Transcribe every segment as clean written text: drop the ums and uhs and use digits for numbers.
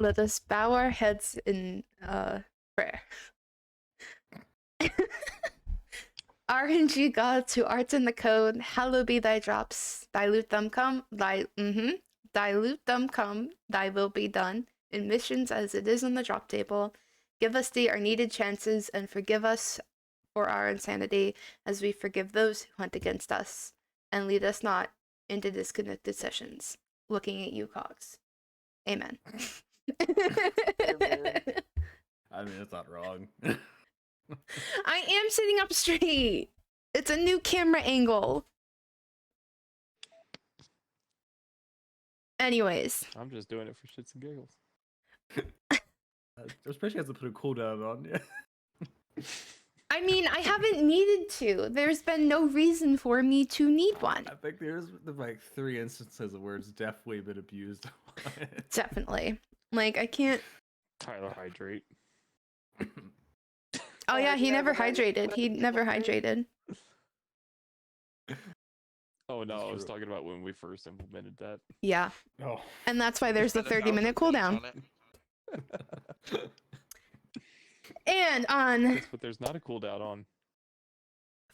Let us bow our heads in prayer. RNG gods who art in the code, hallowed be thy drops. Dilute them come, dilute them come, thy will be done. In missions as it is on the drop table. Give us our needed chances and forgive us for our insanity as we forgive those who hunt against us. And lead us not into disconnected sessions. Looking at you, Cogs. Amen. I mean, it's not wrong. I am sitting up straight. It's a new camera angle. Anyways. I'm just doing it for shits and giggles. Especially as to put a cooldown on. Yeah. I mean, I haven't needed to. There's been no reason for me to need one. I think there's like 3 instances where it's definitely been abused. Definitely. Like, I can't... Tyler, hydrate. Oh yeah, he never hydrated. He never hydrated. Oh no, I was talking about when we first implemented that. Yeah. Oh. And that's why there's the 30-minute cooldown. And on... Yes, but there's not a cooldown on.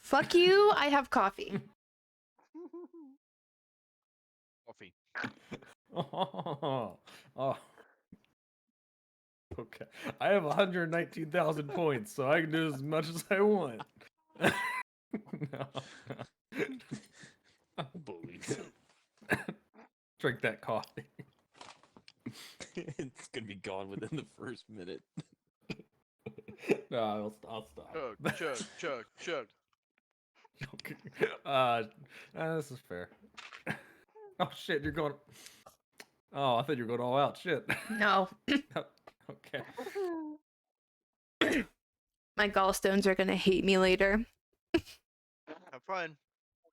Fuck you, I have coffee. Coffee. Oh. Okay. I have 119,000 points, so I can do as much as I want. No. I believe it. Drink that coffee. It's gonna be gone within the first minute. No, I'll stop. Chug. Okay. This is fair. Oh shit, you're going. Oh, I thought you were going all out. Shit. No. Okay. My gallstones are gonna hate me later. Have fun.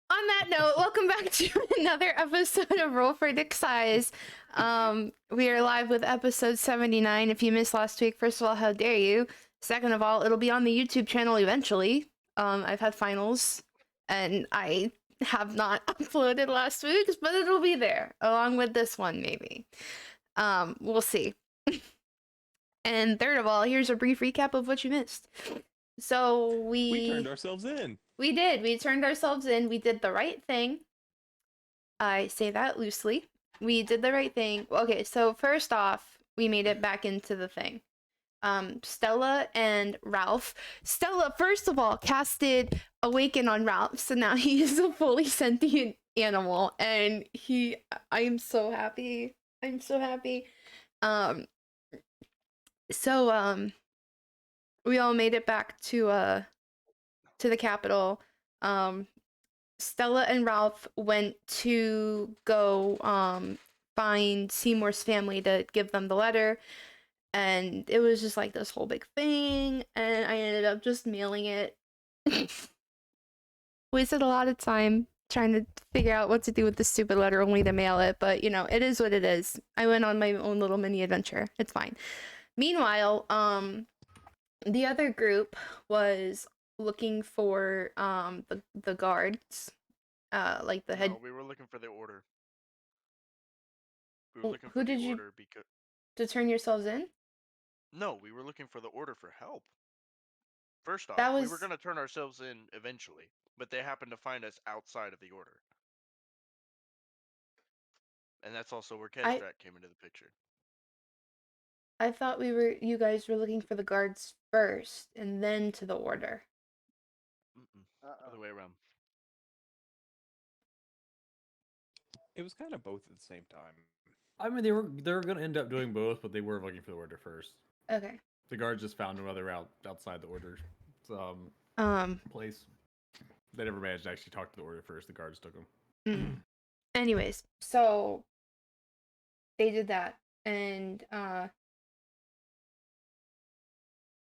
On that note, welcome back to another episode of Roll for Dick Size. We are live with episode 79. If you missed last week, first of all, how dare you? Second of all, it'll be on the YouTube channel eventually. I've had finals, and I have not uploaded last week's, but it'll be there, along with this one, maybe. We'll see. And third of all, here's a brief recap of what you missed. So We turned ourselves in. We did. We turned ourselves in. We did the right thing. I say that loosely. We did the right thing. Okay, so first off, we made it back into the thing. Stella and Ralph. Stella, first of all, casted Awaken on Ralph, so now he is a fully sentient animal, and I am so happy. I'm so happy. So we all made it back to the capital. Stella and Ralph went to go find Seymour's family to give them the letter, and it was just like this whole big thing, and I ended up just mailing it. Wasted a lot of time trying to figure out what to do with this stupid letter only to mail it, but you know, it is what it is. I went on my own little mini adventure. It's fine. Meanwhile, the other group was looking for the guards, like the head. No, we were looking for the order. We were Who looking for did the you- order because to turn yourselves in. no, we were looking for the order for help. First off, That we was- were gonna turn ourselves in eventually, but they happened to find us outside of the order, and that's also where Kezrak came into the picture. I thought you guys were looking for the guards first and then to the order. Other way around. It was kind of both at the same time. I mean, they were gonna end up doing both, but they were looking for the order first. Okay. The guards just found another route outside the order place. They never managed to actually talk to the order first. The guards took them. Anyways, so they did that, and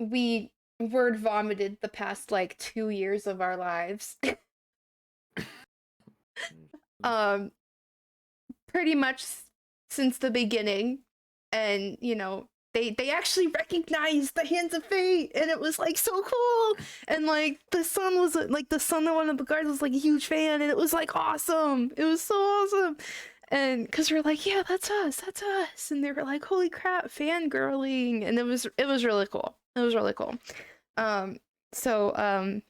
we word vomited the past like 2 years of our lives. Pretty much since the beginning, and you know, they actually recognized the Hands of Fate, and it was like so cool, and like the son of one of the guards was like a huge fan, and it was like awesome. It was so awesome. And because we're like, yeah, that's us, and they were like, holy crap, fangirling, and it was really cool. It was really cool. So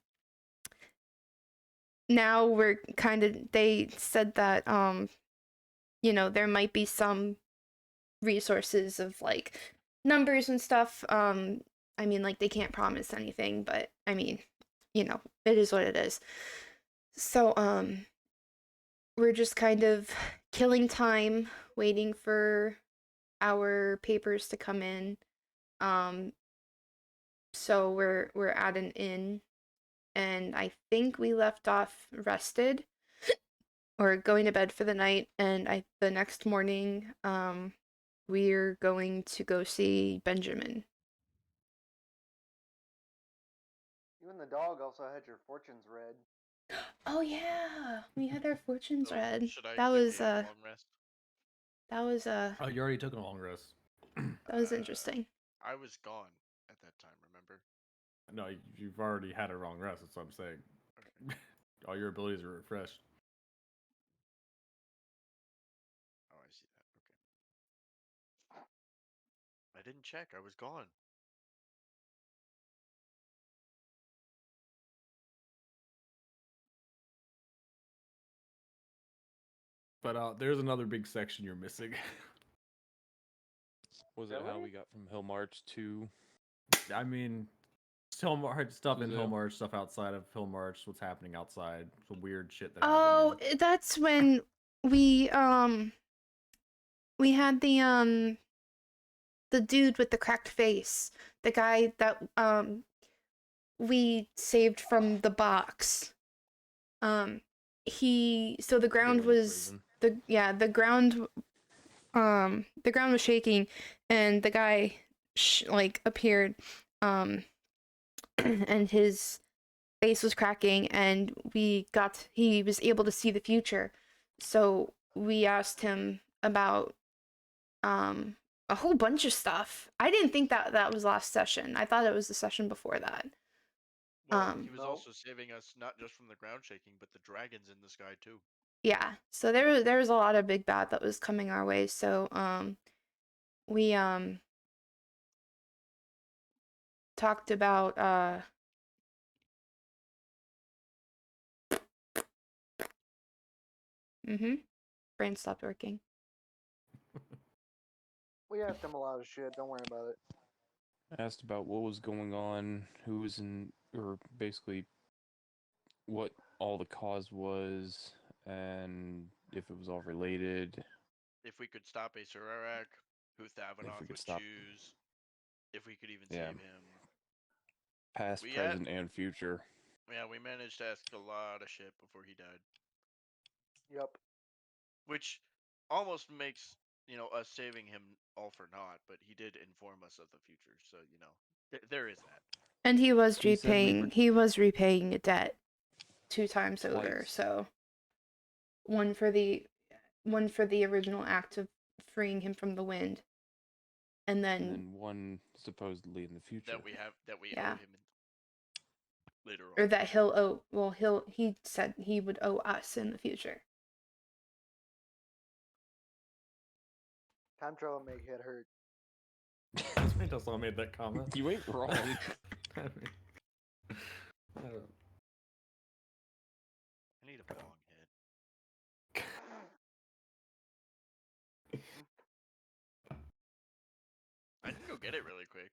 now we're kind of, they said that you know, there might be some resources of like numbers and stuff. I mean, like, they can't promise anything, but I mean, you know, it is what it is. So we're just kind of killing time, waiting for our papers to come in. So we're at an inn, and I think we left off rested or going to bed for the night, and the next morning we're going to go see Benjamin. You and the dog also had your fortunes read. Oh yeah, we had our fortunes So, read. should I That quickly was have a long rest? that was Oh, you already took a long rest. that was interesting. I was gone at that time, remember? No, you've already had a long rest. That's what I'm saying. Okay. All your abilities are refreshed. Oh, I see that. Okay. I didn't check. I was gone. But there's another big section you're missing. Was it how Really? we got from Hill March to? I mean, Hillmarch stuff in Suzanne? Hillmarch, stuff outside of Hillmarch, what's happening outside, some weird shit that Oh, happened. that's when we we had the dude with the cracked face, the guy that we saved from the box. So the ground in was prison. the ground was shaking, and the guy like appeared, and his face was cracking, and he was able to see the future. So we asked him about a whole bunch of stuff. I didn't think that was last session. I thought it was the session before that. Well, he was No. also saving us not just from the ground shaking, but the dragons in the sky too. Yeah. So there was a lot of big bad that was coming our way. So we talked about brain stopped working. We asked him a lot of shit. Don't worry about it. Asked about what was going on, who was in, or basically what all the cause was, and if it was all related. If we could stop Acer who If Thavanoth we could would stop. choose, if we could even Yeah. save him. Past, We had, present, and future. yeah, we managed to ask a lot of shit before he died, Yep. which almost makes us saving him all for naught. But he did inform us of the future, so there is that. And he was He said we were repaying a debt 2 times over. twice. So one for the original act of freeing him from the wind, and then one supposedly in the future. That we Yeah. owe him later or on. that he said he would owe us in the future. Time travel make head hurt. That's why I made that comment. You ain't wrong. I mean, I don't- I need a bong hit. I can go get it really quick.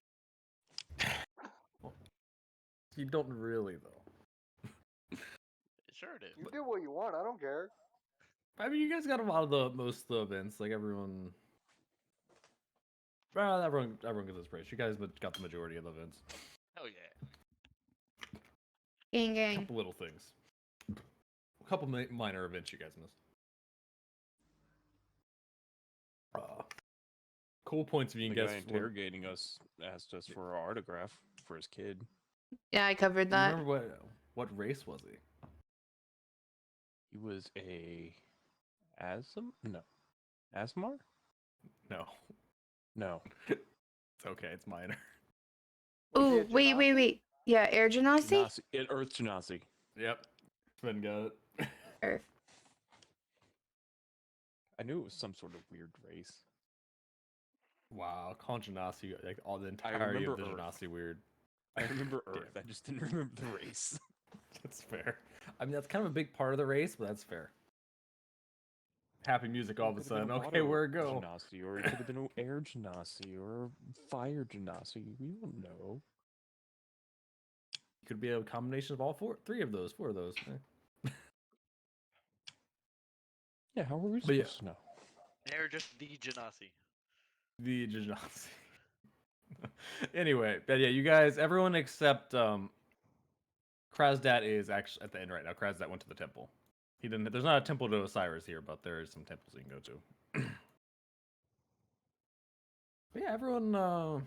You don't really though. Sure did. You do what you want. I don't care. I mean, you guys got a lot of most of the events. Like everyone, well, everyone gets this praise. You guys got the majority of the events. Hell yeah. Gang A gang. couple little things, a couple minor events you guys missed. Cool points if you The can guy guess. interrogating us asked us for our autograph for his kid. Yeah, I covered You that. remember what race was he? He was a Asmar? No, No. it's okay. It's minor. Was he a Ooh, wait. Genasi? Yeah, Air Genasi? Earth Genasi. Yep, Sven got it. Earth. I knew it was some sort of weird race. Wow, calling Genasi, like all the I entirety of the remember Earth. Genasi weird. I remember Damn. Earth. I just didn't remember the race. That's fair. I mean, that's kind of a big part of the race, but that's fair. Happy music all of a It could've been sudden. Okay, water where to go? Genasi, or it could have been an air Genasi, or a fire Genasi. We don't know. Could be a combination of all four of those. Eh. Yeah, how were we But yeah. supposed to know? They're just the Genasi. The Genasi. Anyway, but yeah, you guys, everyone except Krasdat is actually at the end right now. Krasdat went to the temple. He didn't. There's not a temple to Osiris here, but there is some temples you can go to. But yeah, everyone.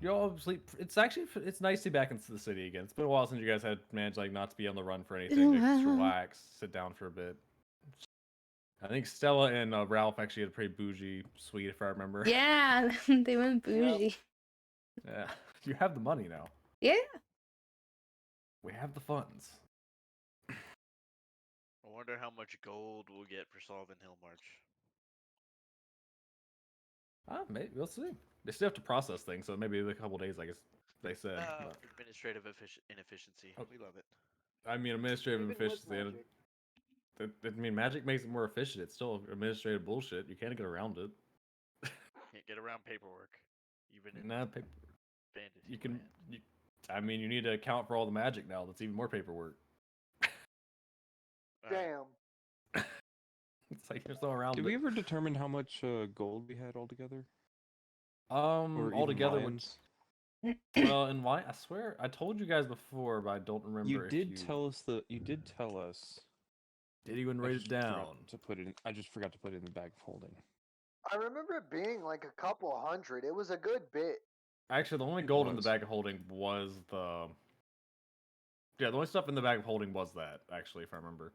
You all sleep. It's nice to be back into the city again. It's been a while since you guys had managed like not to be on the run for anything. To just relax, sit down for a bit. I think Stella and Ralph actually had a pretty bougie suite, if I remember. Yeah, they went bougie. Yeah. You have the money now. Yeah. We have the funds. I wonder how much gold we'll get for solving Hill March. Maybe we'll see. They still have to process things, so maybe a couple days, I guess they said. but- Administrative inefficiency. Oh. We love it. I mean, administrative Even with efficiency. magic. I mean, magic makes it more efficient. It's still administrative bullshit. You can't get around it. Can't get around paperwork, even in Nah, paper. fantasy You can. land. I mean, you need to account for all the magic now. That's even more paperwork. Alright, Damn. It's like there's no around Did it. we ever determine how much gold we had altogether? Or even Altogether, lions? well, in why? I swear, I told you guys before, but I don't remember. You if did you tell us the. You did tell us. Did you even I write just it down? forgot to put it in. I just forgot to put it in the bag of holding. I remember it being like a couple hundred. It was a good bit. Actually, the only It gold in the was. bag of holding was the. Yeah, the only stuff in the bag of holding was that. Actually, if I remember.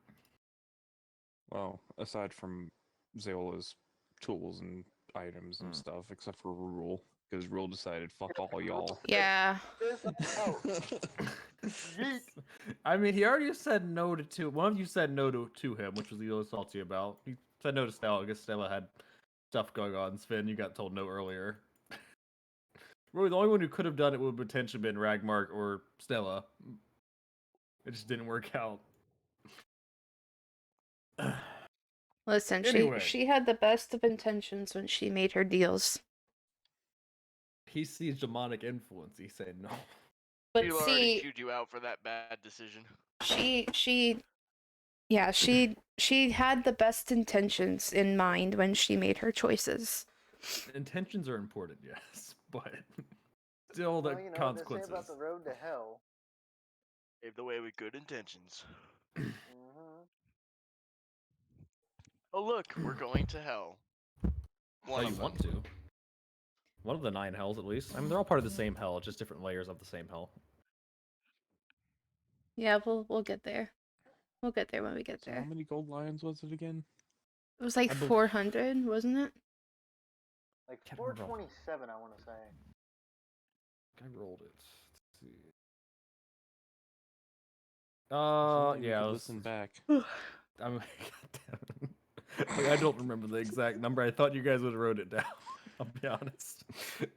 Well, aside from Zeola's tools and items and stuff, except for Rule, because Rule decided, fuck all y'all. Yeah. This out. Yeet. I mean, he already said no to two. One of you said no to him, which was the was salty about. He said no to Stella. I guess Stella had stuff going on. Sven, you got told no earlier. Really, the only one who could have done it would have potentially been Ragmark or Stella. It just didn't work out. Listen, Anyway. she had the best of intentions when she made her deals. He sees demonic influence. He said no. But She'll already see, chewed you out for that bad decision. she had the best intentions in mind when she made her choices. Intentions are important, yes, but still the Well, you know what they say consequences. about the road to hell. Paved the way with good intentions. hmm Oh look, we're going to hell. Oh, you want to? One of the 9 hells, at least. I mean, they're all part of the same hell, just different layers of the same hell. Yeah, we'll get there. We'll get there when we get So how there. many gold lions was it again? It was like I bel- 400, wasn't it? Like Can't remember. 427, I want to say. I rolled it. Let's see. Somebody Yeah. could it was- listen back. I'm, like, I don't remember the exact number. I thought you guys would have wrote it down. I'll be honest.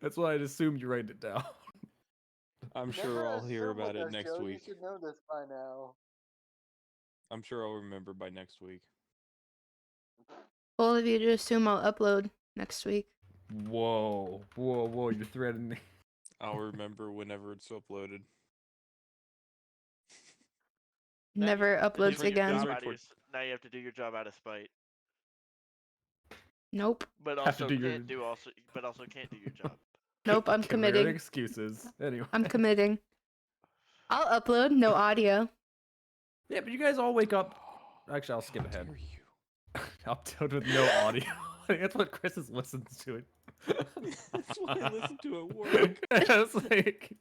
That's why I'd assumed you write it down. I'm Never sure I'll hear assume about with it us, next Joe. week. You should know this by now. I'm sure I'll remember by next week. Both of you to assume I'll upload next week. Whoa, you're threatening me. I'll remember whenever it's uploaded. Now you Never have to do uploads your again. job Right out of your now you have to do your job out of spite. Nope. But Have to also do your- can't do also but also can't do your job. Nope, I'm Okay, we got committing. excuses. Anyway. I'm committing. I'll upload, no audio. Yeah, but you guys all wake up. Actually, I'll skip How ahead. dare you? Upload with no audio. That's what Chris is listening to it. That's what I listen to at work. It's like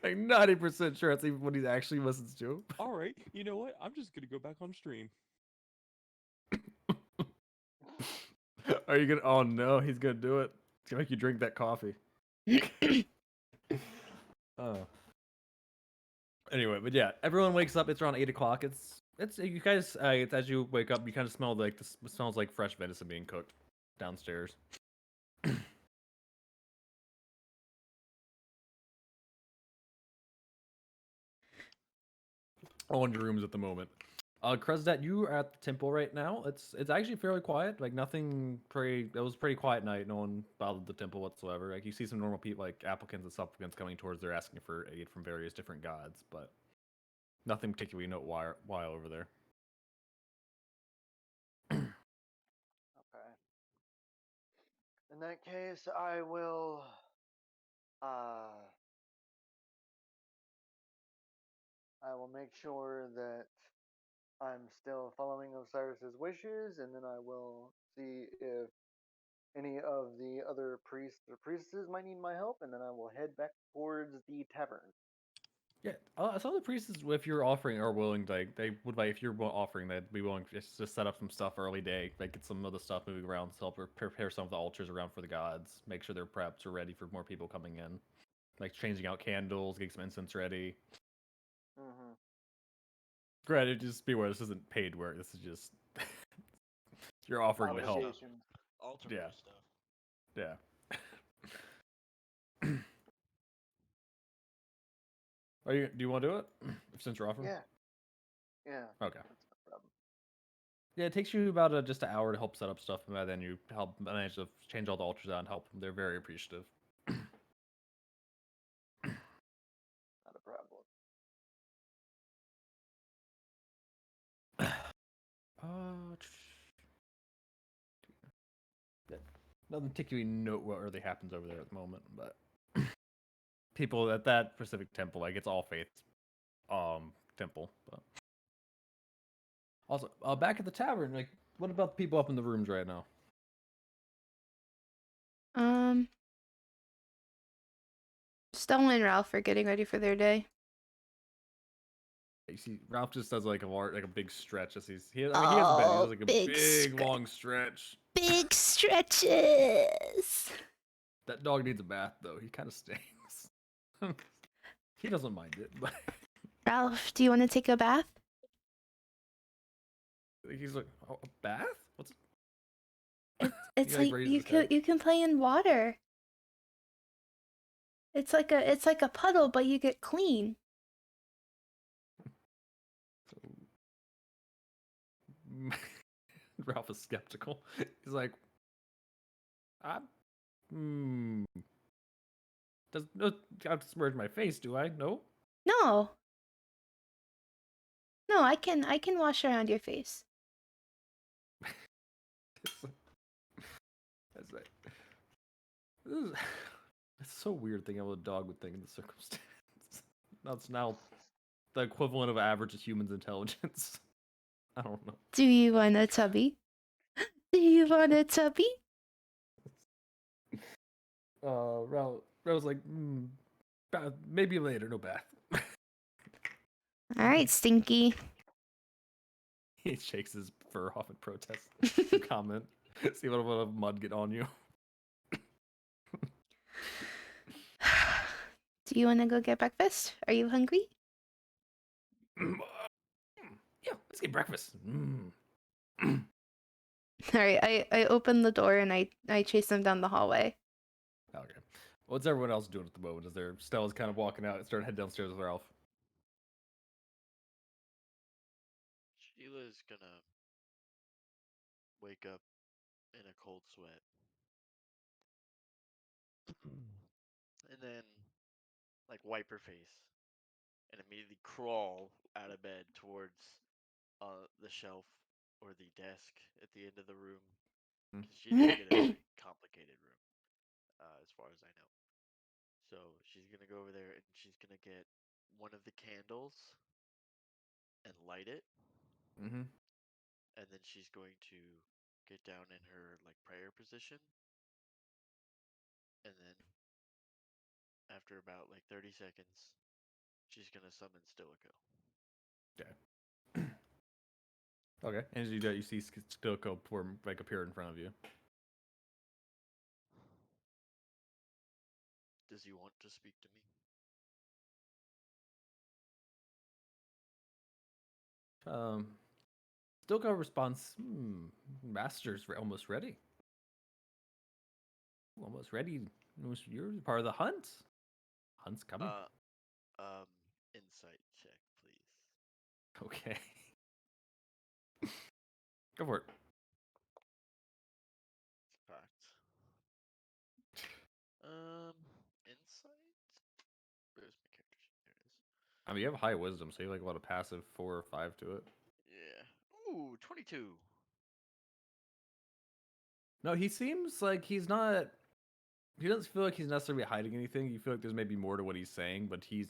90% sure that's even what he actually listens to. All right, you know what? I'm just gonna go back on stream. Are you gonna? Oh no, he's gonna do it. He's gonna make you drink that coffee. Oh. Anyway, but yeah, everyone wakes up. It's around 8 o'clock. It's It's you guys. It's, as you wake up, you kind of smell like this. Smells like fresh venison being cooked downstairs. All in your rooms at the moment. Krezdat, you are at the temple right now. It's actually fairly quiet. Like nothing pretty. It was a pretty quiet night. No one bothered the temple whatsoever. Like you see some normal people, like applicants and supplicants, coming towards there asking for aid from various different gods, but nothing particularly note why over there. Okay. In that case, I will. I will make sure that I'm still following Osiris's wishes, and then I will see if any of the other priests or priestesses might need my help, and then I will head back towards the tavern. Yeah, some of the priests, if you're offering, are willing. Like they would like if you're offering, they'd be willing to just set up some stuff early day, like get some of the stuff moving around, to help prepare some of the altars around for the gods, make sure their preps are ready for more people coming in, like changing out candles, getting some incense ready. Mm-hmm. Granted, just beware, this isn't paid work. This is just you're offering to help. Obligation. Altar Yeah. boy stuff. Yeah. Are you? Do you want to do it? Since you're offering. Yeah. Yeah. Okay. That's no problem. Yeah, it takes you about just an hour to help set up stuff, and by then you help manage to change all the altars out and help them. They're very appreciative. Not a problem. Yeah, nothing particularly noteworthy happens over there at the moment, but people at that specific temple, like it's all faith, temple. But also, back at the tavern, like, what about the people up in the rooms right now? Stella and Ralph are getting ready for their day. You see, Ralph just does like a big stretch as he has a bed. He does like a big long stretch. Big stretches. That dog needs a bath though. He kind of stinks. He doesn't mind it, but Ralph, do you want to take a bath? he's like, oh, a bath? What's? It's like, like raises you his head. can play in water. It's like a puddle, but you get clean. Ralph is skeptical. He's like, I, hmm, does no I have to smudge my face? Do I? No. No. No, I can wash around your face. It's like, this is, it's so weird thinking what a dog would think in the circumstance. That's now the equivalent of average human's intelligence. I don't know. Do you want a tubby? Do you want a tubby? Ralph's like, maybe later. No bath. All right, Stinky. He shakes his fur off in protest. Comment. See what of mud get on you. Do you want to go get breakfast? Are you hungry? Yeah, let's get breakfast. All right, I open the door and I chase them down the hallway. Okay. What's everyone else doing at the moment? Is there Stella's kind of walking out and starting to head downstairs with Ralph? Sheila's gonna wake up in a cold sweat. And then like wipe her face and immediately crawl out of bed towards the shelf or the desk at the end of the room because she didn't get a very complicated room as far as I know. So she's gonna go over there and she's gonna get one of the candles and light it, Mm-hmm. and then she's going to get down in her like prayer position, and then after about like 30 seconds, she's gonna summon Stilicho. Okay. Okay. And as you do, you see Stilko like appear in front of you. Does he want to speak to me? Stilko responds, Master's almost ready. Almost ready. You're part of the hunt. Hunt's coming. Insight check, please. Okay. Go for it. It's packed. Insight. Where's my character sheet? There it is. I mean, you have high wisdom, so you have like a lot of passive 4 or 5 to it. Yeah. Ooh, 22. No, he seems like he's not. He doesn't feel like he's necessarily hiding anything. You feel like there's maybe more to what he's saying, but he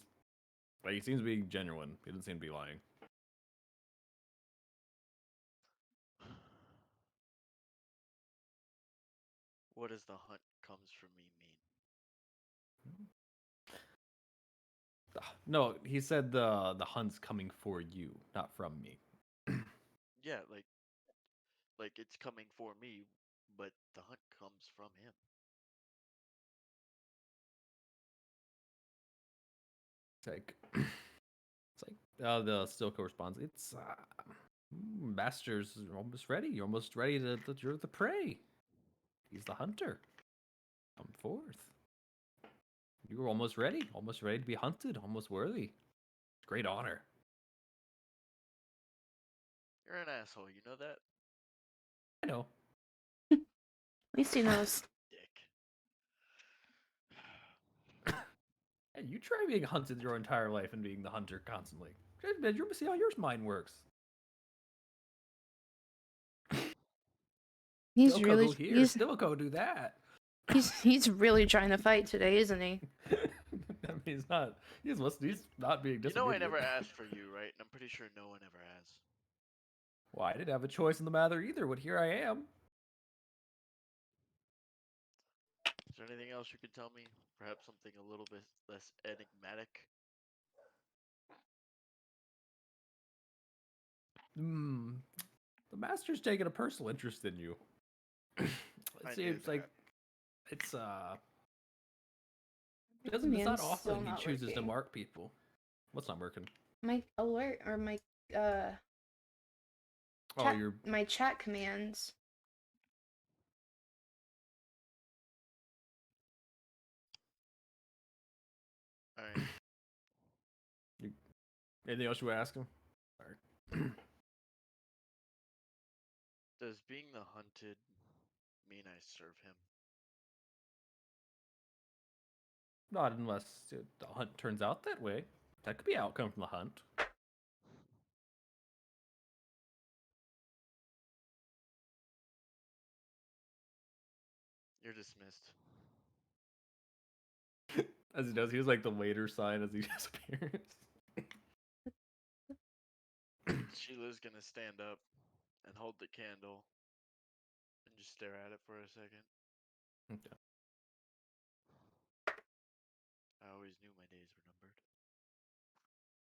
seems to be genuine. He doesn't seem to be lying. What does the hunt comes from me mean? No, he said the hunt's coming for you, not from me. Yeah, like it's coming for me, but the hunt comes from him. It's like the Stilko responds. It's Master's almost ready. You're almost ready you're the prey. He's the hunter. Come forth. You were almost ready to be hunted, almost worthy. Great honor. You're an asshole, you know that? I know. At least he knows. Dick. Hey, you try being hunted your entire life and being the hunter constantly. You're see how your mind works. He's Stilko really go here. he's Stilko do that. he's really trying to fight today, isn't he? I mean, he's not. He's not being You know I disobedient. never asked for you, right? And I'm pretty sure no one ever has. Well, I didn't have a choice in the matter either, but here I am. Is there anything else you could tell me? Perhaps something a little bit less enigmatic? The master's taking a personal interest in you. It I knew seems like that. it's My it's not command's still often he not chooses to working. mark people. What's not working? My alert or my Oh, chat, you're my chat commands. Alright. anything else you would ask him? Sorry. Does being the hunted mean I serve him? Not unless the hunt turns out that way. That could be outcome from the hunt. You're dismissed. As he does, he has like the later sign as he disappears. Sheila's gonna stand up and hold the candle and just stare at it for a second. Okay. I always knew my days were numbered.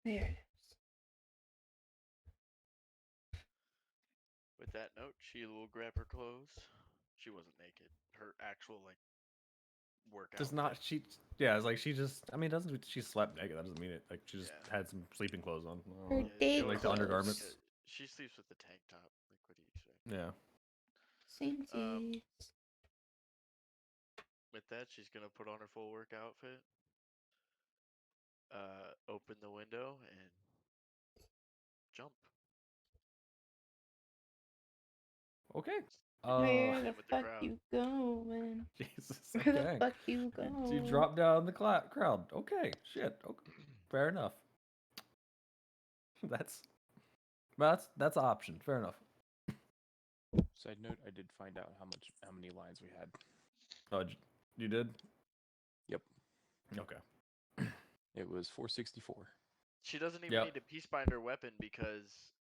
There it is. With that note, Sheila will grab her clothes. She wasn't naked. Her actual work Does outfit. not she? Yeah, it's like she just. I mean, doesn't she slept naked? That doesn't mean it. Like she just Yeah. had some sleeping clothes on. Her day like the clothes. undergarments. She sleeps with the tank top. Like, what do you expect? Yeah. Samesies. With that, she's gonna put on her full work outfit. Open the window and jump. Okay. Where the Stand with the fuck crowd. you going? Jesus. Where the Okay. fuck you You going? drop down the crowd. Okay. Shit. Okay. Fair enough. that's that's an option. Fair enough. Side note: I did find out how many lines we had. Oh, you did? Yep, Okay. it was 464. She doesn't even Yep. need to piece bind her weapon because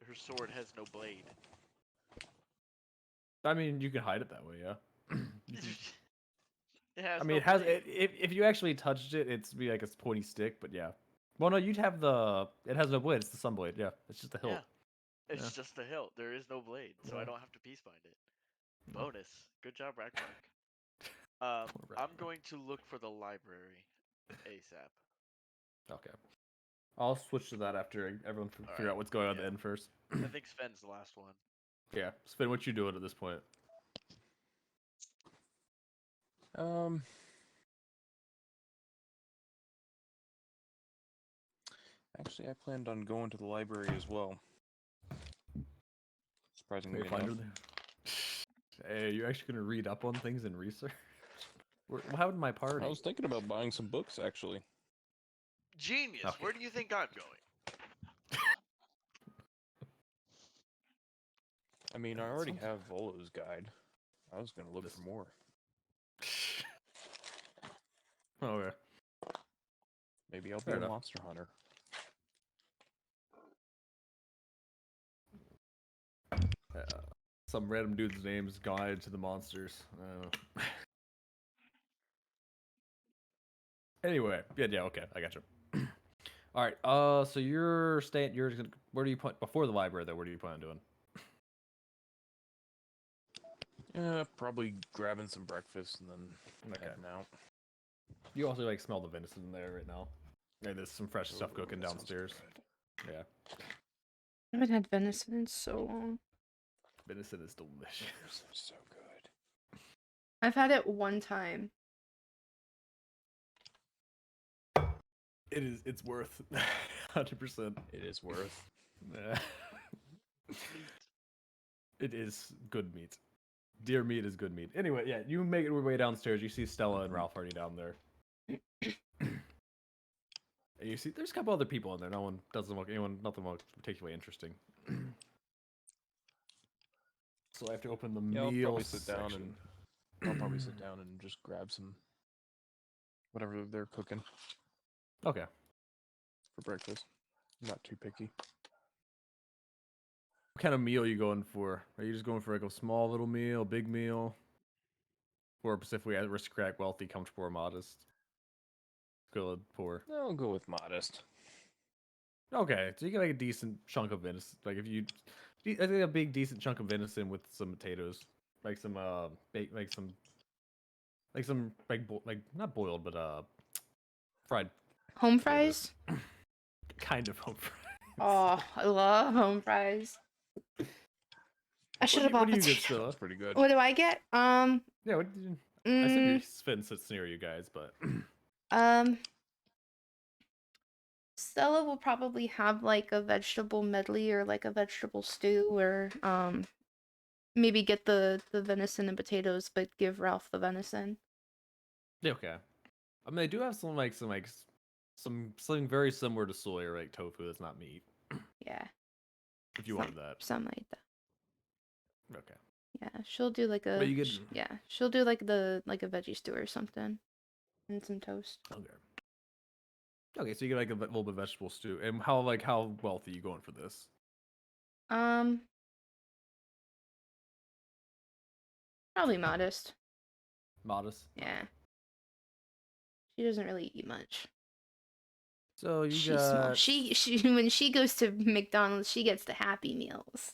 her sword has no blade. I mean, you can hide it that way. Yeah. You can- It has I mean, no it has. blade. If you actually touched it, it's be like a pointy stick. But yeah. Well, no, you'd have the. It has no blade. It's the sun blade. Yeah. It's just a hilt. Yeah, it's Yeah. just a hilt. There is no blade, so I Yeah. don't have to piece bind it. No. Bonus. Good job, Ragnarok. Ragnarok. I'm going to look for the library ASAP. Okay. I'll switch to that after everyone figure Alright, out what's going on at the yeah. end first. I think Sven's the last one. Yeah, Sven, what you doing at this point? Actually, I planned on going to the library as well. Surprisingly You're enough. fine with it? Hey, you're actually gonna read up on things and research? How would my party? I was thinking about buying some books, actually. Genius. Okay. Where do you think I'm going? I mean, I already have Volo's guide. I was gonna look This- for more. Okay. Maybe I'll Fair be enough. a monster hunter. Some random dude's name's Guide to the Monsters. Anyway, yeah, okay, I got you. All right, so you're staying. You're gonna. Where do you plan before the library? Though, what do you plan on doing? Probably grabbing some breakfast and then Okay. heading out. You also like smell the venison in there right now. Yeah, there's some fresh stuff Ooh, cooking that sounds downstairs. good. Yeah, I haven't had venison in so long. venison is delicious. So good. I've had it one time. It is. It's worth 100%. It is worth. It is good meat. Deer meat is good meat. Anyway, yeah, you make your way downstairs. You see Stella and Ralph already down there. And you see, there's a couple other people in there. No one doesn't look anyone. Nothing looks particularly interesting. So I have to open the Yeah, I'll meal probably sit down section. and I'll probably sit down and just grab some whatever they're cooking Okay. for breakfast. I'm not too picky. What kind of meal are you going for? Are you just going for like a small little meal, big meal? Or specifically aristocratic, wealthy, comfortable, or modest? Good, poor. I'll go with modest. Okay, so you get like a decent chunk of venison. Like if you, I think a big decent chunk of venison with some potatoes, like some like not boiled but fried Home potatoes. fries? Kind of home fries. Oh, I love home fries. I should have What bought do you get, potato. Stella? That's pretty good. What do I get? Yeah, what did you? I said your Mm, Sven sits near you guys, but um, Stella will probably have like a vegetable medley or like a vegetable stew, or maybe get the venison and potatoes, but give Ralph the venison. yeah, okay. I mean, they do have something very similar to soy or like tofu that's not meat. Yeah, If you wanted that, something like that. okay. Yeah, she'll do like But a you get yeah, she'll do like a veggie stew or something, and some toast. okay. Okay, so you get like a little bit of vegetable stew. And how wealthy are you going for this? Probably modest. Modest. Yeah, she doesn't really eat much. So you She's small. got She when she goes to McDonald's, she gets the Happy Meals.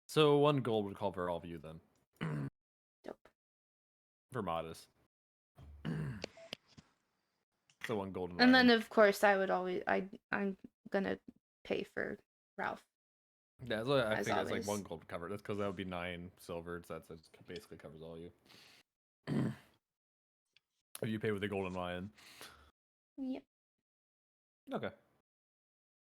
so 1 gold would cover all of you then. Dope. For modest. So 1 gold And then lion. of course I'm gonna pay for Ralph. Yeah, so I as think it's like always. 1 gold would cover. That's because that would be 9 silver. So that basically covers all you. If you pay with the golden lion. Yep. Okay.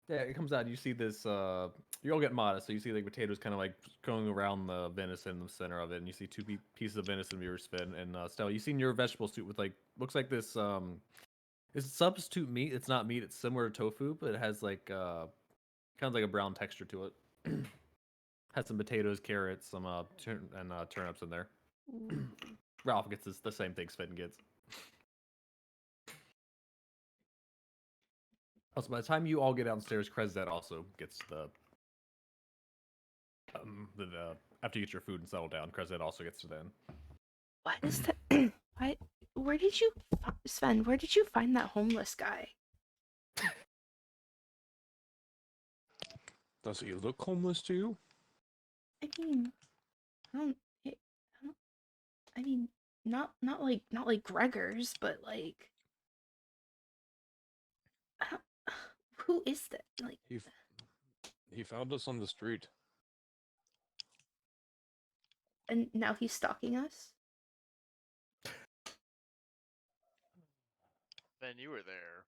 Yeah, it comes out. You see this. You all get modest, so you see like potatoes kind of like going around the venison in the center of it, and you see two pieces of venison of your spin. And Stella, you seen your vegetable soup with like looks like this. It's substitute meat. It's not meat. It's similar to tofu, but it has like kind of like a brown texture to it. Has some potatoes, carrots, some turnips in there. Ralph gets the same thing Sven gets. Also, by the time you all get downstairs, Krezet also gets the after you get your food and settle down, Krezet also gets to then. What is that? What? Where did you, Sven? Where did you find that homeless guy? Does he look homeless to you? I mean, I don't. I mean, not like Gregor's, but like. I don't- Who is that? Like, He found us on the street. and now he's stalking us? Ben, you were there.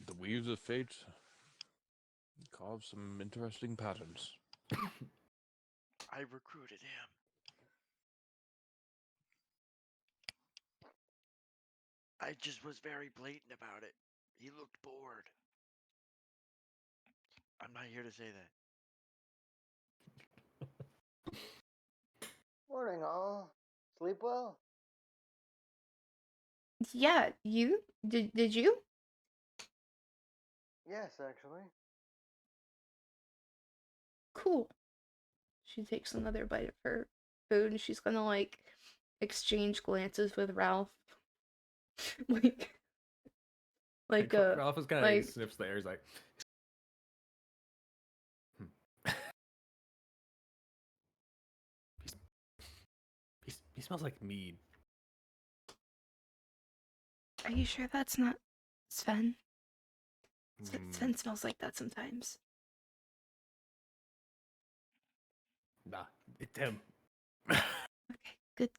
The weaves of fate carve some interesting patterns. I recruited him. I just was very blatant about it. He looked bored. I'm not here to say that. Morning, all. Sleep well? Yeah, you? Did you? Yes, actually. Cool. She takes another bite of her food and she's gonna like exchange glances with Ralph. like like Ralph is kind of like sniffs the air. He's like, he smells like mead. are you sure that's not Sven? Mm, Sven smells like that sometimes. nah, it's him. Okay,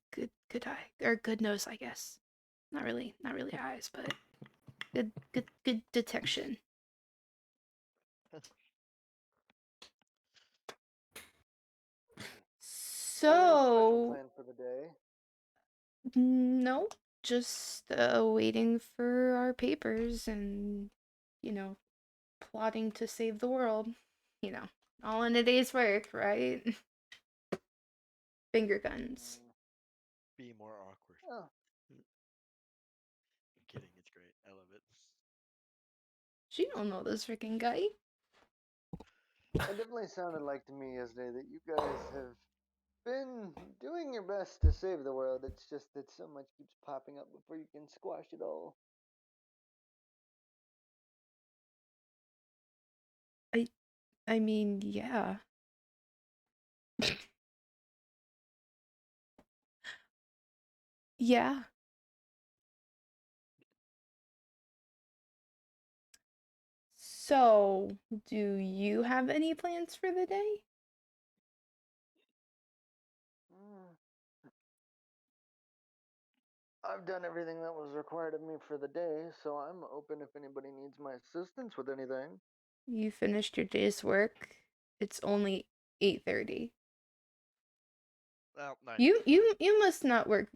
good eye. Or good nose, I guess. Not really eyes, but good detection. Any special So plan for the day? no, just waiting for our papers and you know, plotting to save the world. You know, all in a day's work, right? Finger guns. Be more awkward. Oh, I'm kidding. It's great. I love it. She don't know this freaking guy. it definitely sounded like to me yesterday that you guys have been doing your best to save the world. It's just that so much keeps popping up before you can squash it all. I mean, yeah. Yeah. So, do you have any plans for the day? Mm. I've done everything that was required of me for the day, so I'm open if anybody needs my assistance with anything. You finished your day's work. It's only 8:30. Well, 9. You must not work.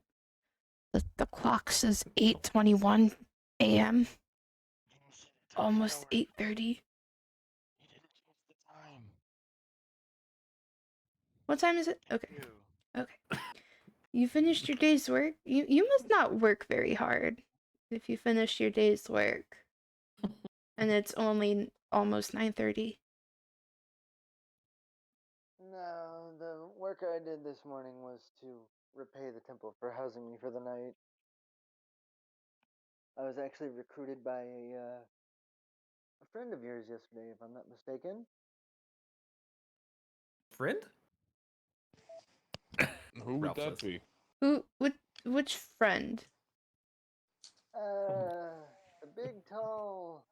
The clock says 8:21 a.m. Almost 8:30. He didn't change the time. What time is it? Okay. Ew. Okay. You finished your day's work? You must not work very hard if you finished your day's work. And it's only almost 9:30. No, the work I did this morning was to repay the temple for housing me for the night. I was actually recruited by a friend of yours yesterday, if I'm not mistaken. Friend? Who would Ralph that says. be? Which friend? The big, tall,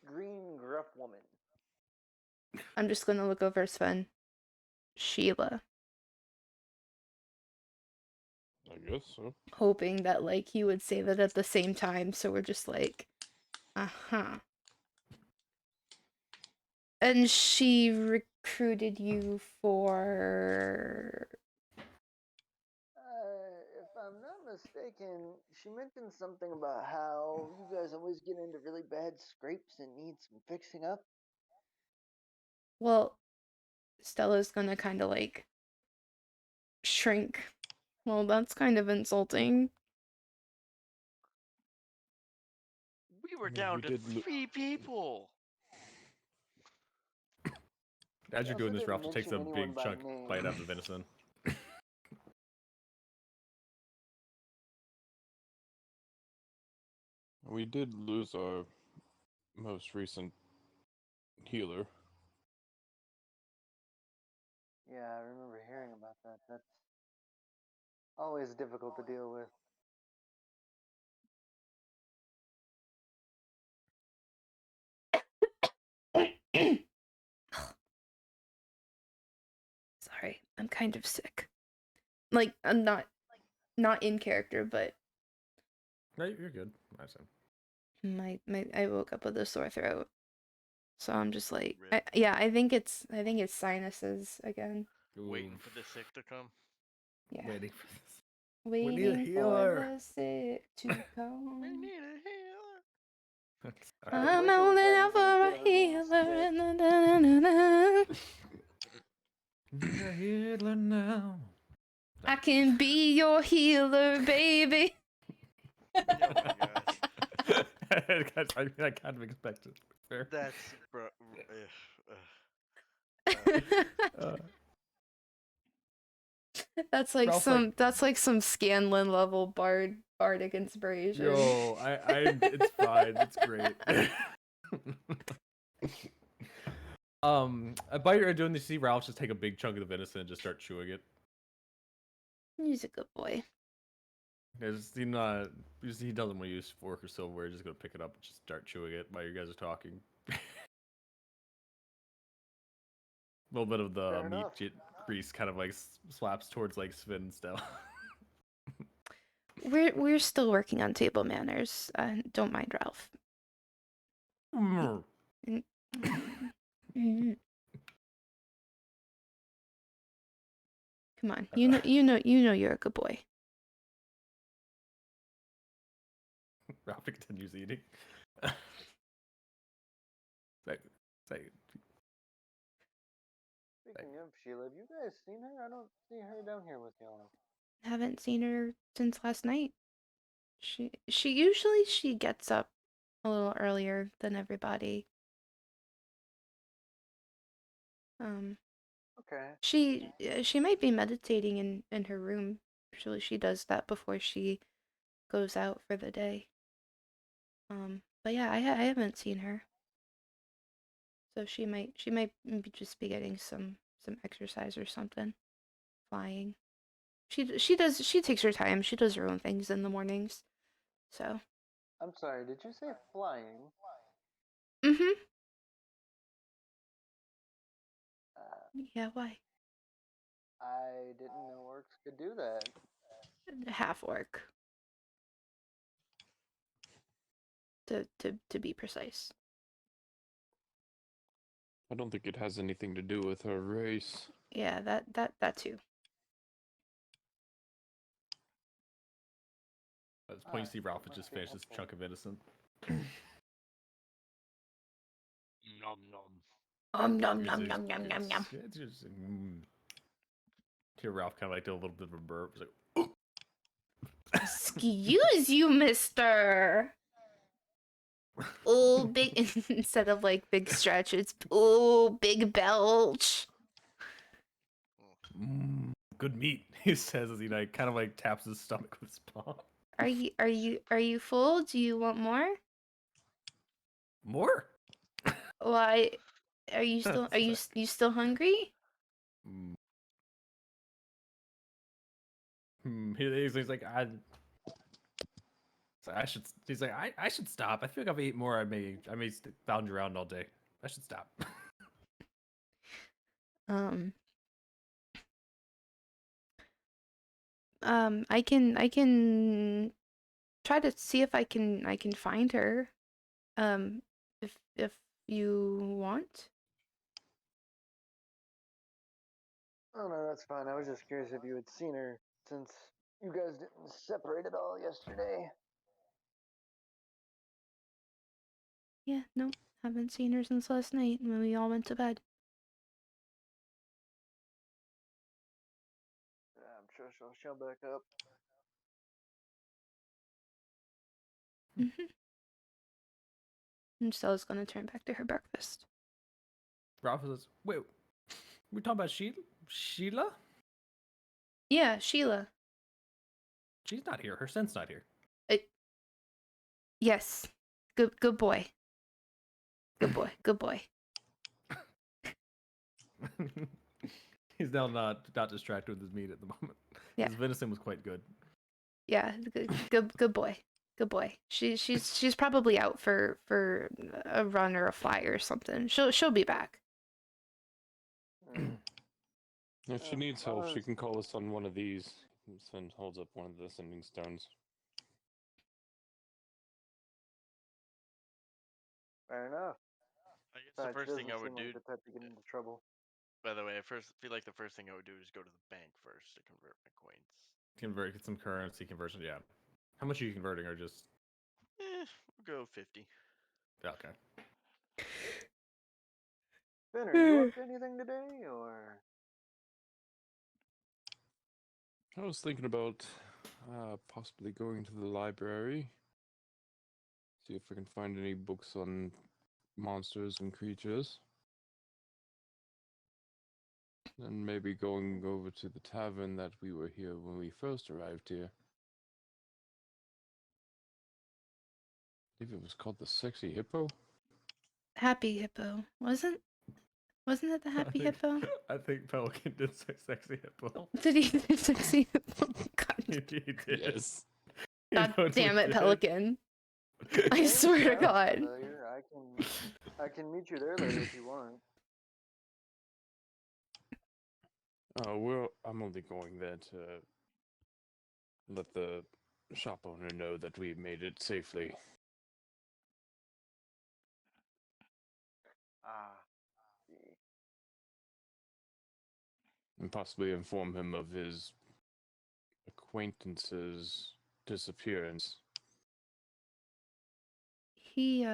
green, gruff woman. I'm just gonna look over Sven. Sheila. I guess so. Hoping that like he would say that at the same time, so we're just like, uh-huh. And she recruited you for If I'm not mistaken, she mentioned something about how you guys always get into really bad scrapes and need some fixing up. well, Stella's gonna kind of like shrink. Well, that's kind of insulting. We were I mean, down we to did 3 people. As She you're also doing this, didn't Ralph just takes mention a anyone big by chunk name. bite out of the venison. We did lose our most recent healer. Yeah, I remember hearing about that. That's always difficult to deal with. sorry. I'm kind of sick. Like, I'm not in character, but No, you're good. I see. I woke up with a sore throat. So I'm just like, Rip. I think it's sinuses again. Waiting Ooh, for the sick to come. Yeah. waiting for this. Waiting need a for healer. the sick to We come. need a healer. Sorry. I I'm wish it was holding that out easy to for a get over being healer. sick. Na-na-na-na-na. Need a healer now. I can be your healer, baby. Oh my gosh. I kind of expected. Fair. That's bro. Uh, That's like Ralph's like, some Scanlan level bardic inspiration. yo, it's fine. It's great. By you're doing this, you see Ralph just take a big chunk of the venison and just start chewing it. He's a good boy. Because he doesn't want to use fork or silverware. He's just gonna pick it up and just start chewing it while you guys are talking. A little bit of the Fair meat enough. grease kind of like slaps towards like Sven still. We're still working on table manners. Don't mind Ralph. Mhm. Come on, you know you're a good boy. Ralph continues eating. Say, Speaking of Sheila, have you guys seen her? I don't see her down here with y'all. Haven't seen her since last night. She usually gets up a little earlier than everybody. Okay. She might be meditating in her room. Usually she does that before she goes out for the day. But yeah, I haven't seen her. So she might just be getting some exercise or something. Flying. She takes her time. She does her own things in the mornings. So. I'm sorry, did you say flying? Mhm. Yeah, why? I didn't know orcs could do that. Half orc. To be precise. I don't think it has anything to do with her race. Yeah, that too. at this point, you see Ralph has Must just be finished this helpful. chunk of venison. Nom nom. Nom He's nom just- nom nom nom nom. it's just, Hear Ralph kind of like do a little bit of a burp. He's like, Excuse you, mister. Oh, big instead of like big stretch, it's big belch. good meat, he says as he like kind of like taps his stomach with his palm. Are you full? Do you want more? More? Why? Are you still you still hungry? He's like, I should. He's like, I should stop. I feel like if I eat more, I may bound around all day. I should stop. I can try to see if I can find her. If you want. Oh no, that's fine. I was just curious if you had seen her since you guys didn't separate at all yesterday. Yeah, no, haven't seen her since last night when we all went to bed. I'm sure she'll show back up. And Stella's gonna turn back to her breakfast. Ralph says, "Wait, we talking about Sheila? Sheila? Yeah, Sheila. She's not here. Her son's not here." Yes. Good boy. Good boy. Good boy. He's now not distracted with his meat at the moment. Yeah. His venison was quite good. Yeah, good boy. Good boy. She's probably out for a run or a fly or something. She'll be back. If she needs help, she honest- can call us on one of these. Sven holds up one of the sending stones. Fair enough. I guess the Besides, she first thing doesn't I would seem do. like the type to get into trouble. By the way, I feel like the first thing I would do is go to the bank first to convert my coins. Get some currency conversion. Yeah. How much are you converting, or just We'll go 50. okay? Ben, are you up to anything today, or? I was thinking about possibly going to the library, see if I can find any books on monsters and creatures. And maybe going over to the tavern that we were here when we first arrived here. I believe it was called the Sexy Hippo. Happy Hippo. Wasn't it the Happy Hippo? I think Pelican did say sexy hippo. Did he say Sexy Hippo? God, He did. Yes. He God totally damn it, did. Pelican. I Name swear to sounds God. familiar. I can meet you there later if you want. Well, I'm only going there to let the shop owner know that we made it safely. Ah, see. And possibly inform him of his acquaintance's disappearance. He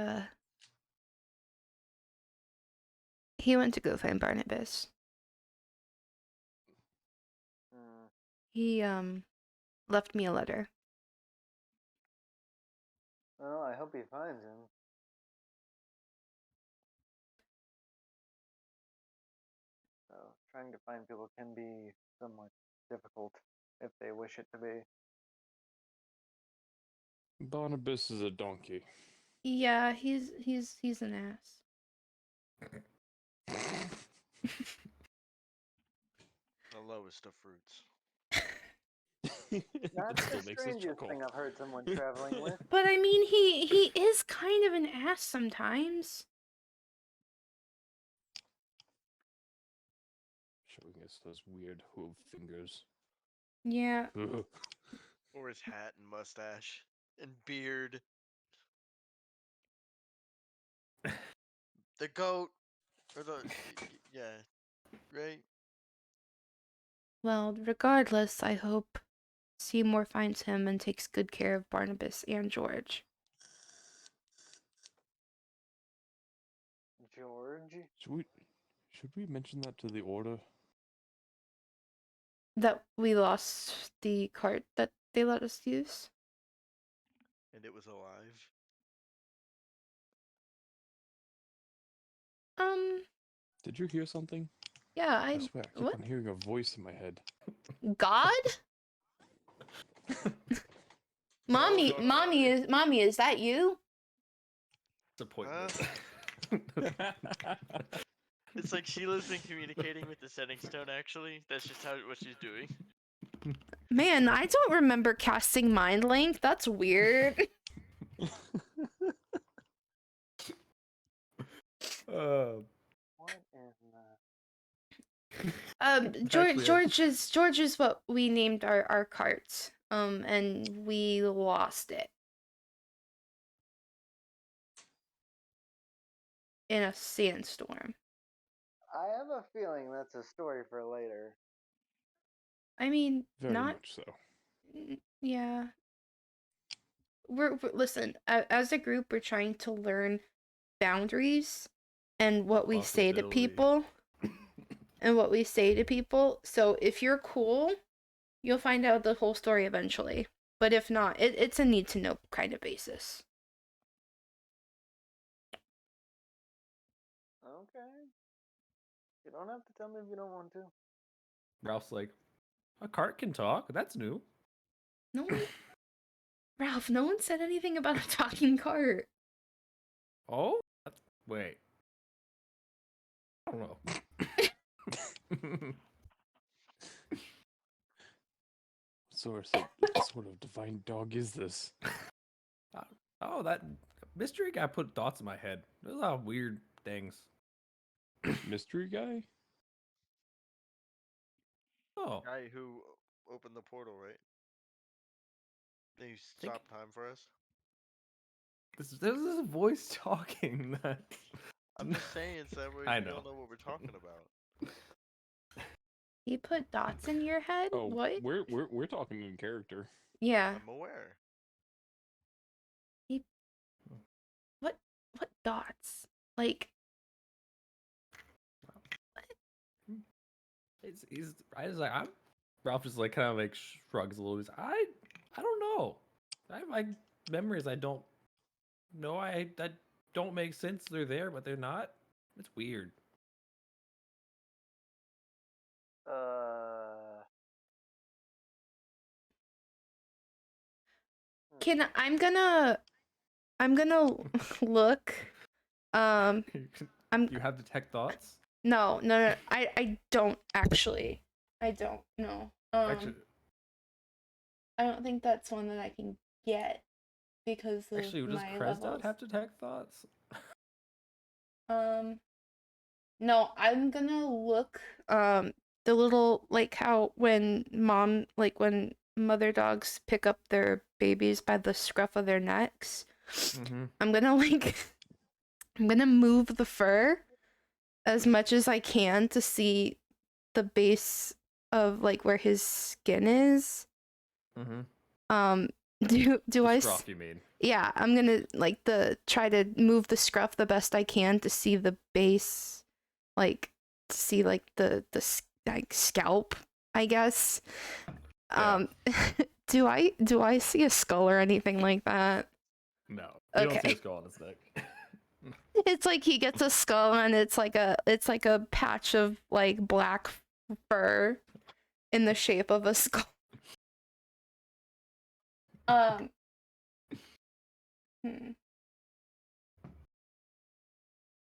went to go find Barnabas. Hmm. He left me a letter. Well, I hope he finds him. So, trying to find people can be somewhat difficult if they wish it to be. Barnabas is a donkey. Yeah, he's an ass. The lowest of fruits. Not That the still makes us strangest chuckle. thing I've heard someone traveling with. But I mean, he is kind of an ass sometimes. Showing us those weird hoof fingers. Yeah. Ugh. Or his hat and mustache and beard. The goat. Or the. Yeah. Right? Well, regardless, I hope Seymour finds him and takes good care of Barnabas and George. George? Should we mention that to the order? That we lost the cart that they let us use. And it was alive. Did you hear something? Yeah, I swear, I keep what? on hearing a voice in my head. God? Mommy, mommy, is that you? Disappointment. It's like Sheila's been communicating with the setting stone, actually. That's just what she's doing. Man, I don't remember casting Mind Link. That's weird. What is that? George is what we named our cart. And we lost it in a sandstorm. I have a feeling that's a story for later. I mean, Very not. much so. Yeah. Listen. As a group, we're trying to learn boundaries and what we say to Possibility. people. And what we say to people. So if you're cool, you'll find out the whole story eventually. But if not, it's a need to know kind of basis. Okay. You don't have to tell me if you don't want to. Ralph's like, a cart can talk. That's new. No one, Ralph, no one said anything about a talking cart. Oh, wait. I don't know. What sort of divine dog is this? Oh, that mystery guy put thoughts in my head. There's a lot of weird things. Mystery guy? Oh, Guy who opened the portal, right? Then you Think- stop time for us. this is a voice talking. That I'm just saying so that way I we know. all know what we're talking about. You put dots in your head? Oh, What? we're talking in character. Yeah. I'm aware. What dots? Like he's I was like I'm. Ralph just like kind of like shrugs a little. He's I don't know. I have like memories I don't know. I that don't make sense. They're there, but they're not. It's weird. can I'm gonna look. I'm You have detect thoughts. no. I don't actually. I don't know. Actually, I don't think that's one that I can get because of does my Krez levels. have detect thoughts? No, I'm gonna look the little like how when mother dogs pick up their babies by the scruff of their necks. Mm-hmm. I'm gonna I'm gonna move the fur as much as I can to see the base of like where his skin is. Mm-hmm. Do I Scruff, you mean? yeah, I'm gonna like try to move the scruff the best I can to see the base, like to see like the like scalp, I guess. Yeah. Do I see a skull or anything like that? No. You don't see Okay. a skull on his neck. It's like he gets a skull and it's like a patch of like black fur in the shape of a skull. Um. hmm.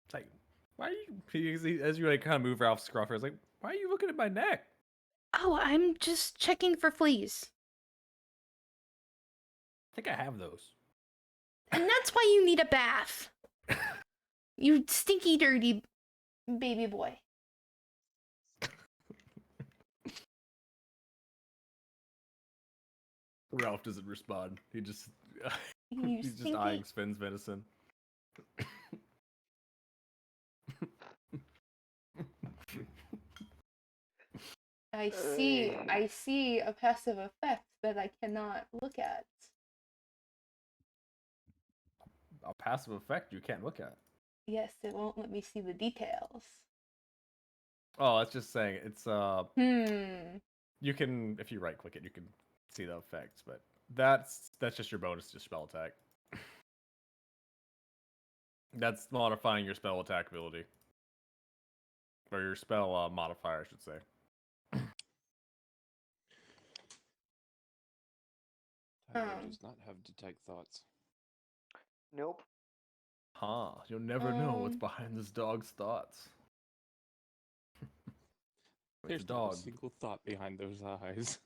It's like, why are you? As you like kind of move Ralph's scruff, it's like, why are you looking at my neck? Oh, I'm just checking for fleas. I think I have those. And that's why you need a bath. You stinky, dirty baby boy. Ralph doesn't respond. He just You he's just stinky. eyeing Sven's venison. I see a passive effect that I cannot look at. A passive effect you can't look at. Yes, it won't let me see the details. Oh, it's just saying it's Hmm. you can if you right click it you can see the effects, but that's just your bonus to spell attack. That's modifying your spell attack ability. Or your spell modifier, I should say. Tyler does not have detect thoughts. Nope. Huh. You'll never know what's Um, behind this dog's thoughts. Wait, There's the not a dog. single thought behind those eyes.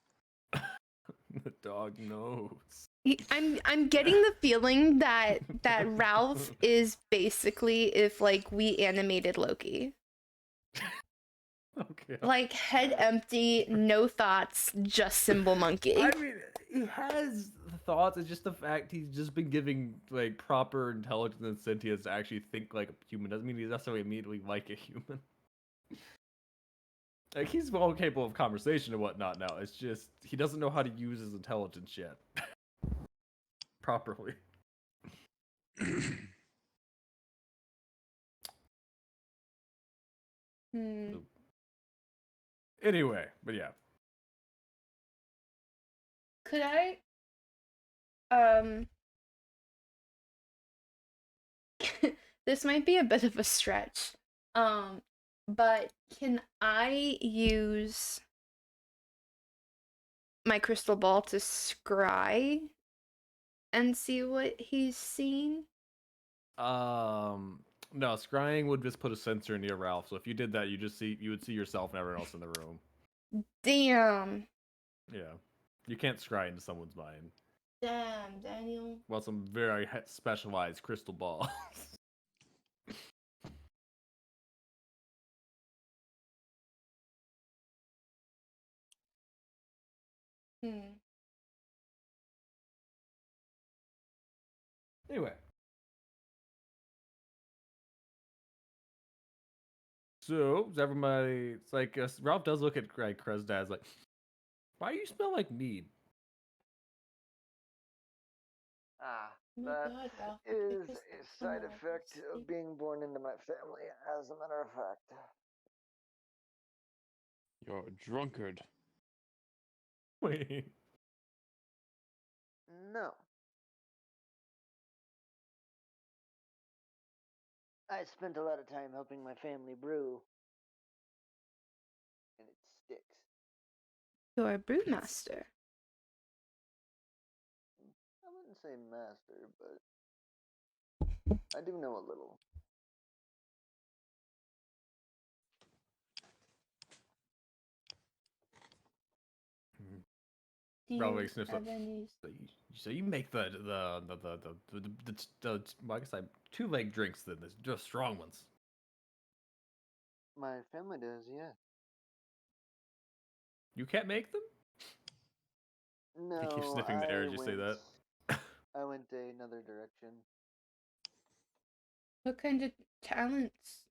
The dog knows. I'm getting the feeling that Ralph is basically if like we animated Loki. Okay. Like head empty, no thoughts, just symbol monkey. I mean, he has thoughts. It's just the fact he's just been giving like proper intelligence and sentience to actually think like a human. Doesn't mean he's necessarily immediately like a human. Like he's well capable of conversation and whatnot now. It's just he doesn't know how to use his intelligence yet properly. Hmm. Anyway, but yeah. Could I this might be a bit of a stretch. But can I use my crystal ball to scry and see what he's seen? No, scrying would just put a sensor near Ralph. So if you did that, you would see yourself and everyone else in the room. Damn. Yeah, you can't scry into someone's mind. Damn, Daniel. Well, some very specialized crystal balls. Hmm. Anyway. So, is everybody, it's like, Ralph does look at like Krezdad's like, why do you smell like mead? Ah, Oh my that God, Ralph, you is picked this a up side somewhere. effect of Sleep. being born into my family, as a matter of fact. You're a drunkard. Wait. No. I spent a lot of time helping my family brew, and it sticks. You're a brewmaster. I wouldn't say master, but I do know a little. Do Probably you sniffs up. have any? So you make the well, I guess I two-leg drinks then, the just strong ones. My family does, yeah. You can't make them? He keeps No, sniffing the air as you say that. I went another direction. What kind of talents?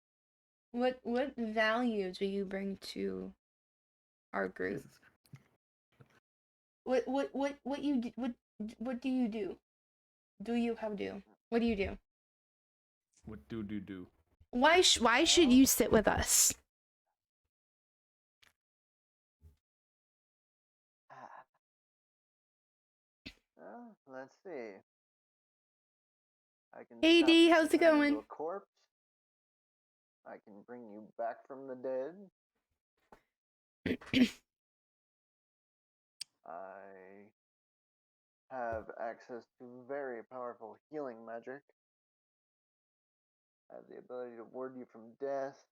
What value do you bring to our group? Jesus. What do you do? Do you have do? What do you do? What do? Why should you sit with us? Let's see. I can Hey stop D, you how's from it turning into going? a corpse. I can bring you back from the dead. I have access to very powerful healing magic. I have the ability to ward you from death.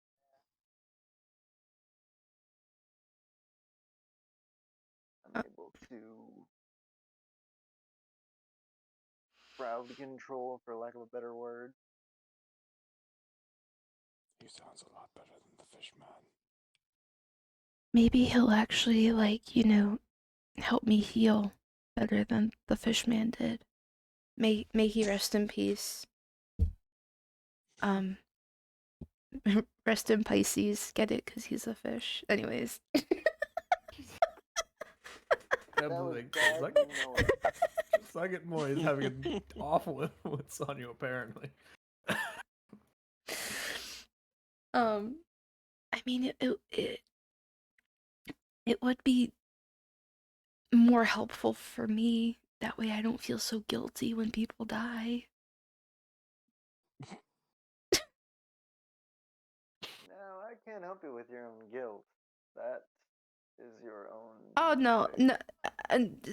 I'm able to crowd control, for lack of a better word. He sounds a lot better than the fish man. Maybe he'll actually help me heal better than the fish man did. May he rest in peace. Rest in Pisces. Get it? Because he's a fish. Anyways. That was bad, you know it. Second Moy is having an awful influence on you, apparently. I mean, it would be more helpful for me. That way I don't feel so guilty when people die. No, I can't help you with your own guilt. That is your own. Oh no, mistake.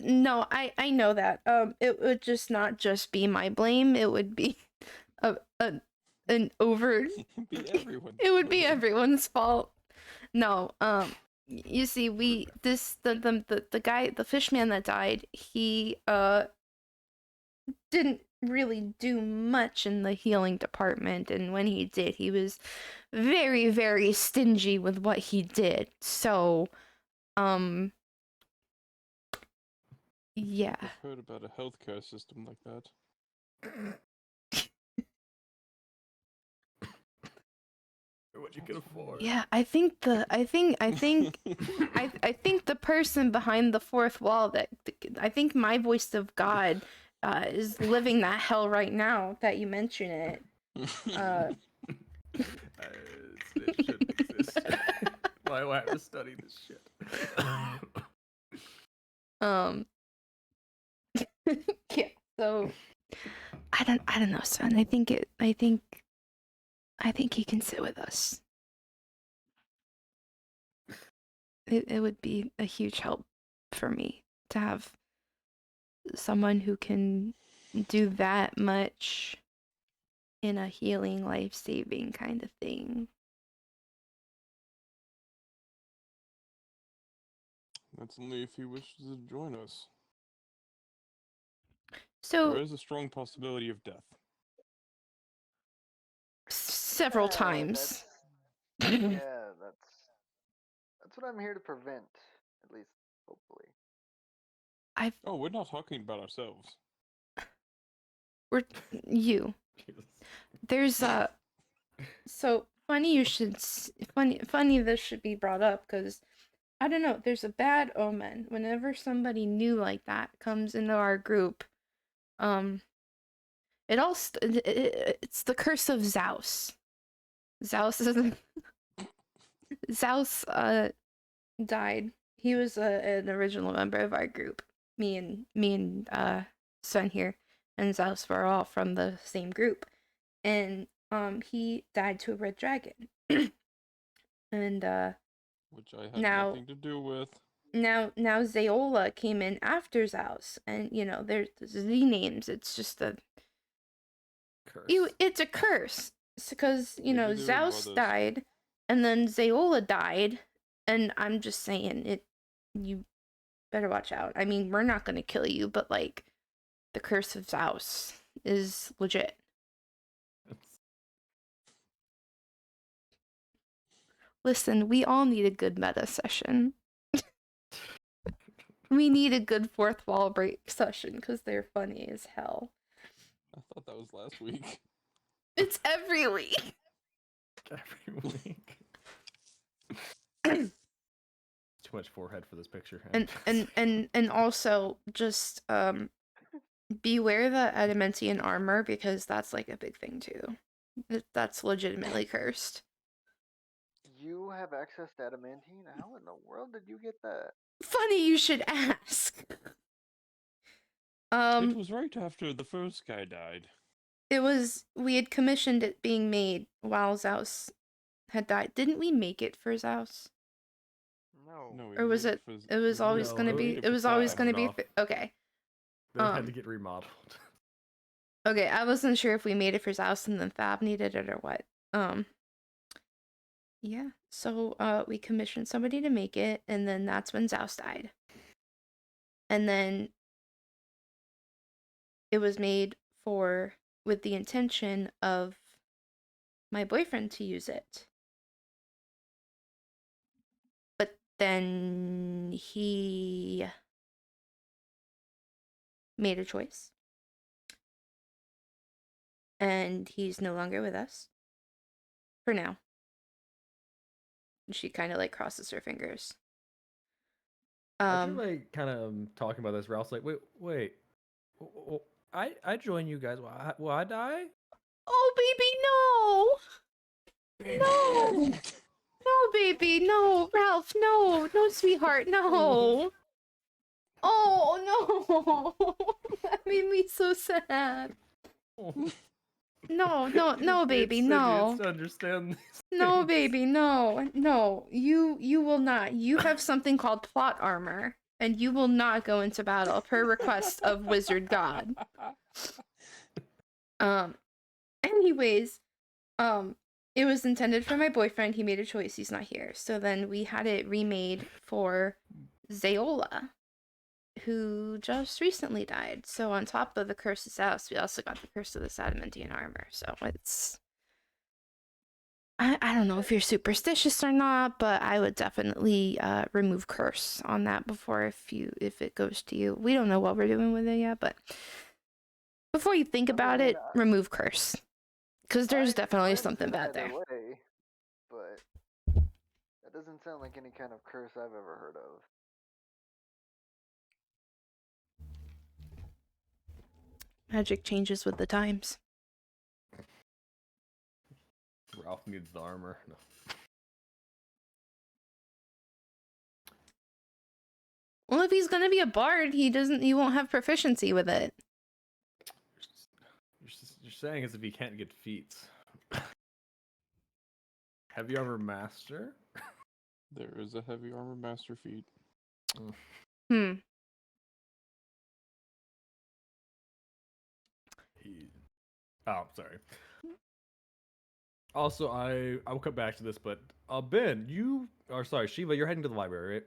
no, I know that. It would just not just be my blame. It would be an over. Be everyone. It would be everyone's fault. No, you see, the guy, the fishman that died, he didn't really do much in the healing department, and when he did, he was very, very stingy with what he did. So, yeah. I've heard about a healthcare system like that. What you can afford. Yeah, I think the person behind the fourth wall, that I think my voice of God is living that hell right now that you mention it. It shouldn't exist. Why do I have to study this shit? Yeah, so I don't know, son. I think he can sit with us. It would be a huge help for me to have someone who can do that much in a healing, life-saving kind of thing. That's only if he wishes to join us. So There is a strong possibility of death. several times. Yeah, that's what I'm here to prevent, at least hopefully. Oh, we're not talking about ourselves. we're you. Jesus. There's so funny you should funny this should be brought up because I don't know. There's a bad omen whenever somebody new like that comes into our group. It's the curse of Zeus. Zeus is Zeus died. He was an original member of our group. Me and Sven here and Zeus were all from the same group, and he died to a red dragon. And Which I had now nothing to do with. now Zayola came in after Zeus, and you know there's Z names. It's just Curse. it's a curse because you know Maybe they were Zeus brothers. died, and then Zayola died, and I'm just saying it. You better watch out. I mean, we're not gonna kill you, but like, the curse of Zeus is legit. Listen, we all need a good meta session. We need a good fourth wall break session because they're funny as hell. I thought that was last week. It's every week. Every week. Too much forehead for this picture. And also just beware the adamantian armor because that's like a big thing too. That's legitimately cursed. You have access to adamantine? How in the world did you get that? Funny you should ask. It was right after the first guy died. We had commissioned it being made while Zeus had died. Didn't we make it for Zeus? No. No, we Or was made it for- it was always No, gonna we be made it for was always Seth. gonna be Off. okay. They had to get remodeled. Okay, I wasn't sure if we made it for Zeus and then Fab needed it or what. Yeah. So we commissioned somebody to make it, and then that's when Zeus died. And then it was made with the intention of my boyfriend to use it. But then he made a choice. And he's no longer with us. For now. And she kind of like crosses her fingers. As you're like kind of talking about this, Ralph's like, wait. I join you guys. Will I die? Oh, baby, no! No! No, baby, no! Ralph, no! No, sweetheart, no! Oh, no! That made me so sad. No, baby, It's no. to understand these No, things. baby, no. You will not. You have something called plot armor, and you will not go into battle per request of Wizard God. Anyways, it was intended for my boyfriend. He made a choice. He's not here. So then we had it remade for Zayola, who just recently died. So on top of the Curse of Zeus, we also got the Curse of the Adamantian armor. So it's... I don't know if you're superstitious or not, but I would definitely remove curse on that before if it goes to you. We don't know what we're doing with it yet, but before you think about mean, it, remove curse. Because there's definitely something bad either there. way, but that doesn't sound like any kind of curse I've ever heard of. Magic changes with the times. Ralph needs the armor. No. Well, if he's gonna be a bard, he won't have proficiency with it. You're saying as if he can't get feats. Heavy armor master? There is a heavy armor master feat. Hmm. Oh, sorry. Also, I'll come back to this, but Ben, Shiva, you're heading to the library, right?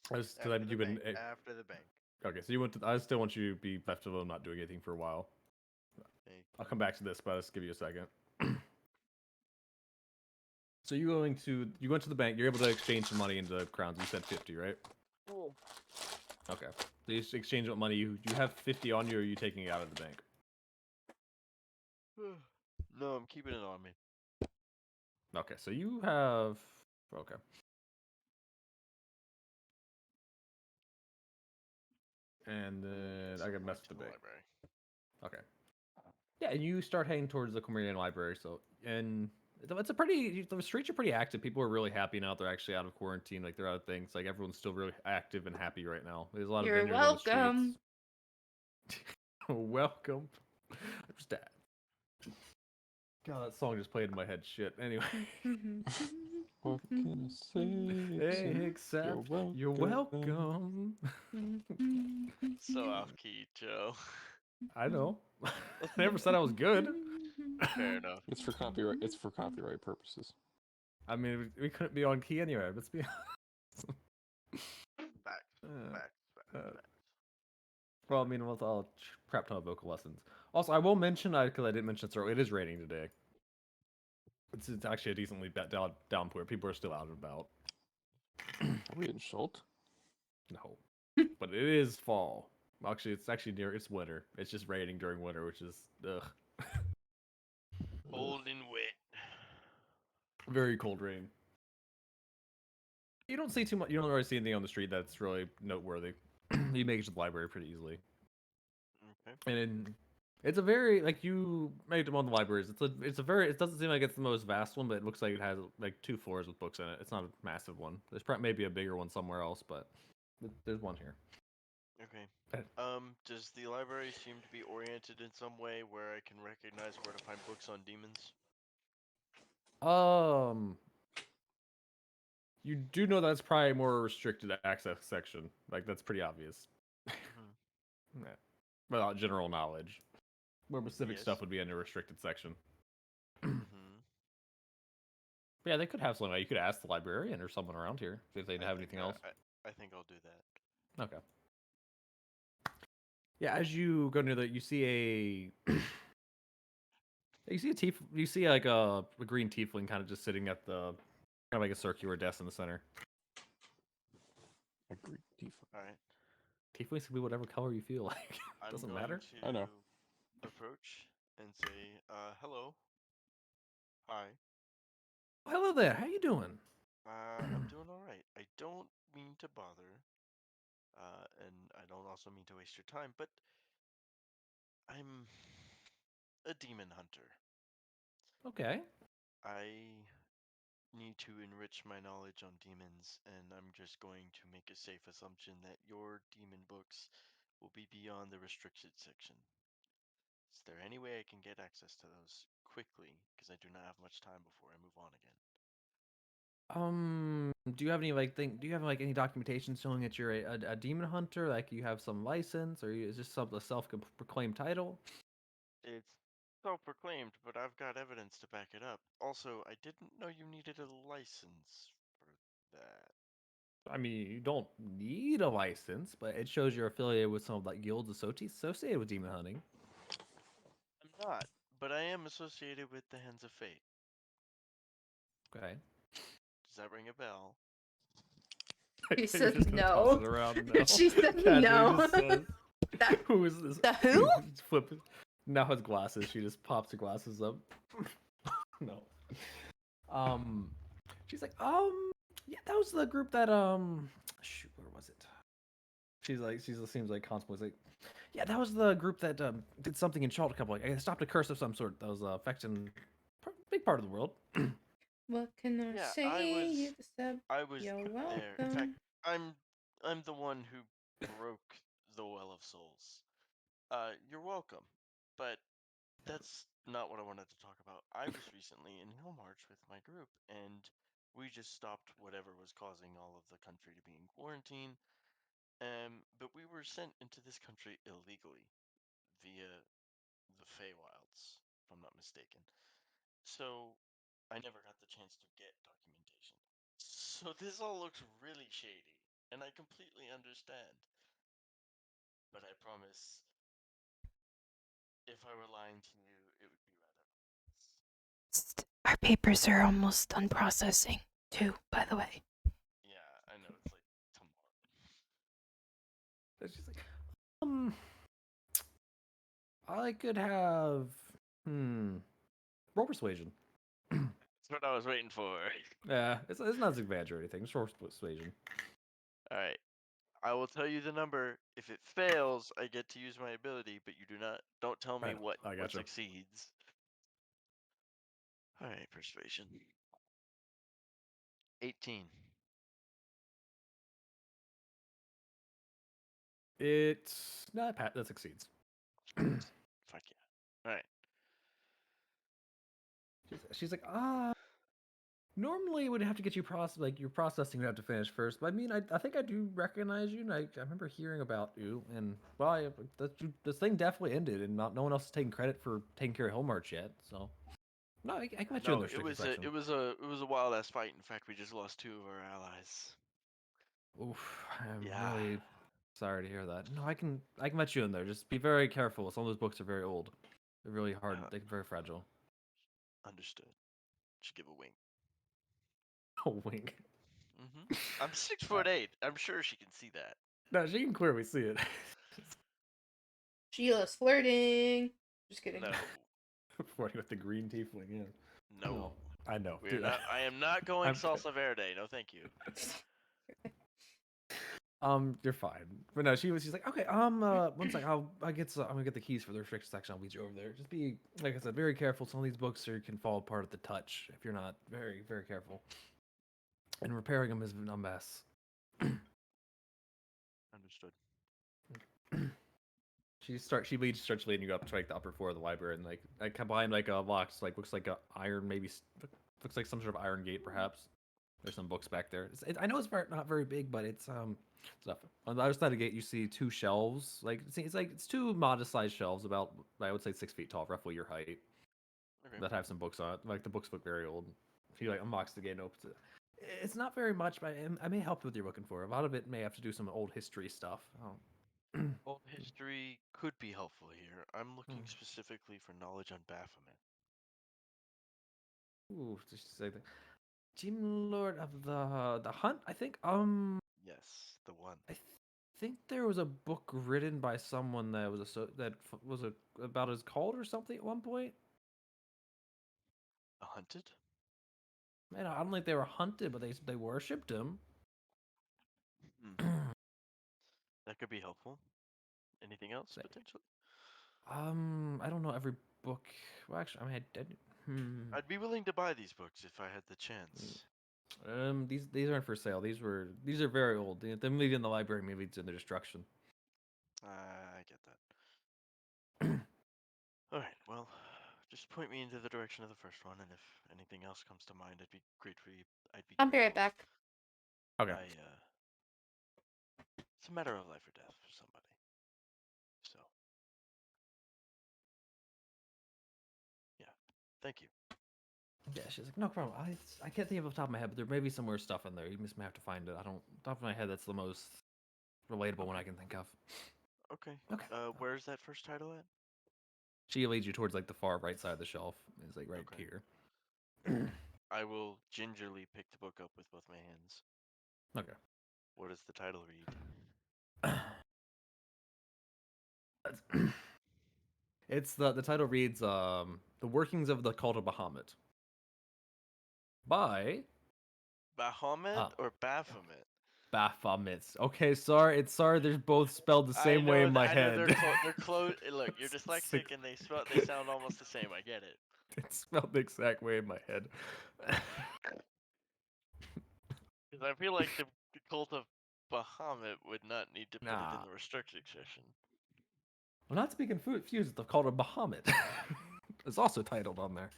Because I After you've the been bank, after the bank. okay. So you went to. I still want you to be left alone, not doing anything for a while. I'll come back to this, but let's give you a second. So you went to the bank. You're able to exchange some money into crowns. You said 50, right? Cool. Okay. So you just exchange what money you have 50 on you, or are you taking it out of the bank? No, I'm keeping it on me. Okay, so you have okay. And then I So gotta I'm mess going with to the the bank. library. Okay. Yeah, and you start heading towards the Comerian Library. So, and it's a pretty, the streets are pretty active. People are really happy now they're actually out of quarantine. Like, they're out of things. Like, everyone's still really active and happy right now. There's a lot of You're vendors on the streets. welcome. Welcome. Just that. God, that song just played in my head. Shit. Anyway. What can I say Except you're welcome? So off key, Joe. I know. I never said I was good. Fair enough. It's for copyright. It's for copyright purposes. I mean, we couldn't be on key anyway. Let's be Facts. Uh, Facts. uh, Facts. Well, I mean, I'll prep ton of vocal lessons. Also, I will mention, because I didn't mention this earlier, it is raining today. It's actually a decently downpour. People are still out and about. Are we in Schult? No, but it is fall. Actually, it's winter. It's just raining during winter, which is ugh. Cold and wet. Very cold rain. You don't see too much. You don't really see anything on the street that's really noteworthy. You make it to the library pretty easily. Okay. And it's a very like you made them on the libraries. It's a very it doesn't seem like it's the most vast one, but it looks like it has like 2 floors with books in it. It's not a massive one. There's probably maybe a bigger one somewhere else, but there's one here. Okay. Uh, Does the library seem to be oriented in some way where I can recognize where to find books on demons? Um, you do know that's probably a more restricted access section. Like that's pretty obvious. Mm-hmm. Yeah. Without general knowledge, more specific Yes. stuff would be in a restricted section. Mm-hmm. But yeah, they could have something. You could ask the librarian or someone around here if they have anything else. I think I'll do that. Okay. Yeah, as you go near you see you see like a green tiefling kind of just sitting at the kind of like a circular desk in the center. Agreed. All right. Tieflings can be whatever color you feel like. I'm Doesn't going matter. to I know. approach and say, hello. Hi. Hello there. How you doing? I'm doing all right. I don't mean to bother, and I don't also mean to waste your time, but I'm a demon hunter. Okay. I need to enrich my knowledge on demons, and I'm just going to make a safe assumption that your demon books will be beyond the restricted section. Is there any way I can get access to those quickly? Because I do not have much time before I move on again. Do you have any do you have like any documentation showing that you're a demon hunter? Like you have some license, or is this a self-proclaimed title? It's self-proclaimed, but I've got evidence to back it up. Also, I didn't know you needed a license for that. I mean, you don't need a license, but it shows you're affiliated with some of like guilds associated with demon hunting. I'm not, but I am associated with the Hands of Fate. Okay. Does that ring a bell? She You're said just gonna toss no. it around now. She said Casually no. just says, That- who is this? the who? Flip it. Now has glasses. She just pops her glasses up. No. Um, she's like, yeah, that was the group that shoot, where was it? She seems like constantly like, yeah, that was the group that did something in Charlotte a couple. Like, I stopped a curse of some sort that was affecting big part of the world. What can I Yeah, say? You deserve. I was You're there. In fact, welcome. I'm the one who broke the Well of Souls. You're welcome. But that's not what I wanted to talk about. I was recently in Hill March with my group, and we just stopped whatever was causing all of the country to be in quarantine. But we were sent into this country illegally via the Feywilds, if I'm not mistaken. So I never got the chance to get documentation. So this all looks really shady, and I completely understand. But I promise, if I were lying to you, it would be rather obvious. Our papers are almost done processing, too, by the way. Yeah, I know it's like tomorrow. I could have roll persuasion. That's what I was waiting for. Yeah, it's not as advantage or anything. It's roll persuasion. All right. I will tell you the number. If it fails, I get to use my ability, but you do not. Don't tell me what I gotcha. succeeds. All right, persuasion. 18. It's not Pat. That succeeds. Fuck yeah. All right. She's like, normally it would have to get you your processing would have to finish first. But I mean, I think I do recognize you, and I remember hearing about you, and well, this thing definitely ended, and no one else is taking credit for taking care of Hillmarch yet. So no, I can let you in No, the it restricted was section. it was a wild ass fight. In fact, we just lost 2 of our allies. Oof, I'm Yeah. really sorry to hear that. No, I can let you in there. Just be very careful. Some of those books are very old. They're really hard. They're very fragile. Understood. Should give a wink. Oh, wink. I'm 6'8". I'm sure she can see that. No, she can clearly see it. Sheila's flirting. Just kidding. No. Flirting with the green tiefling. Yeah. No. I know. We're Dude, not. I am not going I'm- salsa verde. No, thank you. You're fine. But no, she's like, okay, one sec, I'm gonna get the keys for the restricted section. I'll lead you over there. Just be, like I said, very careful. Some of these books can fall apart at the touch if you're not very, very careful. And repairing them is a mess. Understood. She starts leading you up to like the upper floor of the library, and like behind like a box, like looks like a iron, looks like some sort of iron gate perhaps. There's some books back there. I know it's not very big, but it's stuff. On the other side of the gate, you see 2 shelves. Like it's 2 modest-sized shelves, about I would say 6 feet tall, roughly your height, Okay. that have some books on it. Like the books look very old. She like unlocks the gate and opens it. It's not very much, but I may help you with what you're looking for. A lot of it may have to do some old history stuff. Old history could be helpful here. I'm looking Hmm. specifically for knowledge on Baphomet. Ooh, just say that. Gem Lord of the Hunt, I think. Yes, the one. I think there was a book written by someone that was about his cult or something at one point. A hunted? Man, I don't think they were hunted, but they worshipped him. Hmm. That could be helpful. Anything else Say, potentially? I don't know every book. Well, actually, I mean, I'd be willing to buy these books if I had the chance. these aren't for sale. These are very old. Them leaving the library may lead to their destruction. I get that. All right. Well, just point me into the direction of the first one, and if anything else comes to mind, I'd be grateful. I'd be I'll be right grateful. back. Okay. It's a matter of life or death for somebody. So, yeah. Thank you. Yeah, she's like, no problem. I can't think of the top of my head, but there may be some more stuff in there. You just may have to find it. I don't top of my head. That's the most relatable one I can think of. Okay. Okay. Where's that first title at? She leads you towards like the far right side of the shelf. It's like right Okay. here. I will gingerly pick the book up with both my hands. Okay. What does the title read? It's the title reads The Workings of the Cult of Bahamut by Bahamut or Baphomet? Baphomet. Okay, sorry. They're both spelled the same way in my I know head. they're close. Look, you're It's dyslexic and they sound almost the same. I get it. It's spelled the exact way in my head. Because I feel like the cult of Bahamut would not need to put it in Nah. the restricted section. Well, not to be confused with the cult of Bahamut. It's also titled on there.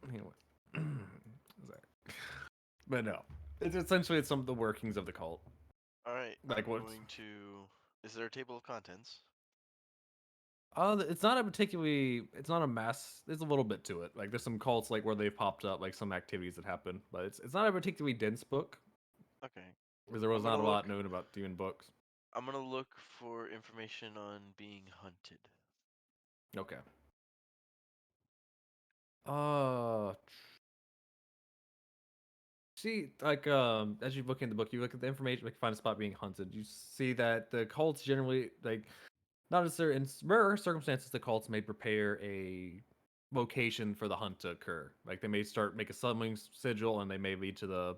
Anyway. But no. It's essentially some of the workings of the cult. All right, Like I'm what's going to. Is there a table of contents? it's not a particularly it's not a mass there's a little bit to it. Like there's some cults like where they popped up, like some activities that happen, but it's not a particularly dense book. Okay. Because there was I'm gonna not a lot look- known about demon books. I'm gonna look for information on being hunted. Okay. Uh See, like as you look in the book, you look at the information, like find a spot being hunted. You see that the cults generally like not necessarily in rare circumstances, the cults may prepare a location for the hunt to occur. Like they may make a summoning sigil, and they may lead to the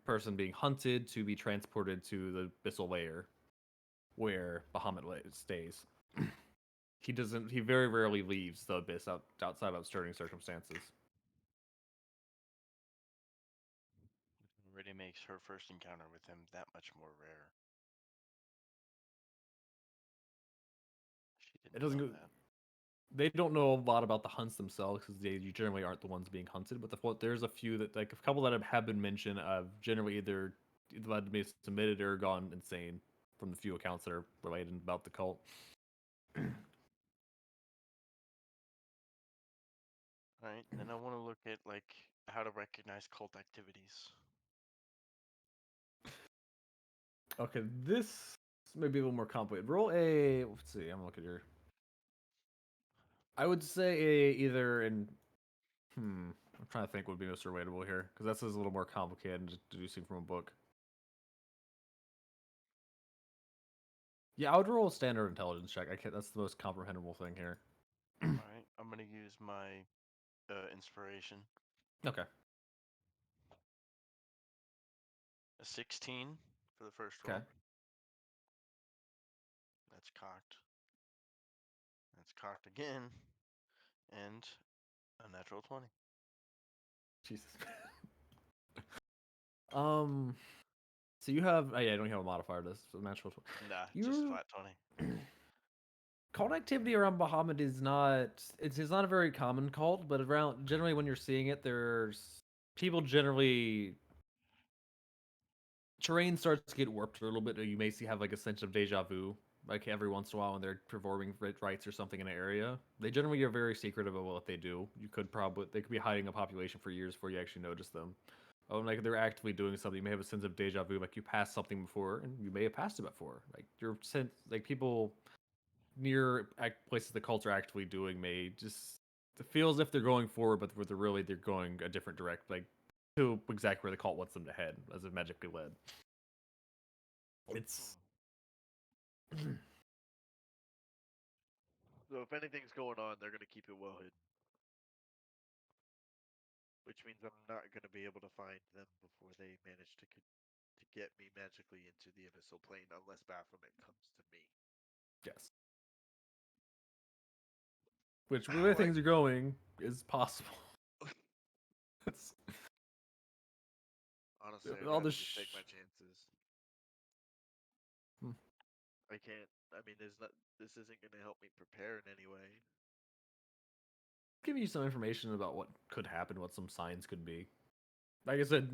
person being hunted to be transported to the abyssal layer, where Bahamut stays. He doesn't. He very rarely leaves the abyss outside of certain circumstances. Really makes her first encounter with him that much more rare. She It didn't doesn't know go. that. They don't know a lot about the hunts themselves because they generally aren't the ones being hunted. But there's a few that, like a couple that have been mentioned, have generally either led to be submitted or gone insane from the few accounts that are related about the cult. Alright, then I want to look at like how to recognize cult activities. Okay, this may be a little more complicated. Roll a. Let's see. I'm gonna look at your. I would say either in. I'm trying to think what would be most relatable here because that's a little more complicated than deducing from a book. Yeah, I would roll a standard intelligence check. I can't. That's the most comprehensible thing here. Alright, I'm gonna use my inspiration. Okay. A 16 for the first Okay. roll. That's cocked. That's cocked again. And a natural 20. Jesus. So you have. Oh yeah, I don't have a modifier. This so natural. Nah, just You flat 20. cult activity around Bahamut is not. It's not a very common cult, but around generally when you're seeing it, there's people generally. Terrain starts to get warped a little bit. You may have like a sense of deja vu, like every once in a while when they're performing rites or something in an area. They generally are very secretive about what they do. They could be hiding a population for years before you actually notice them. Oh, like they're actively doing something. You may have a sense of deja vu, like you passed something before, and you may have passed it before. Like your sense, like people near places the cults are actively doing may just it feels as if they're going forward, but they're going a different direct, like to exactly where the cult wants them to head, as if magically led. It's So if anything's going on, they're gonna keep it well hidden. Which means I'm not gonna be able to find them before they manage to get me magically into the abyssal plane, unless Baphomet comes to me. yes. Which the way things are going is possible. It's, Honestly, I'd all rather the just take my chances. Hmm. I can't. I mean, there's not. This isn't gonna help me prepare in any way. give you some information about what could happen, what some signs could be. Like I said,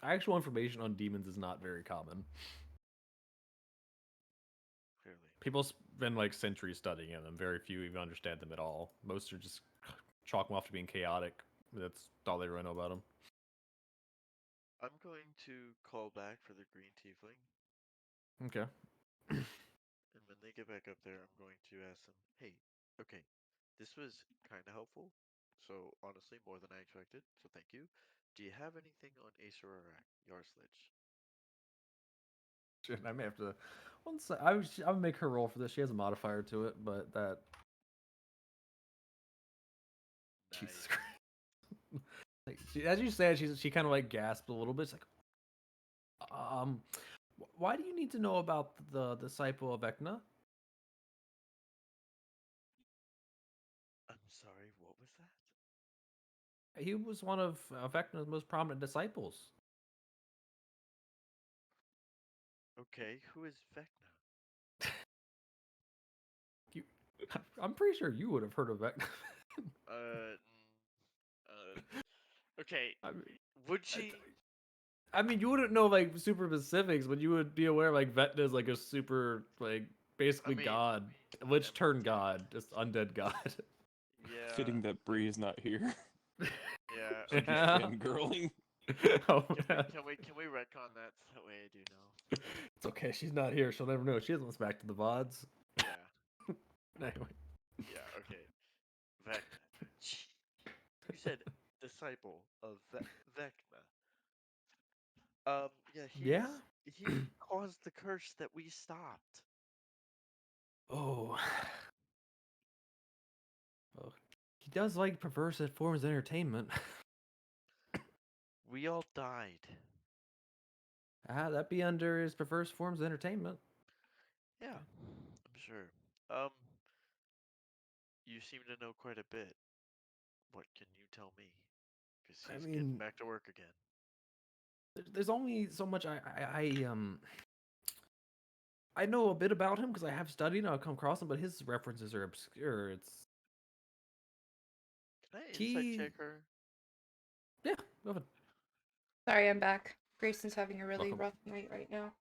actual information on demons is not very common. Clearly. People spend like centuries studying them. Very few even understand them at all. Most are just chalk them off to being chaotic. That's all they really know about them. I'm going to call back for the green tiefling, Okay. and when they get back up there, I'm going to ask them, "Hey, okay, this was kind of helpful. So honestly, more than I expected. So thank you. Do you have anything on Acer or Yarslich?" Shit, I may have to. Once I would make her roll for this. She has a modifier to it, but that. Jesus Nice. Christ. Like, as you said, she kind of like gasped a little bit. It's like, why do you need to know about the disciple of Ekna? I'm sorry. What was that? He was one of Vecna's most prominent disciples. Okay, who is Vecna? You, I'm pretty sure you would have heard of Vecna. Uh, okay. I mean, Would I, she? I mean, you wouldn't know like super specifics, but you would be aware like Vecna is like a super like I basically mean, god, I lich mean, turned god, just undead god. yeah, Fitting that Bree is not here. yeah. She'd be Okay. fangirling. Oh, Can we man. can we retcon that so that way I do know? It's okay. She's not here. She'll never know. She hasn't listened back to the VODs. Yeah. Anyway. Yeah. Okay. Vecna. Gee, you said disciple of Vecna. Yeah. Yeah. He caused the curse that we stopped. Oh. Well, he does like perverse forms of entertainment. We all died. That'd be under his perverse forms of entertainment. Yeah, I'm sure. You seem to know quite a bit. What can you tell me? Because I he's getting mean, back to work again. there's only so much I know a bit about him because I have studied and I've come across him, but his references are obscure. Can I insight He check her? yeah, go ahead. Sorry, I'm back. Grayson's having a really Welcome. rough night right now.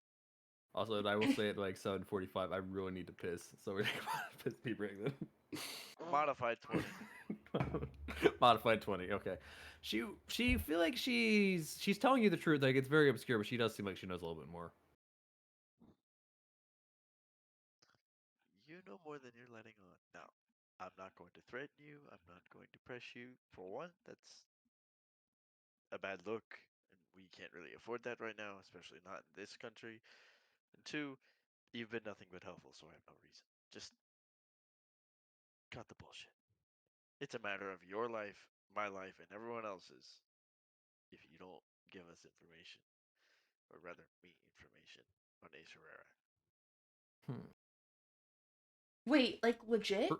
Also, and I will say at like 7:45, I really need to piss, so we're gonna piss pee break then. Modified 20. Modified 20. Okay. She feel like she's telling you the truth. Like it's very obscure, but she does seem like she knows a little bit more. You know more than you're letting on. Now, I'm not going to threaten you. I'm not going to press you. For one, that's a bad look, and we can't really afford that right now, especially not in this country. And two, you've been nothing but helpful, so I have no reason. Just cut the bullshit. It's a matter of your life, my life, and everyone else's if you don't give us information, or rather, me information on Ace Herrera. Hmm. Wait, like legit?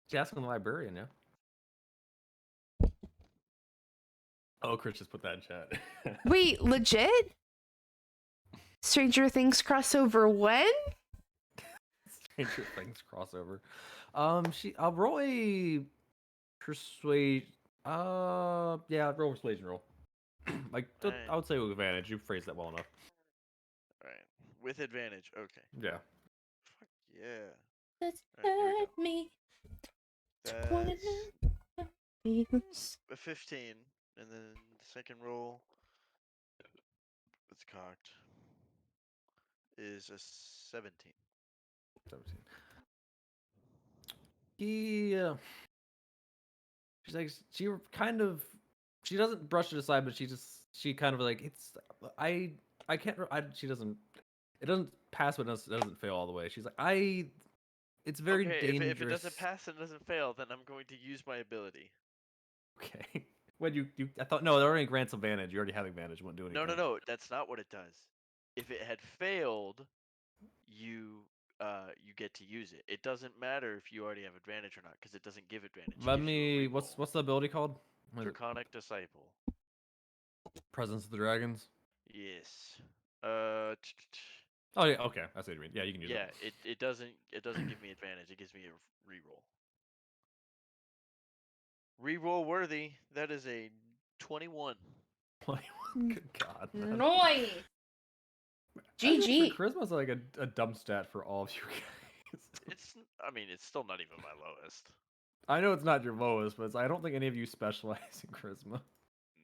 She asking the librarian, yeah. Oh, Chris just put that in chat. Wait, legit? Stranger Things crossover when? Stranger Things crossover. I'll roll a persuade. Yeah, roll persuasion roll. Like Alright, I would say with advantage. You phrased that well enough. alright. With advantage, okay. Yeah. Fuck yeah. Let's Alright, here we go. hurt me. That's Feels. a 15, and then the second roll, it's cocked, is a 17. 17. He she's like she doesn't brush it aside, but she kind of like I can't she doesn't it doesn't pass but it doesn't fail all the way. She's like it's very Okay, dangerous. if it doesn't pass and doesn't fail, then I'm going to use my ability. Okay. When you I thought no, it already grants advantage. You already have advantage. Wouldn't do No, anything. no, no, that's not what it does. If it had failed, you you get to use it. It doesn't matter if you already have advantage or not, because it doesn't give advantage. It Let gives you a me reroll. what's the ability called? What is it? Draconic Disciple. Presence of the Dragons? Yes. Oh yeah, okay. I see what you mean. Yeah, you can use Yeah, it. it doesn't give me advantage. It gives me a reroll. Reroll worthy. That is a 21. 21. Good God, man. Noise. I think GG. for Charisma's like a dumb stat for all of you guys. I mean, it's still not even my lowest. I know it's not your lowest, but I don't think any of you specialize in charisma.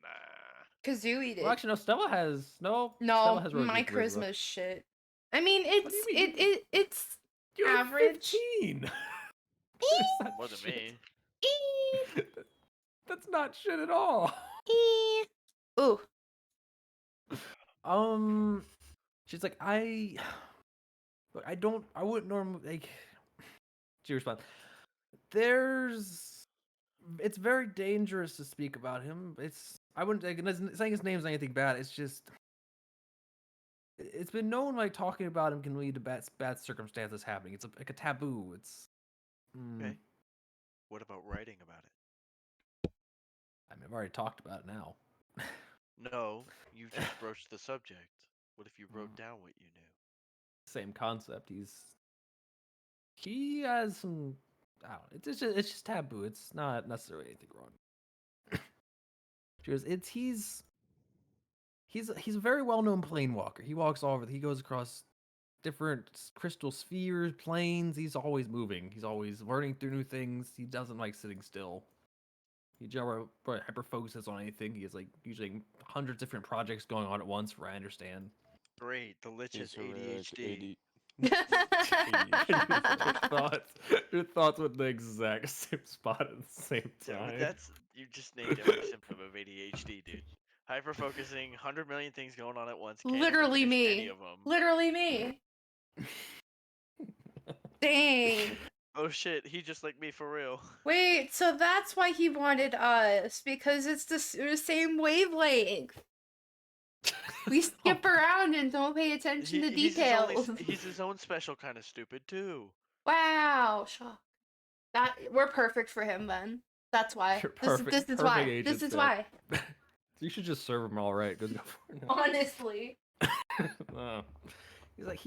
Nah. Kazooie did. Well, actually, no. Stella has no, has really my good charisma. charisma's shit. I mean, What do you mean? it's You're average. 15. That's More than shit. me. That's not shit at all. Ooh. She's like, look, I wouldn't normally like. She responds, it's very dangerous to speak about him. I wouldn't like saying his name's anything bad. It's just, it's been known like talking about him can lead to bad circumstances happening. It's like a taboo. It's. Okay. What about writing about it? I mean, I've already talked about it now. No, you just broached the subject. What if you wrote down what you knew? Same concept. He has some. I don't know. It's just taboo. It's not necessarily anything wrong. She goes, he's a very well known plane walker. He walks all over. He goes across different crystal spheres, planes. He's always moving. He's always learning through new things. He doesn't like sitting still. He never hyper focuses on anything. He has like usually hundreds of different projects going on at once. For I understand. Great, the Lich has Ace Herrera's ADHD. Your thoughts went the exact same spot at the same Yeah, but time. you just named every symptom of ADHD, dude. Hyper focusing, 100 million things going on at once. Can't ever Literally finish any me. of them. Literally me. Dang. Oh shit, he just like me for real. Wait, so that's why he wanted us, because it's the same wavelength. We skip around and don't pay attention to details. He's his own special kind of stupid too. Wow, shock. That we're perfect for him then. That's why. You're This perfect. is perfect why. agent This is fit. why. You should just serve him all right. Good go for it. Honestly. No. He's like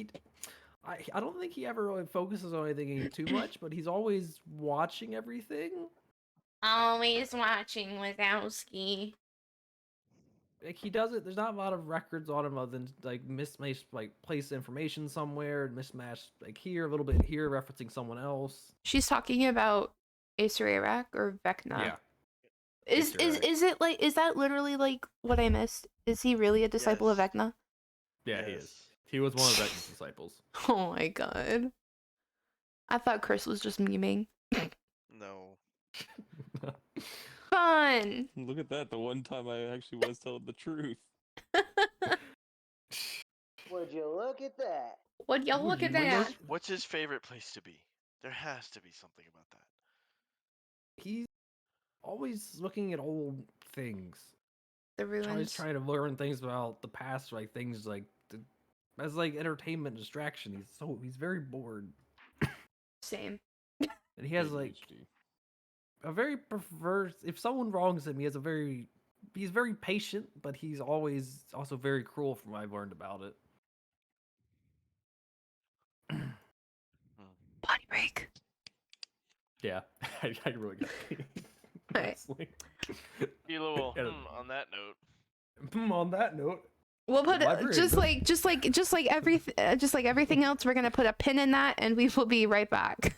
I don't think he ever really focuses on anything too much, but he's always watching everything. Always watching Wazowski. Like he does it. There's not a lot of records on him other than like mismatched, like place information somewhere, mismatched like here a little bit here, referencing someone else. She's talking about Acer Iraq or Vecna. Yeah. Is Acer is it like is that literally like what I missed? Is he really a disciple of Yes. Vecna? Yeah, he is. Yes. He was one of Vecna's disciples. Oh my god. I thought Chris was just memeing. No. Fun. Look at that. The one time I actually was telling the truth. Would you look at that? Would y'all Ooh, look at you know- that? What's his favorite place to be? There has to be something about that. He's always looking at old things. The Always ruins. trying to learn things about the past, like things like as like entertainment distraction. He's very bored, Same. and he has like ADHD. a very perverse. If someone wrongs him, he's very patient, but he's always also very cruel. From what I've learned about it. Body break. Yeah, I really got Alright. honestly. Hilo will, Yeah. on that note. On that note, We'll put Library, just this- like everything else. We're gonna put a pin in that, and we will be right back.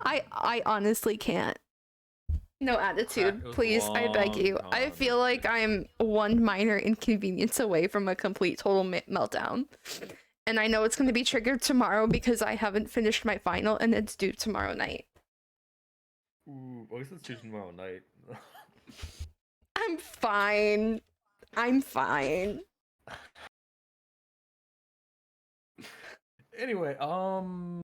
I honestly can't. No attitude, goes a please. I beg long you. I time. feel like I'm one minor inconvenience away from a complete total meltdown. And I know it's going to be triggered tomorrow because I haven't finished my final and it's due tomorrow night. Ooh, at least it's due tomorrow night. I'm fine. I'm fine. Anyway, I'm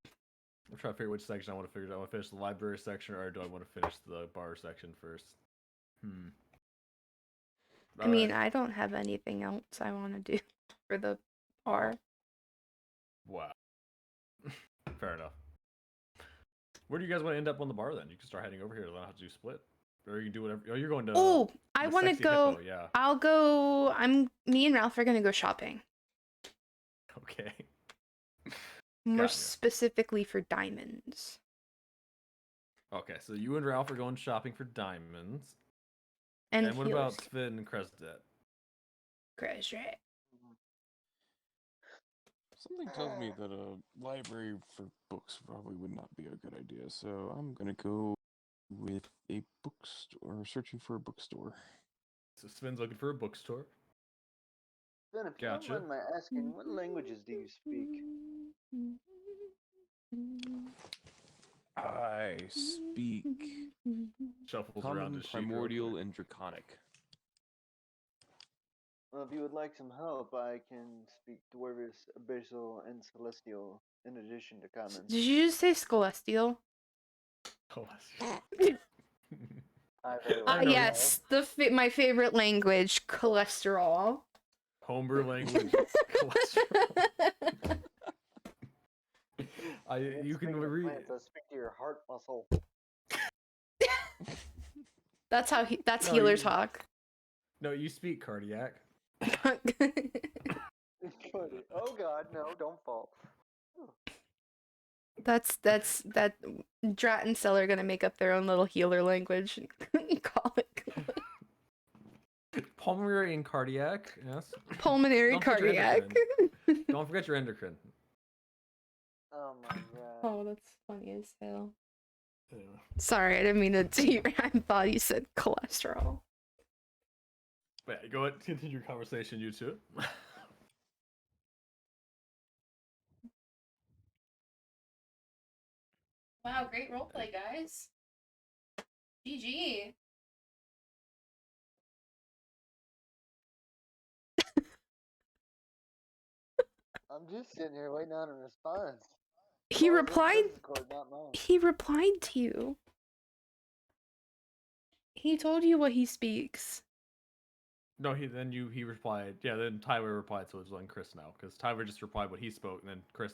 trying to figure which section I want to figure out. I want to finish the library section, or do I want to finish the bar section first? I mean, I don't have anything else I want to do for the bar. Wow. Fair enough. Where do you guys want to end up on the bar then? You can start heading over here. I don't have to do split, or you can do whatever. Oh, you're going to. Oh, I the want to Sexy go. Hippo, yeah. I'll go. Me and Ralph are gonna go shopping. Okay. More Gotcha. specifically for diamonds. Okay, so you and Ralph are going shopping for diamonds. And what healers. about Sven and Cresdet? Crescent. Something tells me that a library for books probably would not be a good idea, so I'm gonna go with a bookstore, searching for a bookstore. So Sven's looking for a bookstore. Then, if you Gotcha. don't mind my asking, what languages do you speak? I speak Shuffles around Common, his sheet real Primordial, quick. and Draconic. Well, if you would like some help, I can speak Dwarvish, Abyssal, and Celestial in addition to Common. Did you just say Celestial? Oh, that's- I very well know. Yes, my favorite language, cholesterol. Homebrew language. Cholesterol. You can read. To speak to your heart muscle. That's how that's No, healer you- talk. No, you speak cardiac. Oh God, no! Don't fall. that Drat and Cell are gonna make up their own little healer language and call it Pulmonary and cardiac. Yes. pulmonary Don't forget your cardiac. Don't forget your endocrine. Oh my God. Oh, that's funny as hell. Yeah. Sorry, I didn't mean to do. I thought you said cholesterol. But yeah, go ahead, continue your conversation, you two. Wow, great roleplay, guys. GG. I'm just sitting here waiting on a response. He Well, replied. Discord, not mine. He replied to you. He told you what he speaks. No, he replied. Yeah, then Tyler replied, so it's on Chris now because Tyler just replied what he spoke, and then Chris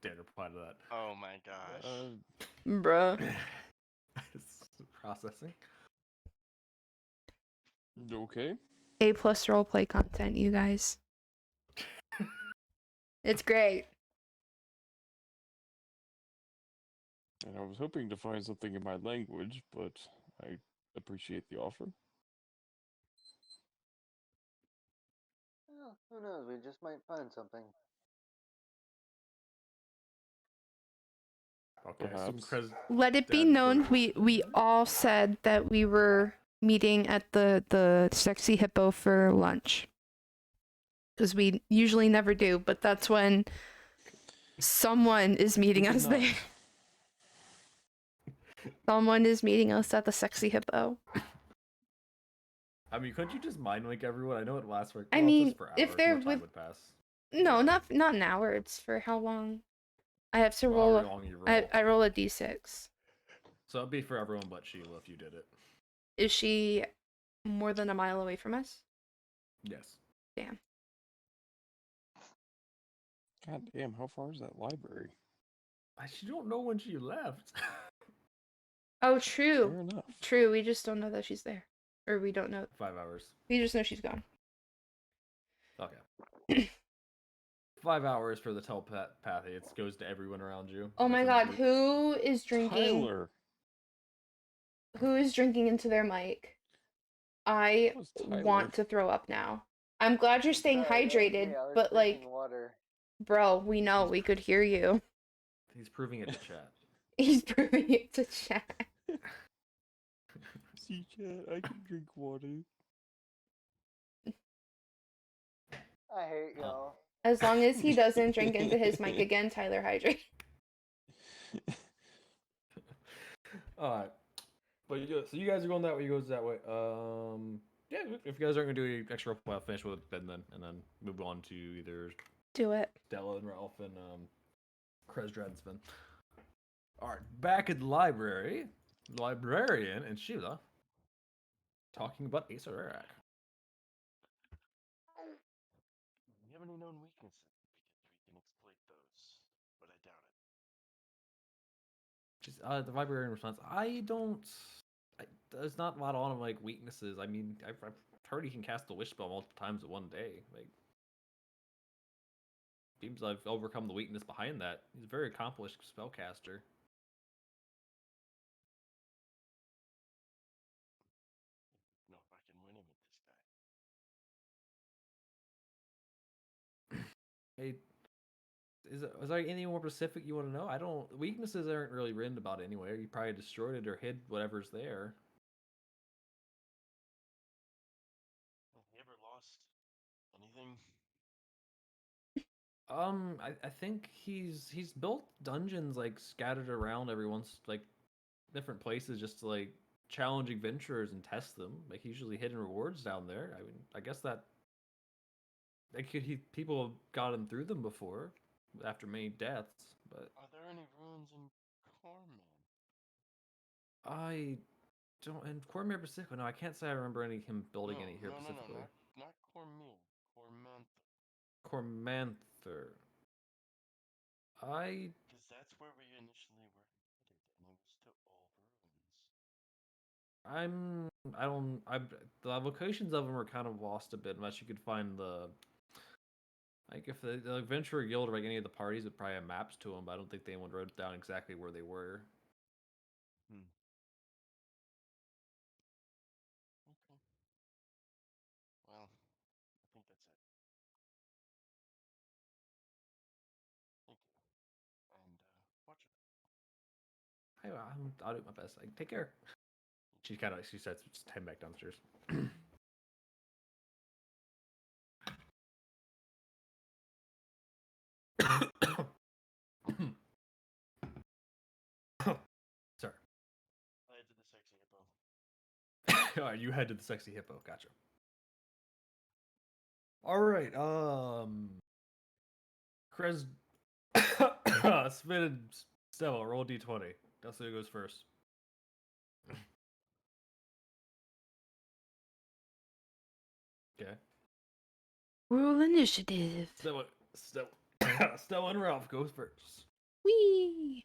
didn't reply to that. Oh my gosh. Bruh. It's processing. Okay. A+ roleplay content, you guys. It's great. And I was hoping to find something in my language, but I appreciate the offer. Well, who knows? We just might find something. Okay, Perhaps. Let it be Dad is known the- we all said that we were meeting at the Sexy Hippo for lunch. Because we usually never do, but that's when someone is meeting We did us not. there. Someone is meeting us at the Sexy Hippo. I mean, couldn't you just mind link everyone? I know it lasts for. I well, mean, just for if hours, they're more time with- would pass. No, not an hour. It's for how long? I have to roll. However long you roll. I roll a d6. So it'd be for everyone but Sheila if you did it. Is she more than a mile away from us? Yes. Damn. God damn, how far is that library? She don't know when she left. Oh, Fair true. enough. True. We just don't know that she's there, or we don't know. 5 hours. We just know she's gone. Okay. 5 hours for the telepathy. It goes to everyone around you. Oh my That's god, in the who is drinking? Tyler. Who is drinking into their mic? I That was Tyler. want to throw up now. I'm glad you're staying Sorry, that was me. hydrated, I was but like, drinking water. bro, we know we could hear you. He's proving it to chat. He's proving it to chat. See, chat, I can drink water. I hate y'all. As long as he doesn't drink into his mic again, Tyler, hydrate. All right. But so you guys are going that way. He goes that way. Yeah. If you guys aren't gonna do any extra roleplay, I'll finish with it and then move on to either Do it. Stella and Ralph and Kresdrad and Sven. All right. Back at the library, the librarian and Sheila talking about Ace Ararak. We have any known weaknesses? We can exploit those, but I doubt it. The librarian responds, there's not a lot on him, like, weaknesses. I mean, I've heard he can cast the wish spell multiple times in one day. Like, seems I've overcome the weakness behind that. He's a very accomplished spellcaster. Know if I can win him with this guy. Hey, is there any more specific you want to know? I don't. Weaknesses aren't really written about anywhere. You probably destroyed it or hid whatever's there. Have you ever lost anything? I think he's built dungeons like scattered around every once, like different places, just to like challenge adventurers and test them. Like usually hidden rewards down there. I mean, I guess that people have gotten through them before after many deaths, but Are there any ruins in Corman? I don't. And Cormir specifically, no, I can't say I remember him building any here no, specifically. not Cormir. Cormantha. Cormanther. Because that's where we initially were headed, and it was to all ruins. The locations of them are kind of lost a bit unless you could find like if the adventurer guild or like any of the parties would probably have maps to them, but I don't think anyone wrote down exactly where they were. Okay. Well, I think that's it. Thank you. And watch it. I'll do my best. Like, take care. She says just head back downstairs. Sorry. I head to the sexy hippo. All right, you head to the sexy hippo. Gotcha. All right. Krez, Spin and Stella, roll d20. That's who goes first. Okay. Rule initiative. Stella and Ralph goes first. Whee!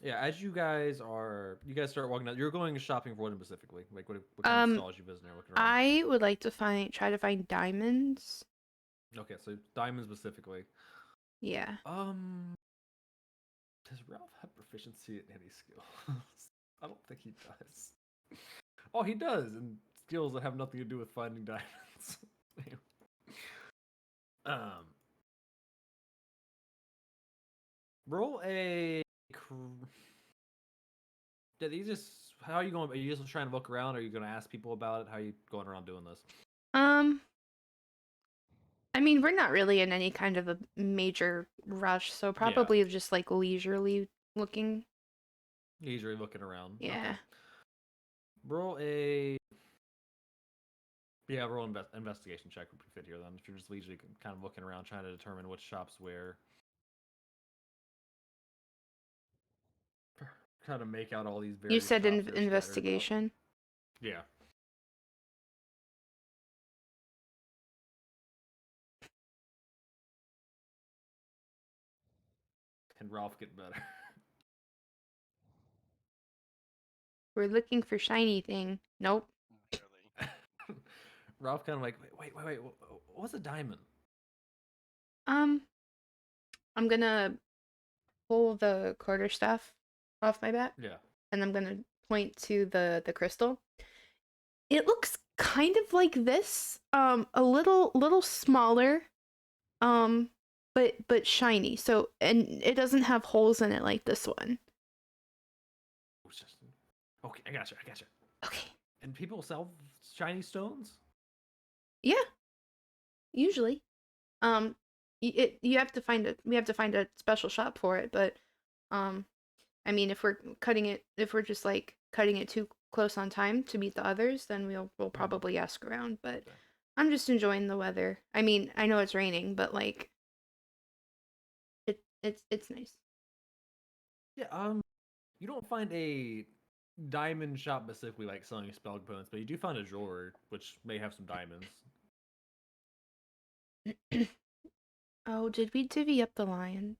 Yeah, as you guys start walking out. You're going shopping for what specifically? Like what kind of stalls you visiting or looking around? I would like to try to find diamonds. Okay, so diamonds specifically. Yeah. Does Ralph have proficiency in any skills? I don't think he does. Oh, he does, in skills that have nothing to do with finding diamonds. Roll a. How are you going? Are you just trying to look around? Or are you going to ask people about it? How are you going around doing this? I mean, we're not really in any kind of a major rush, so probably just like leisurely looking. Leisurely looking around. Yeah. Okay. Roll a. Yeah, roll investigation check would be fit here then. If you're just leisurely kind of looking around, trying to determine which shops where. Trying to make out all these various. You said shops that are scattered about. investigation? Yeah. Can Ralph get better? We're looking for shiny thing. Nope. Barely. Ralph kind of like, wait, what's a diamond? I'm gonna pull the quarterstaff off my back. Yeah. And I'm gonna point to the crystal. It looks kind of like this. A little smaller. but shiny. So, and it doesn't have holes in it like this one. It's just okay. I gotcha. Okay. And people sell shiny stones. Yeah. Usually. You have to find it. We have to find a special shop for it, but I mean, if we're just like cutting it too close on time to meet the others, then we'll probably ask around. But Okay. I'm just enjoying the weather. I mean, I know it's raining, but like, it's nice. Yeah. You don't find a diamond shop specifically like selling spell components, but you do find a drawer which may have some diamonds. Oh, did we divvy up the lions?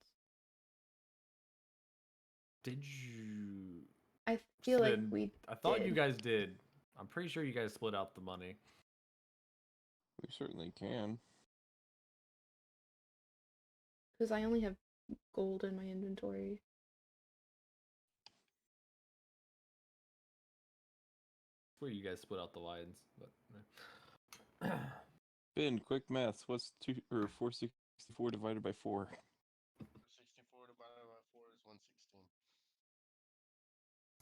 Did you? I feel like Sven, we I thought you did. guys did. I'm pretty sure you guys split out the money. We certainly can. Because I only have gold in my inventory. Where you guys split out the lions, but Ben, quick maths. What's 464 divided by 4? 64 divided by 4 is 116.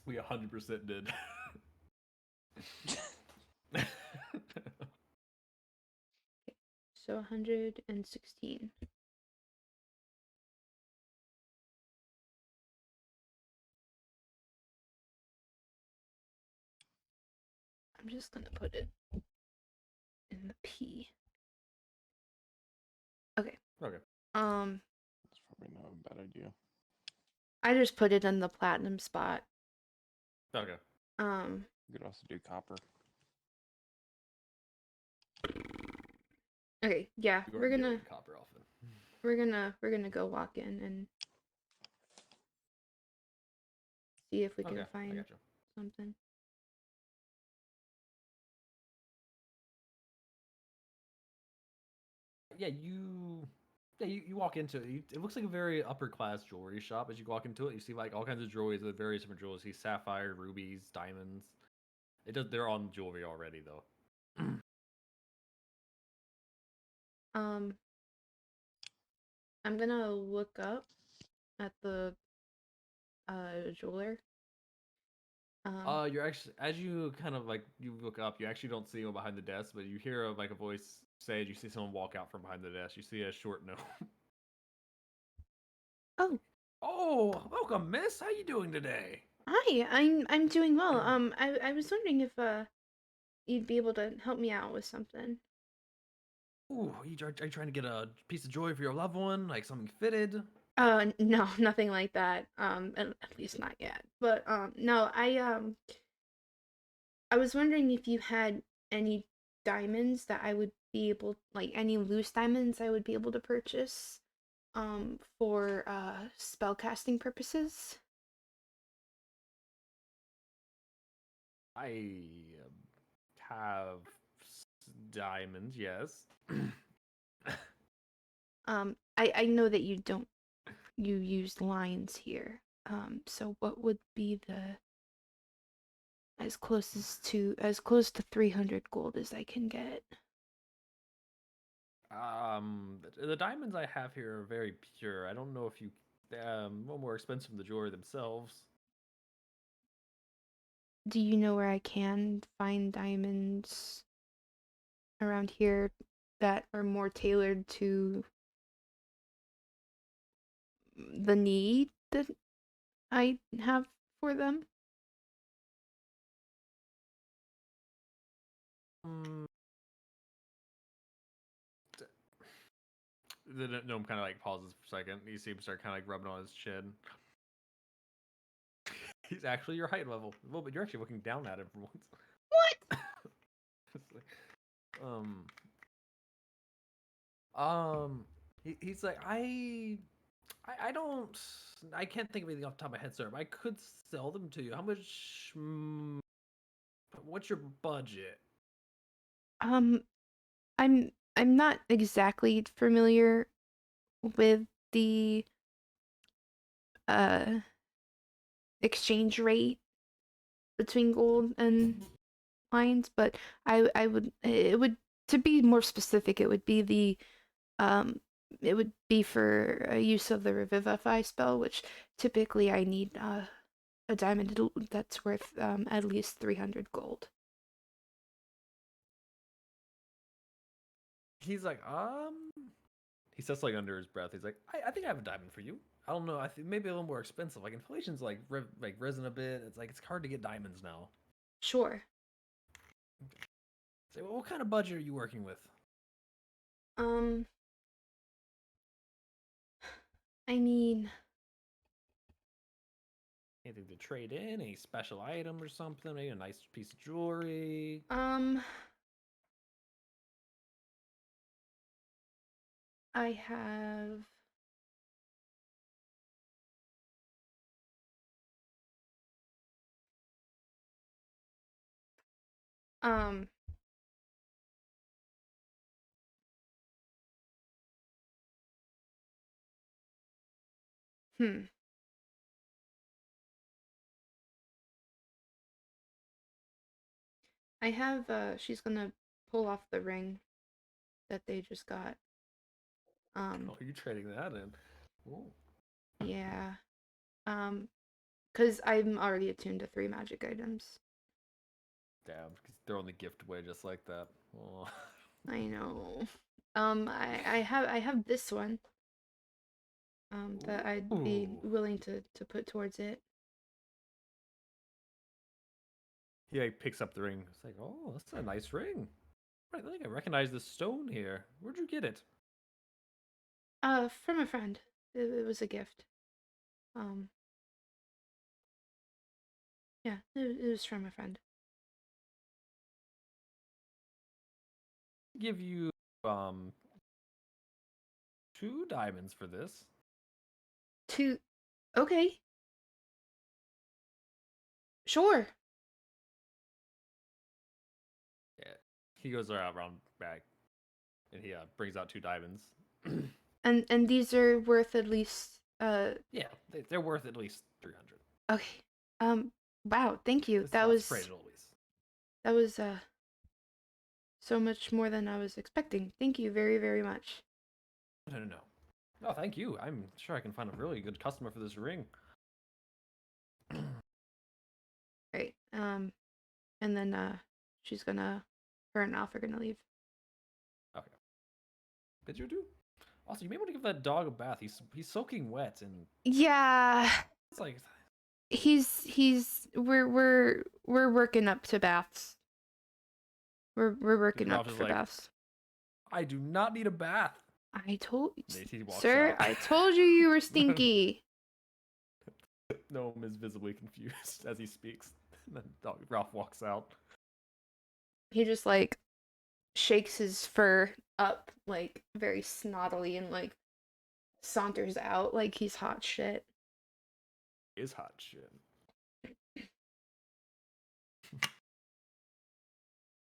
we 100% did. So 116. I'm just gonna put it in the P. Okay. Okay. That's probably not a bad idea. I just put it in the platinum spot. Okay. You could also do copper. Okay, yeah, You we're already deal gonna with copper often. we're gonna go walk in and see if we can Okay, I find gotcha. something. You walk into it. It looks like a very upper class jewelry shop. As you walk into it, you see like all kinds of jewelry with various different jewels. You see sapphire, rubies, diamonds. They're on jewelry already though. I'm gonna look up at the jeweler. You're actually as you kind of like you look up, you actually don't see anyone behind the desk, but you hear like a voice say, you see someone walk out from behind the desk. You see a short gnome. Oh, Oh, welcome, miss. How you doing today? hi. I'm doing well. I was wondering if you'd be able to help me out with something. Ooh, are you trying to get a piece of jewelry for your loved one, like something fitted? No, nothing like that. At least not yet. But no, I was wondering if you had any diamonds that I would be able, like any loose diamonds I would be able to purchase for spell casting purposes. I have diamonds, yes. I know that you use lines here. So what would be the as close to 300 gold as I can get? The diamonds I have here are very pure. I don't know if you well, more expensive than the jewelry themselves. Do you know where I can find diamonds around here that are more tailored to the need that I have for them? Mm, the gnome kind of like pauses for a second. You see him start kind of like rubbing on his chin. He's actually your height level. Well, but you're actually looking down at him for once. What? It's like, he's like, I don't, I can't think of anything off the top of my head, sir. But I could sell them to you. How much? What's your budget? Um, I'm not exactly familiar with the uh exchange rate between gold and lines, but I would it would to be more specific, it would be the it would be for use of the Revivify spell, which typically I need a diamond that's worth at least 300 gold. He's like, he says like under his breath. He's like, I think I have a diamond for you. I don't know. I think maybe a little more expensive. Like inflation's like risen a bit. It's like it's hard to get diamonds now. Sure. Say, well, what kind of budget are you working with? I mean, Anything to trade in? Any special item or something? Maybe a nice piece of jewelry? I have um hmm. I have she's gonna pull off the ring that they just got. Oh, you trading that in? Ooh. Yeah. Cuz I'm already attuned to 3 magic items. Damn, he's throwing the gift away just like that. Oh. I know. I have this one. That I'd be Ooh. willing to put towards it. He like picks up the ring. It's like, oh, that's a nice ring. Right, I think I recognize this stone here. Where'd you get it? From a friend. It was a gift. Yeah, it was from a friend. Give you 2 diamonds for this. Okay. Sure. Yeah. He goes around back, and he brings out 2 diamonds. And these are worth at least Yeah, they're worth at least 300. okay. Wow, thank you. This That lot's was traded always. so much more than I was expecting. Thank you very, very much. No. Oh, thank you. I'm sure I can find a really good customer for this ring. Right. And then she's gonna her and Alf are gonna leave. Okay. Did you do? Also, you may want to give that dog a bath. He's soaking wet, and Yeah. it's like We're working up to baths. We're working Ralph up is for like, baths. I do not need a bath. I told And he walks Sir, out. I told you were stinky. Gnome is visibly confused as he speaks. And then Ralph walks out. He just like shakes his fur up like very snottily and like saunters out like he's hot shit. Is hot shit.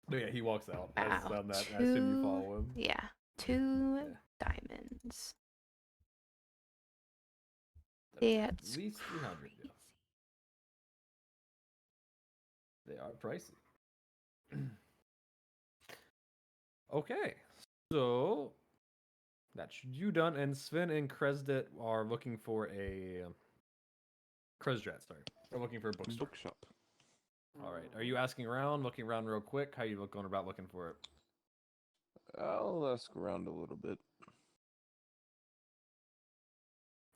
But yeah, he walks out. Wow. I assume you follow him. Yeah. 2 Yeah. diamonds. At That's least 300, crazy. yes. They are pricey. Okay, so that's you done, and Sven and Kresdet are looking for a Kresdrat, sorry. They're looking for a bookstore. Bookshop. All right. Are you asking around, looking around real quick? How you going about looking for it? I'll ask around a little bit.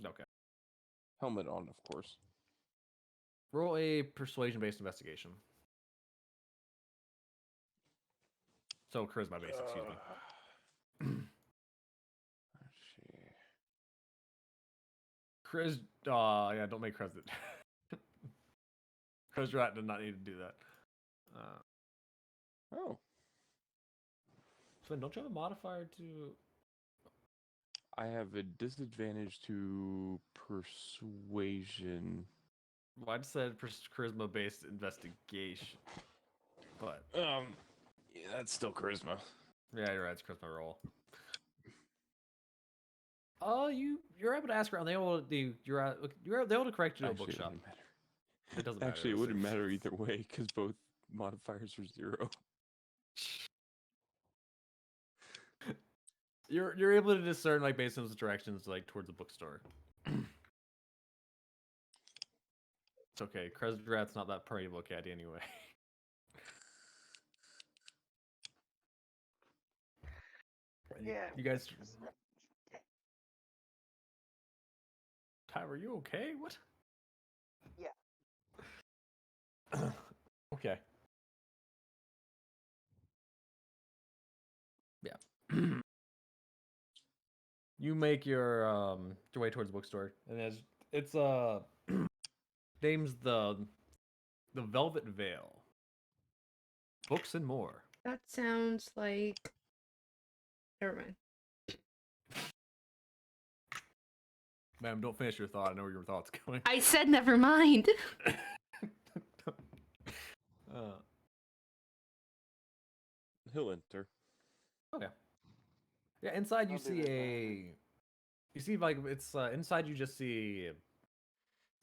Okay. Helmet on, of course. Roll a persuasion-based investigation. So charisma-based, excuse me. Let's see. Yeah, don't make Kresdet. Kresdrat did not need to do that. Oh, Sven, don't you have a modifier to... I have a disadvantage to persuasion. Well, I just said charisma-based investigation. But... Yeah, that's still charisma. Yeah, you're right. It's charisma roll. You're able to ask around. You're able to correct you to a Actually, it bookshop. wouldn't matter. It doesn't matter. Actually, it wouldn't matter either way because both modifiers are 0. You're able to discern like based on those directions like towards the bookstore. It's okay. Kresrat's not that pretty to look at anyway. Yeah. You guys. Ty, are you okay? What? Yeah. Okay. Yeah. You make your way towards the bookstore, and as it's name's the Velvet Veil. Books and more. That sounds like. Never mind. Ma'am, don't finish your thought. I know where your thought's going. I said never mind. uh, He'll enter. okay. Yeah, inside you I'll be see right back. you see like it's inside you just see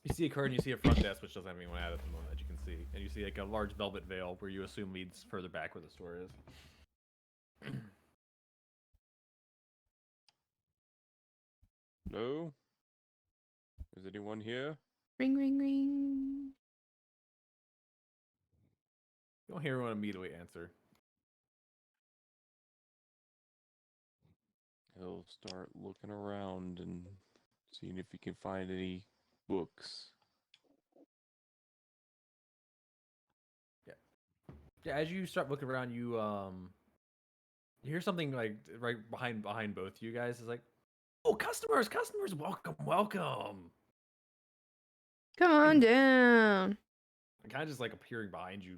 you see a curtain, you see a front desk which doesn't have anyone at it at the moment that you can see, and you see like a large velvet veil where you assume leads further back where the store is. No? Is anyone here? Ring, ring, ring. You don't hear anyone immediately answer. He'll start looking around and seeing if he can find any books. Yeah, as you start looking around, you hear something like right behind both you guys is like, "Oh, customers, welcome, welcome." Come on down. Kind of just like appearing behind you.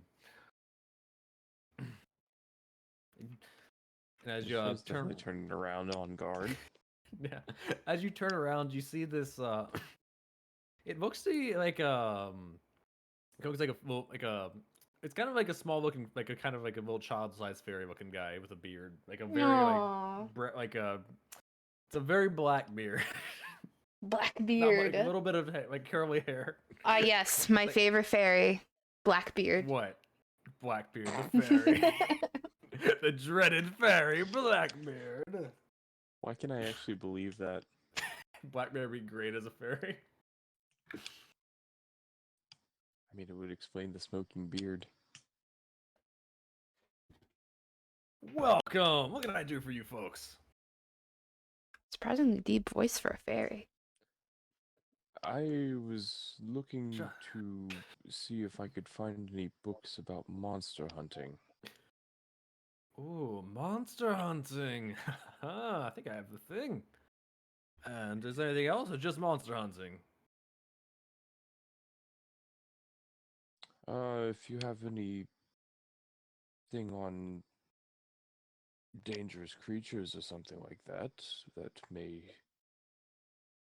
And as you He's turn, definitely turning around on guard. yeah, as you turn around, you see this. It looks to be like it looks like a little like a. It's kind of like a small looking, like a kind of like a little child-sized fairy looking guy with a beard, like a very Aw. like a. It's a very black beard. Not like Blackbeard. a little bit of like curly hair. Ah, yes, my Like- favorite fairy. Blackbeard. What? Blackbeard the fairy. The dreaded fairy, Blackbeard. Why can I actually believe that? Blackbeard would be great as a fairy. I mean, it would explain the smoking beard. Welcome. What can I do for you folks? Surprisingly deep voice for a fairy. I was looking Sure. to see if I could find any books about monster hunting. Ooh, monster hunting. I think I have the thing. And is there anything else or just monster hunting? If you have any thing on dangerous creatures or something like that that may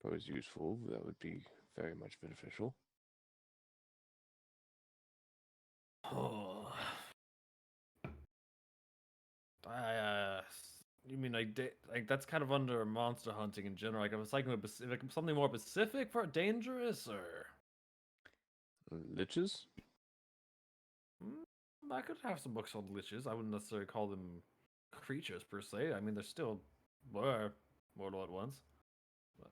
pose useful, that would be very much beneficial. Oh. You mean like like that's kind of under monster hunting in general? Like I was like something more specific for dangerous or Liches? I could have some books on liches. I wouldn't necessarily call them creatures per se. I mean they're still were mortal at once. But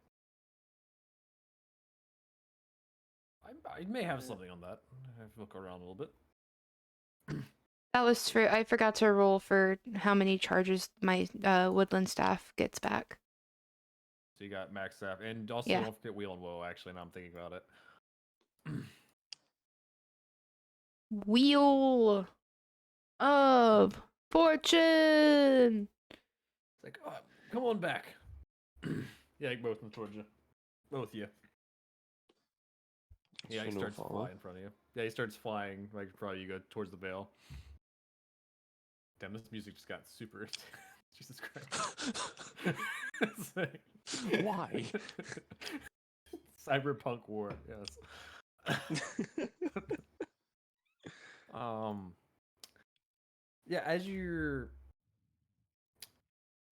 I may have something on that. I have to look around a little bit. That was for. I forgot to roll for how many charges my woodland staff gets back. So you got max staff, and also Yeah. don't forget wheel and woe. Actually, now I'm thinking about it. Wheel of Fortune. It's like, oh, come on back. Yeah, like both of them towards you. Both of you. Yeah, he So no starts to follow. fly in front of you. Yeah, he starts flying right in front of you. Go towards the veil. Damn, this music just got super. Jesus Christ. It's like- Why? Cyberpunk war. Yes. Yeah, as you're.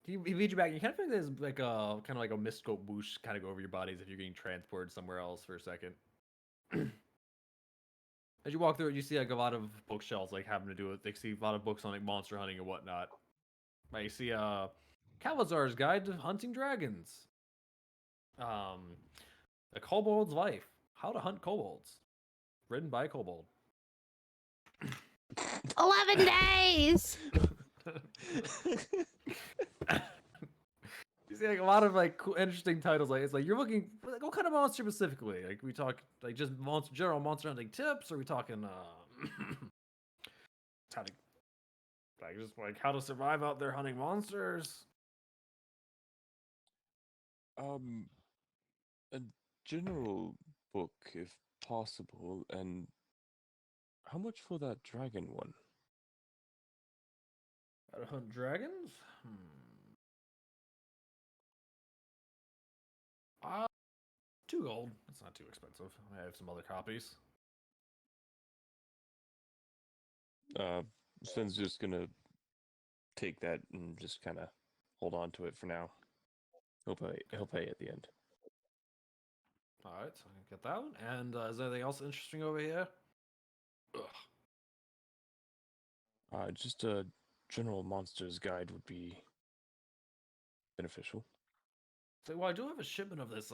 He leads you back. You kind of feel like there's like a kind of like a mystical whoosh kind of go over your bodies if you're getting transported somewhere else for a second. As you walk through it, you see like a lot of bookshelves like having to do with. They see a lot of books on like monster hunting and whatnot. Like you see Calazar's Guide to Hunting Dragons. A Kobold's Life. How to Hunt Kobolds. Written by a Kobold. 11 days. You see, like a lot of like cool, interesting titles. Like it's like you're looking for, like what kind of monster specifically? Like we talk like just monster, general monster hunting tips, or are we talking how to like just like how to survive out there hunting monsters? A general book, if possible, and how much for that dragon one? How to hunt dragons? 2 gold. That's not too expensive. I have some other copies. Sven's just gonna take that and just kind of hold on to it for now. He'll pay at the end. All right, so I can get that one. And is there anything else interesting over here? Ugh. Just a general monsters guide would be beneficial. So, well, I do have a shipment of this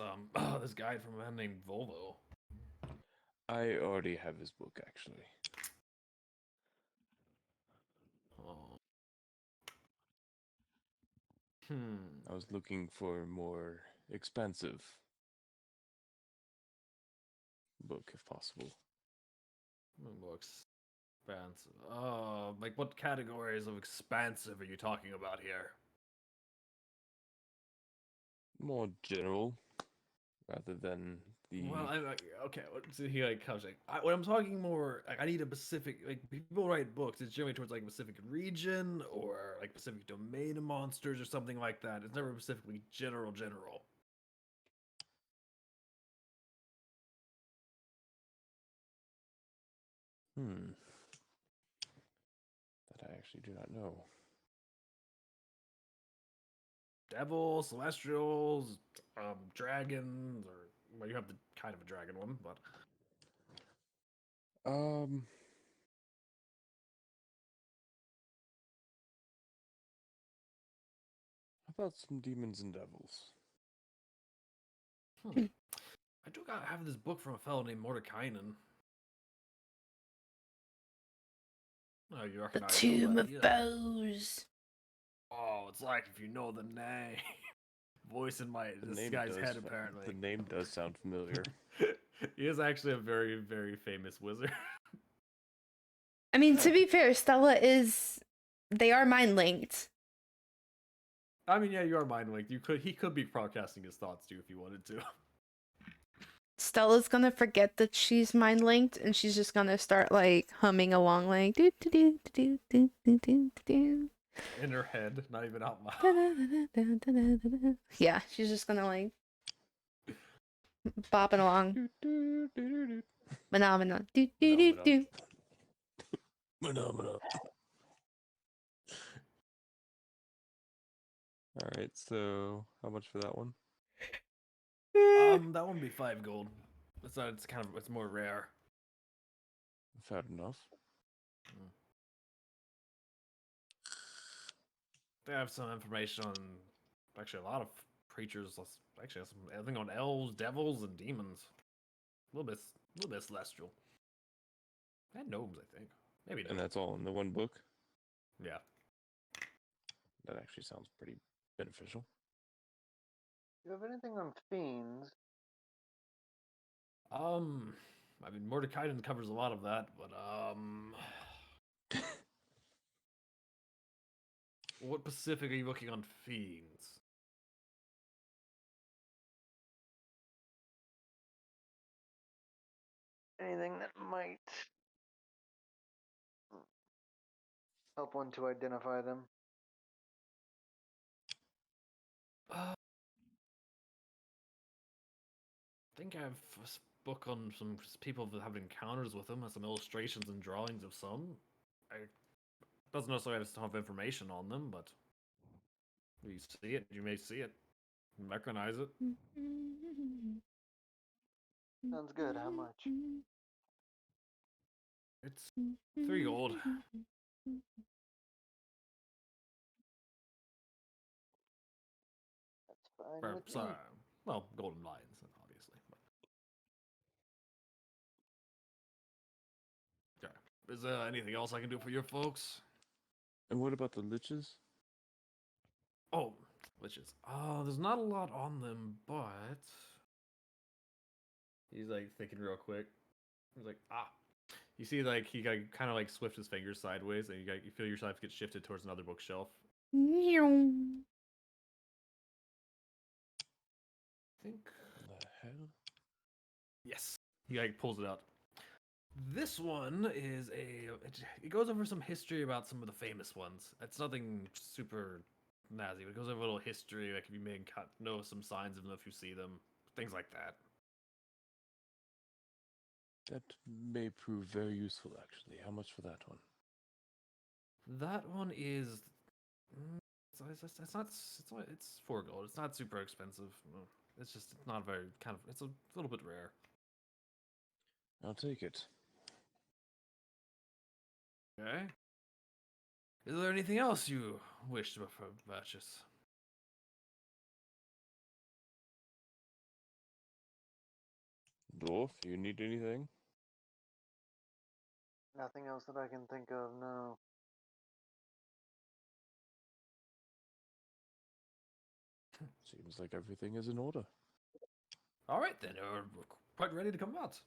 this guide from a man named Volvo. I already have his book, actually. Oh. I was looking for a more expansive book, if possible. More expansive. Like what categories of expansive are you talking about here? More general, rather than the. Well, okay. So he like comes like when I'm talking more, like, I need a specific like people write books. It's generally towards like a specific region or like specific domain of monsters or something like that. It's never specifically general. That I actually do not know. Devils, celestials, dragons, or well, you have the kind of a dragon one, but How about some demons and devils? I do got have this book from a fellow named Mordekainen. Oh, you The recognize Tomb of yeah. Bows. Oh, it's like if you know the name. Voice in this guy's head, apparently. The name does sound familiar. He is actually a very, very famous wizard. I mean, to be fair, Stella is. They are mind linked. I mean, yeah, you are mind linked. He could be broadcasting his thoughts too if he wanted to. Stella's gonna forget that she's mind linked, and she's just gonna start like humming along, like do do do do do do do do. In her head, not even out loud. Yeah, she's just gonna like bopping along. Phenomena. Do do do do. Phenomena. All right, so how much for that one? That one would be 5 gold. It's more rare. Fair enough. They have some information on actually a lot of creatures. Actually, I think on elves, devils, and demons. A little bit celestial. And gnomes, I think. Maybe. And that's all in the one book? Yeah. That actually sounds pretty beneficial. Do you have anything on fiends? I mean, Mordekainen covers a lot of that, but what specific are you looking on fiends? Anything that might help one to identify them? I think I have a book on some people that have encounters with them, and some illustrations and drawings of some. Doesn't necessarily have a ton of information on them, but you see it, you may see it, recognize it. Sounds good. How much? It's 3 gold. Fine Or, with sorry, me. well, golden lions, obviously. Okay. Is there anything else I can do for your folks? And what about the liches? Oh, liches. There's not a lot on them, but he's like thinking real quick. He's like, ah. You see, like he like, kind of like swift his fingers sideways, and you feel yourself get shifted towards another bookshelf. Meow. I think. The hell? Yes. He like pulls it out. This one is it goes over some history about some of the famous ones. It's nothing super nazi, but it goes over a little history, like if you may know some signs of them if you see them, things like that. That may prove very useful, actually. How much for that one? That one is it's 4 gold. It's not super expensive. It's just not very it's a little bit rare. I'll take it. Okay. Is there anything else you wish to purchase? Dwarf, you need anything? Nothing else that I can think of, no. Seems like everything is in order. All right, then we're quite ready to come out.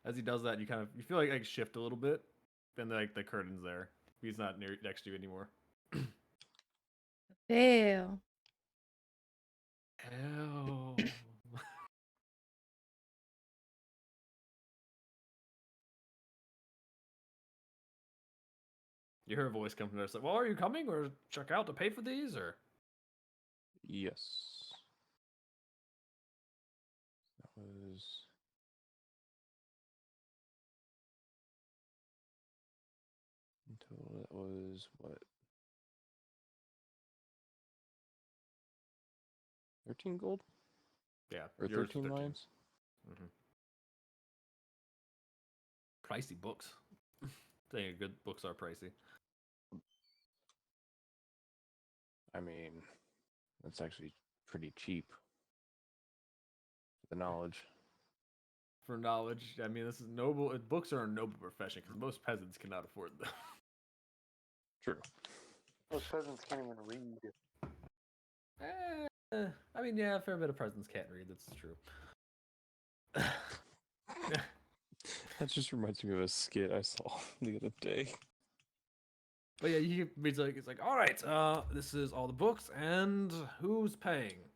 As he does that, you feel like shift a little bit, then like the curtain's there. He's not next to you anymore. Ew. Hell. You hear a voice come from there. It's like, well, are you coming or check out to pay for these or? Yes. That was... Until that was, what? 13 gold? Yeah, Or yours 13 lines? Mm-hmm. Pricey books. Saying good books are pricey. I mean, that's actually pretty cheap. For the knowledge. For knowledge, I mean, this is noble. Books are a noble profession because most peasants cannot afford them. True. Most peasants can't even read. I mean, yeah, a fair bit of peasants can't read. That's true. That just reminds me of a skit I saw the other day. But yeah, he's like, all right, this is all the books, and who's paying?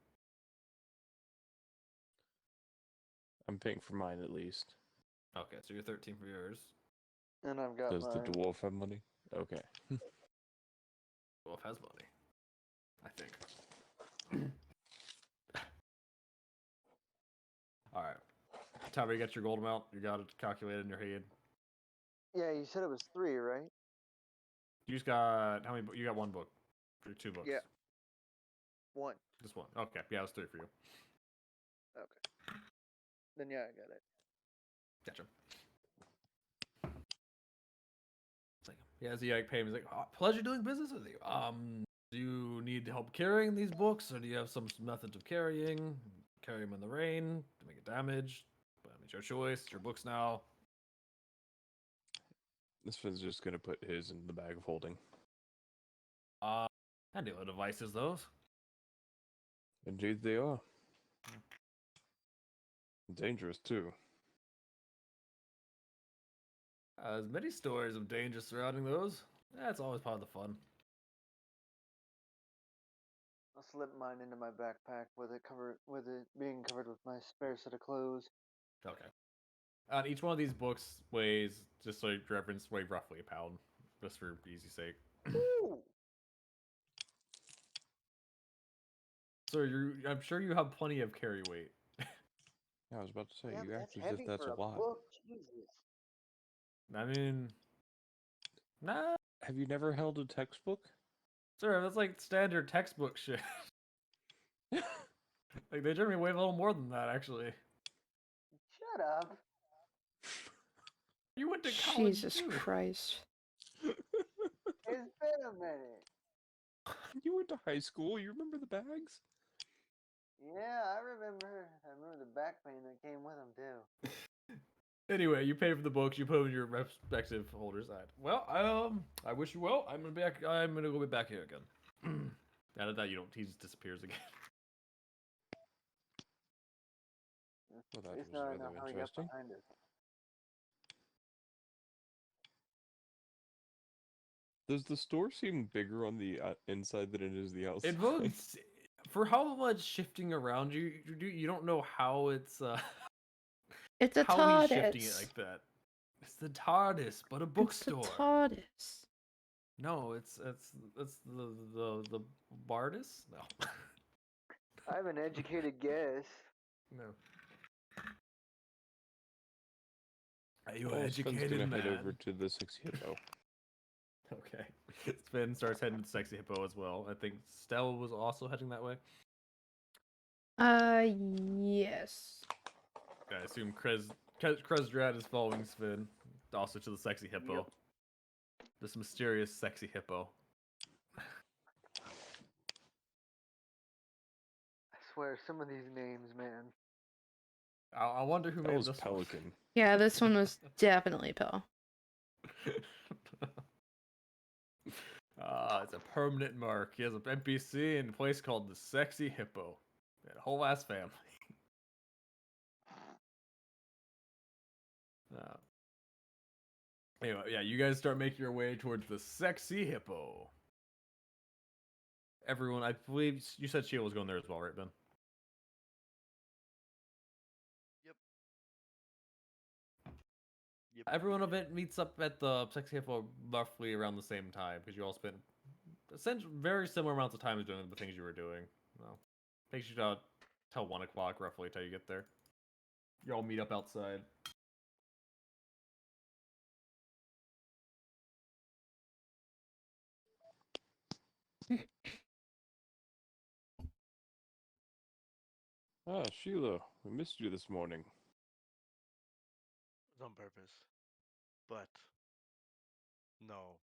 I'm paying for mine at least. Okay, so you're 13 for yours. And I've got Does the mine. dwarf have money? Okay. Wolf has money, I think. All right, Tyler, you got your gold amount. You got it calculated in your head. Yeah, you said it was 3, right? You just got how many? You got 1 book or 2 books? Yeah. 1. Just 1. Okay, yeah, it's 3 for you. Okay. Then yeah, I got it. Gotcha. It's like, yeah, as he like pay him, he's like, oh, pleasure doing business with you. Do you need help carrying these books, or do you have some methods of carrying? Carry them in the rain to make it damage. But I mean, it's your choice. It's your books now. This one's just gonna put his in the bag of holding. Handy devices, those. Indeed they are. Dangerous too. There's many stories of danger surrounding those. That's always part of the fun. I'll slip mine into my backpack with it being covered with my spare set of clothes. Okay. And each one of these books weighs, just so you reference, weigh roughly a pound, just for easy sake. Ooh! So I'm sure you have plenty of carry weight. Yeah, I was about to say, Yeah, you but act that's as if heavy that's for a lot. book. Jesus. I mean, nah, Have you never held a textbook? sir, that's like standard textbook shit. Like they generally weigh a little more than that, actually. Shut up. You went to college Jesus too. Christ. It's been a minute. You went to high school. You remember the bags? Yeah, I remember. I remember the back pain that came with them too. Anyway, you pay for the books. You put them in your respective holder side. Well, I wish you well. I'm gonna go back here again. Now that you don't, he just disappears again. Well, At that least was now I know rather how he got interesting. behind us. Does the store seem bigger on the inside than it is the outside? It looks for how much shifting around you don't know how it's It's a how he's shifting it TARDIS. like that. It's the TARDIS, but a It's the bookstore. TARDIS. No, it's the Bardis. No, I have an educated guess. no. Are you an Well, Sven's educated gonna man? head over to the Sexy Hippo. Okay. Sven starts heading to the Sexy Hippo as well. I think Stella was also heading that way. Yes. I assume Krezdrad is following Sven, also to the Sexy Hippo. Yep. This mysterious Sexy Hippo. I swear, some of these names, man. I wonder who That made was this Pelican. Yeah, this one was definitely Pill. It's a permanent mark. He has an NPC in a place called the Sexy Hippo. That whole ass family. Uh, anyway, yeah, you guys start making your way towards the Sexy Hippo. Everyone, I believe you said Sheila was going there as well, right, Ben? Yep. Everyone of it meets up at the Sexy Hippo roughly around the same time because you all spent essentially very similar amounts of time doing the things you were doing. Well, takes you about till 1 o'clock roughly till you get there. You all meet up outside. Ah, Sheila, we missed you this morning. It was on purpose. But no,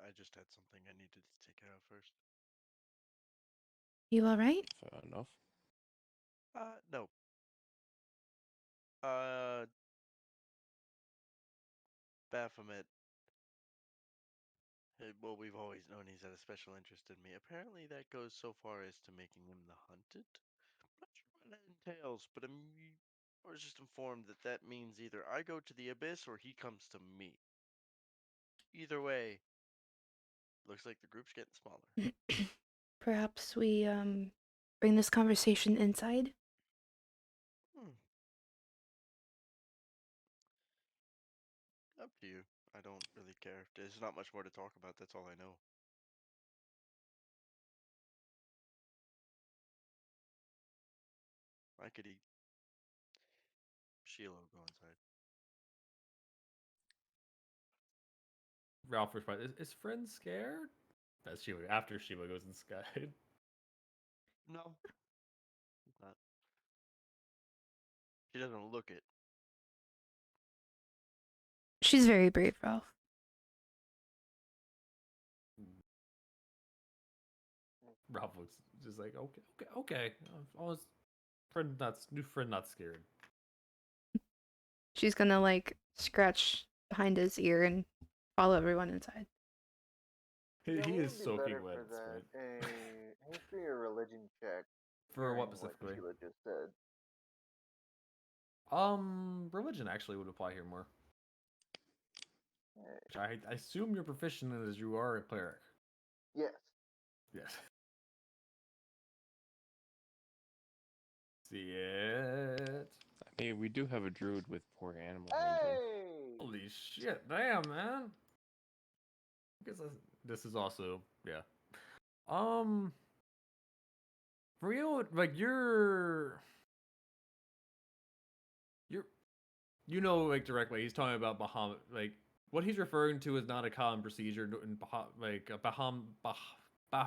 I just had something I needed to take care of first. You alright? Fair enough. No. Uh, Baphomet. Well, we've always known he's had a special interest in me. Apparently, that goes so far as to making him the hunted. I'm not sure what that entails, but I was just informed that that means either I go to the abyss or he comes to me. Either way, looks like the group's getting smaller. Perhaps we bring this conversation inside? Hmm. Up to you. I don't really care. There's not much more to talk about. That's all I know. I could eat. Sheila will go inside. Ralph responds, is friend scared? That's Sheila after Sheila goes inside. No, he's not. She doesn't look it. She's very brave, Ralph. Ralph looks just like okay. Almost new friend not scared. She's gonna like scratch behind his ear and follow everyone inside. He Yeah, what is would be soaking better wet. for It's that? great. A history or religion check. For what Hearing specifically? Sheila just said. Religion actually would apply here more. Eh, Which I assume you're proficient in as you are a cleric. yes. Yes. See it. I mean, we do have a druid with poor animal handling. Hey! Holy shit! Damn, man. I guess this is also yeah. For you, like you know, like directly, he's talking about Bahamut. Like what he's referring to is not a common procedure in Baphomet. Baphomet. My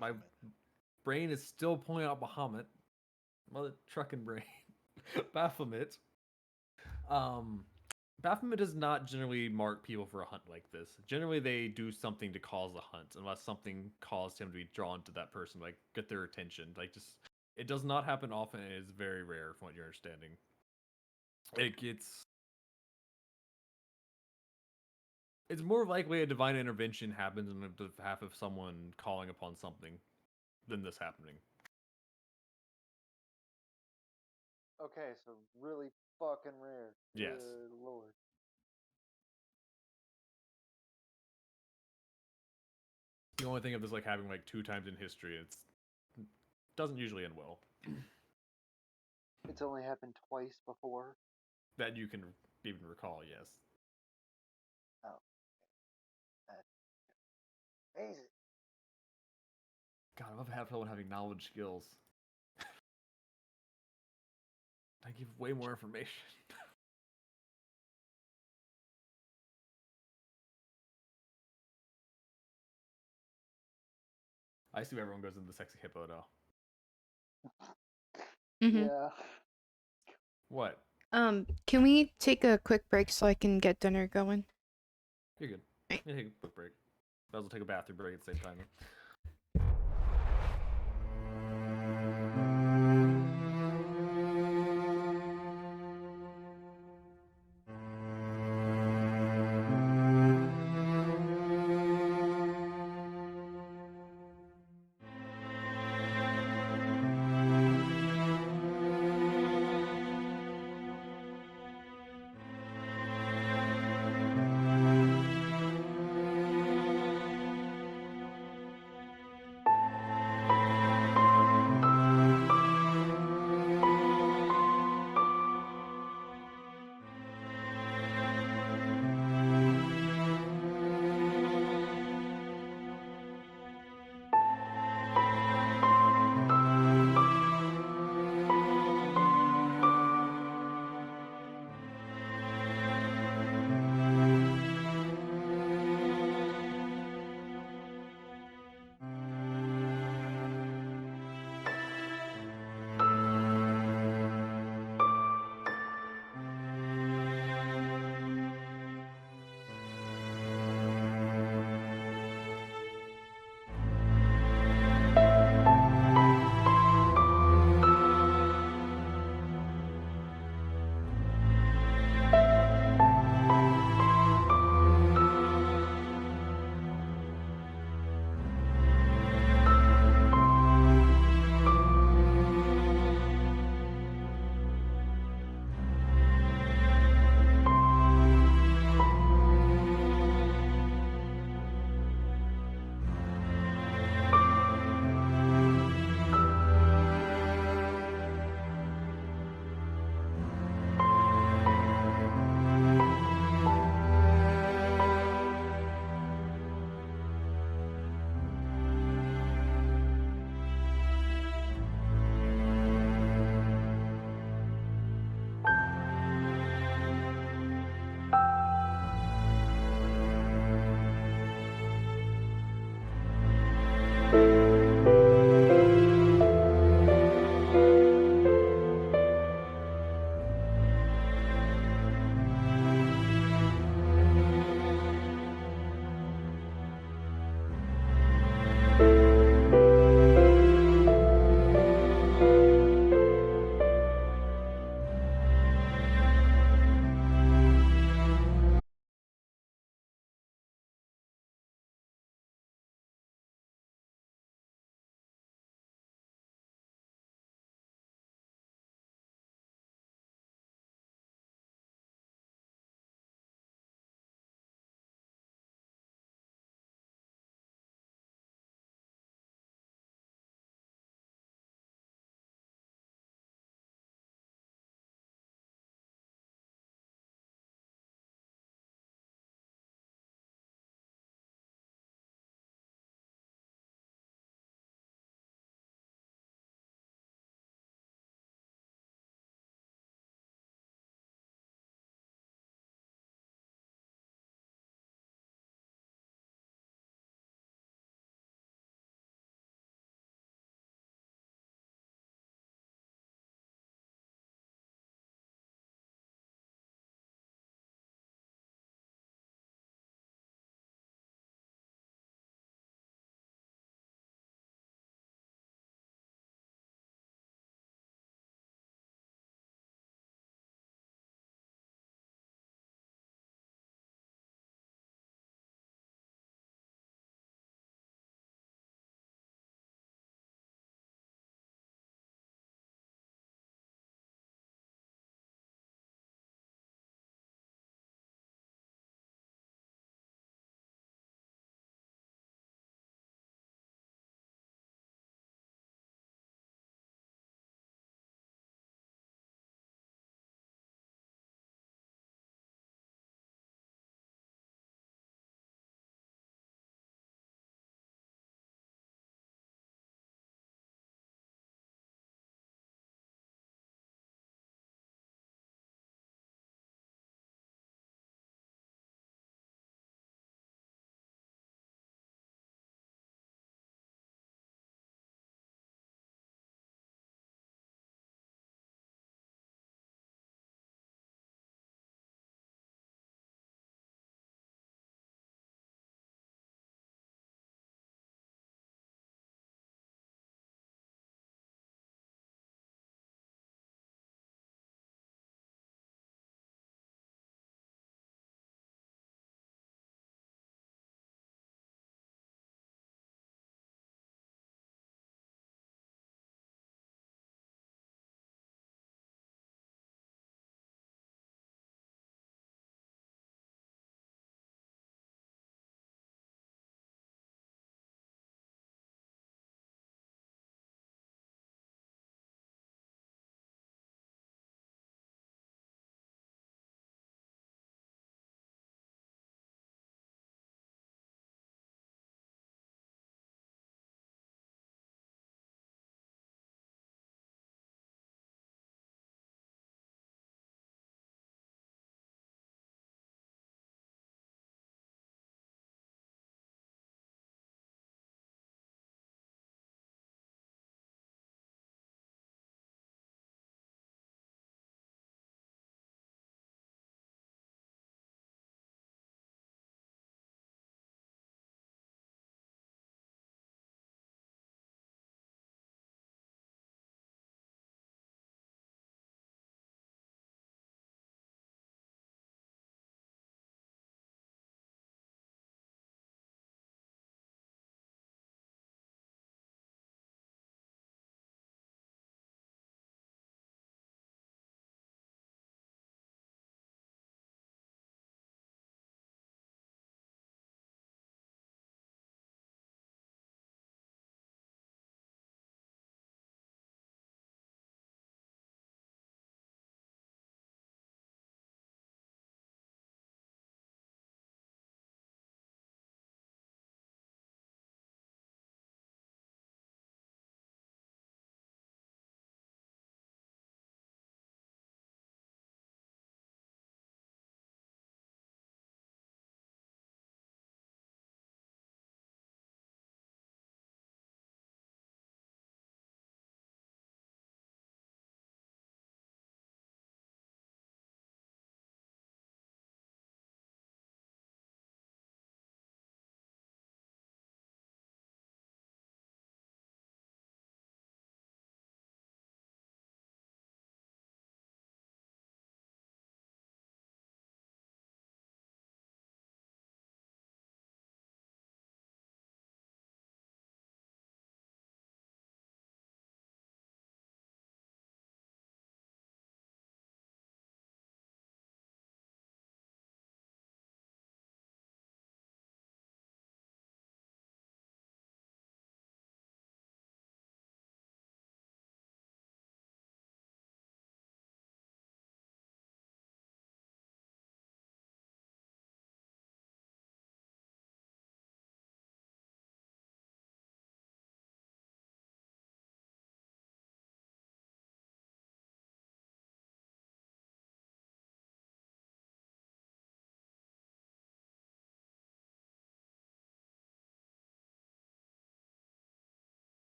Baphomet. brain is still pulling out Bahamut. Mother trucking brain. Baphomet. Baphomet does not generally mark people for a hunt like this. Generally, they do something to cause a hunt, unless something caused him to be drawn to that person, like get their attention. Like just It does not happen often, and it's very rare from what you're understanding. It's more likely a divine intervention happens on behalf of someone calling upon something than this happening. Okay, so really fucking rare. Yes. Good lord. The only thing of this like happening like 2 times in history, it doesn't usually end well. It's only happened twice before. That you can even recall, yes. Oh. That's amazing. God, I love someone having knowledge skills. I give way more information. I assume everyone goes into the sexy hippo though. Mhm. Yeah. What? Can we take a quick break so I can get dinner going? You're good. Right. Yeah, take a quick break. Might as well take a bathroom break at the same time.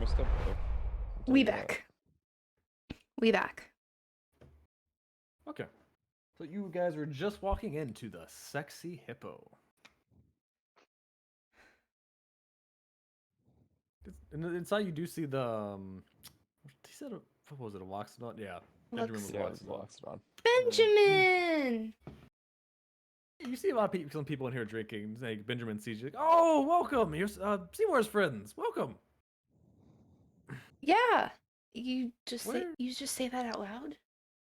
my stepbrother. I'll tell We you that. back. We back. Okay. So you guys were just walking into the sexy hippo. And inside you do see the he said what was it, a Loxodon? Yeah. Benjamin was Looks- Yeah, it was Loxodon. Loxodon. Benjamin. You see a lot of people, some people in here drinking. Like Benjamin sees you, like, oh, welcome. Here's Seymour's friends. Welcome. Yeah. You just Where? say that out loud?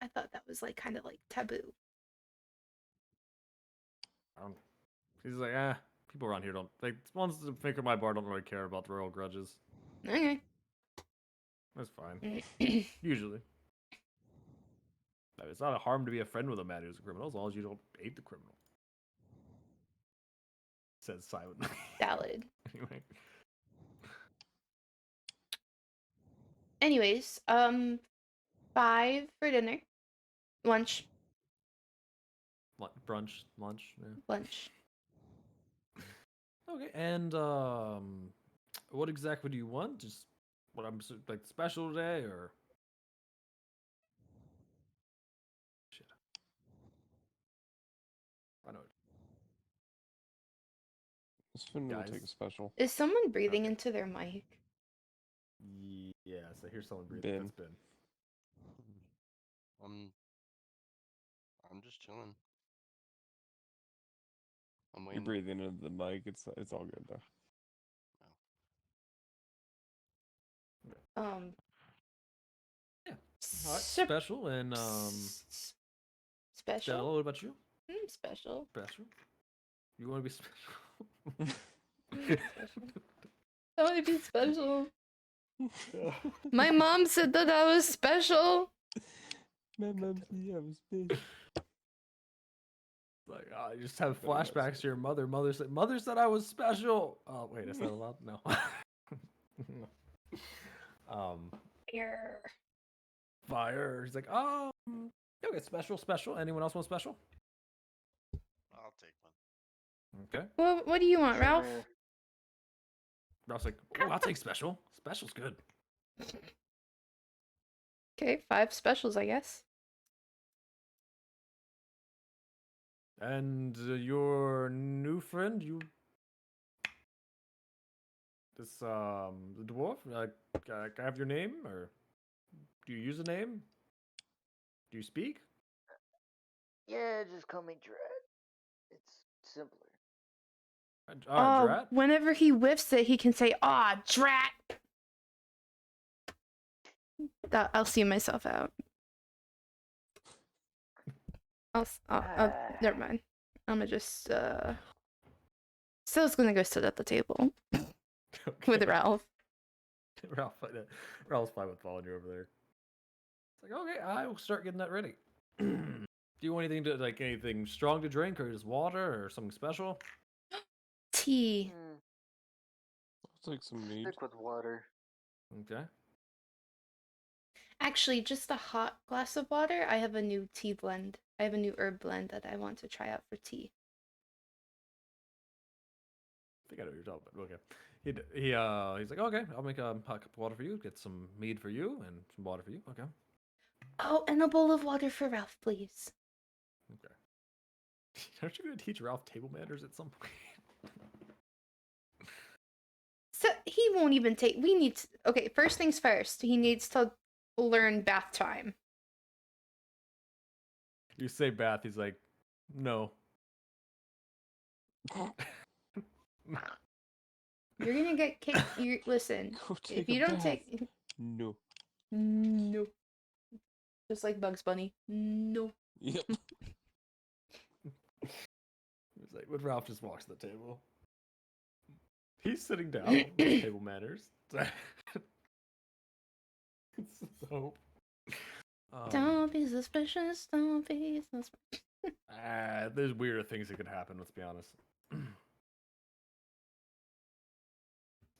I thought that was like kind of like taboo. He's like, people around here don't like. Ones that think of my bar don't really care about the royal grudges. Okay. That's fine. Usually. It's not a harm to be a friend with a man who's a criminal, as long as you don't aid the criminal. Says silently. Valid. Anyway. Anyways, 5 for dinner. Lunch. Brunch, lunch, yeah. Lunch. Okay, and what exactly do you want? Just what I'm like special today, or shit? I know. This Finn will take a Guys. special. Is someone breathing Okay. into their mic? Yes, I hear someone breathing. Ben. That's Ben. I'm just chilling. I'm You're waiting. breathing into the mic. It's all good though. Yeah. All right, Sup- special and Special? Stella, what about you? Special. Special. You want to be special? Special. I want to be special. My mom said that I was special. My mom said I was big. Like, I just have Better not flashbacks say to your mother. Mother said I was special. Oh wait, is that allowed? No. Err. Fire. He's like, okay, special. Anyone else want special? I'll take one. Okay. What do you want, Same Ralph? here. Ralph's like, oh, I'll take special. Special's good. Okay, 5 specials, I guess. And your new friend, the dwarf. Can I have your name, or do you use a name? Do you speak? Yeah, just call me Dread. It's simpler. Drat. Whenever he whiffs it, he can say, "Ah, drat." I'll see myself out. Never mind. I'm gonna just Still gonna go sit at the table with Okay. Ralph. Ralph's fine with following you over there. It's like, okay, I will start getting that ready. Do you want anything strong to drink, or just water, or something special? Tea. I'll take some meat. Stick with water. Okay. Actually, just a hot glass of water. I have a new tea blend. I have a new herb blend that I want to try out for tea. I think I know what you're talking about. Okay. He's like, okay, I'll make a hot cup of water for you. Get some mead for you and some water for you. Okay. Oh, and a bowl of water for Ralph, please. Okay. Aren't you gonna teach Ralph table manners at some point? So he won't even take. We need to. Okay, first things first. He needs to learn bath time. You say bath, he's like, no. You're gonna get kicked. You listen. Go take If you a don't bath. take, No. no. Just like Bugs Bunny. No. Yep. It's like when Ralph just walks to the table. He's sitting down with table manners. So Don't be suspicious. Don't be suspicious. there's weirder things that could happen, let's be honest.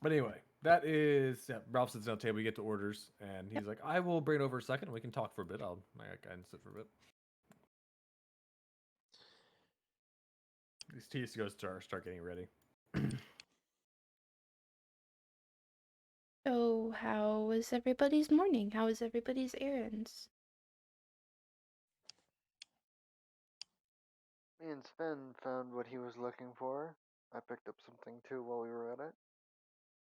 But anyway, that is Ralph sits down at the table, we get to orders, and he's like, I will bring it over a second and we can talk for a bit. I can sit for a bit. He just goes to start getting ready. So, how was everybody's morning? How was everybody's errands? Me and Sven found what he was looking for. I picked up something too while we were at it.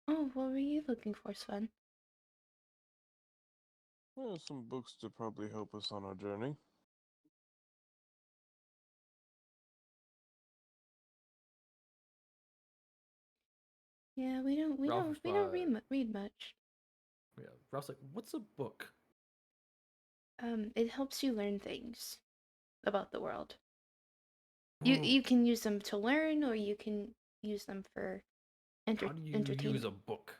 Oh, what were you looking for, Sven? Well, some books to probably help us on our journey. Yeah, we don't read much. Yeah, Ralph's like, what's a book? It helps you learn things about the world. You can use them to learn, or you can use them for How do you entertainment. use a book?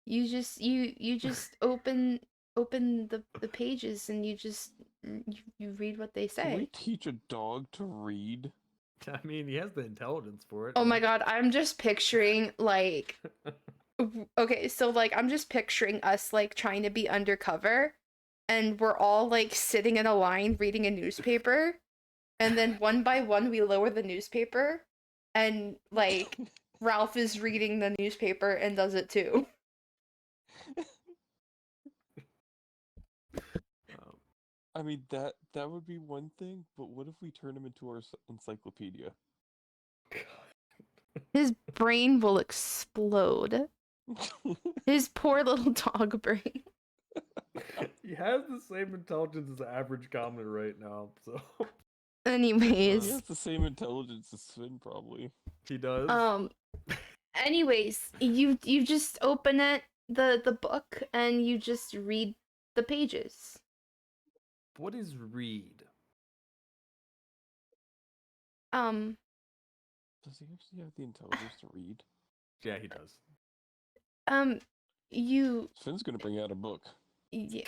You just open the pages and you read what they Can we say. teach a dog to read? I mean, he has the intelligence for it. Oh my god, I'm just picturing like okay, so like I'm just picturing us like trying to be undercover and we're all like sitting in a line reading a newspaper, and then one by one we lower the newspaper and like Ralph is reading the newspaper and does it too. I mean, that would be one thing, but what if we turn him into our encyclopedia? His brain will explode. His poor little dog brain. He has the same intelligence as the average commoner right now, so He Anyways, has the same intelligence as Sven, probably. he does. anyways, you just open the book and you just read the pages. What is read? Does he actually have the intelligence to read? Yeah, he does. You Sven's gonna bring out a book. yeah.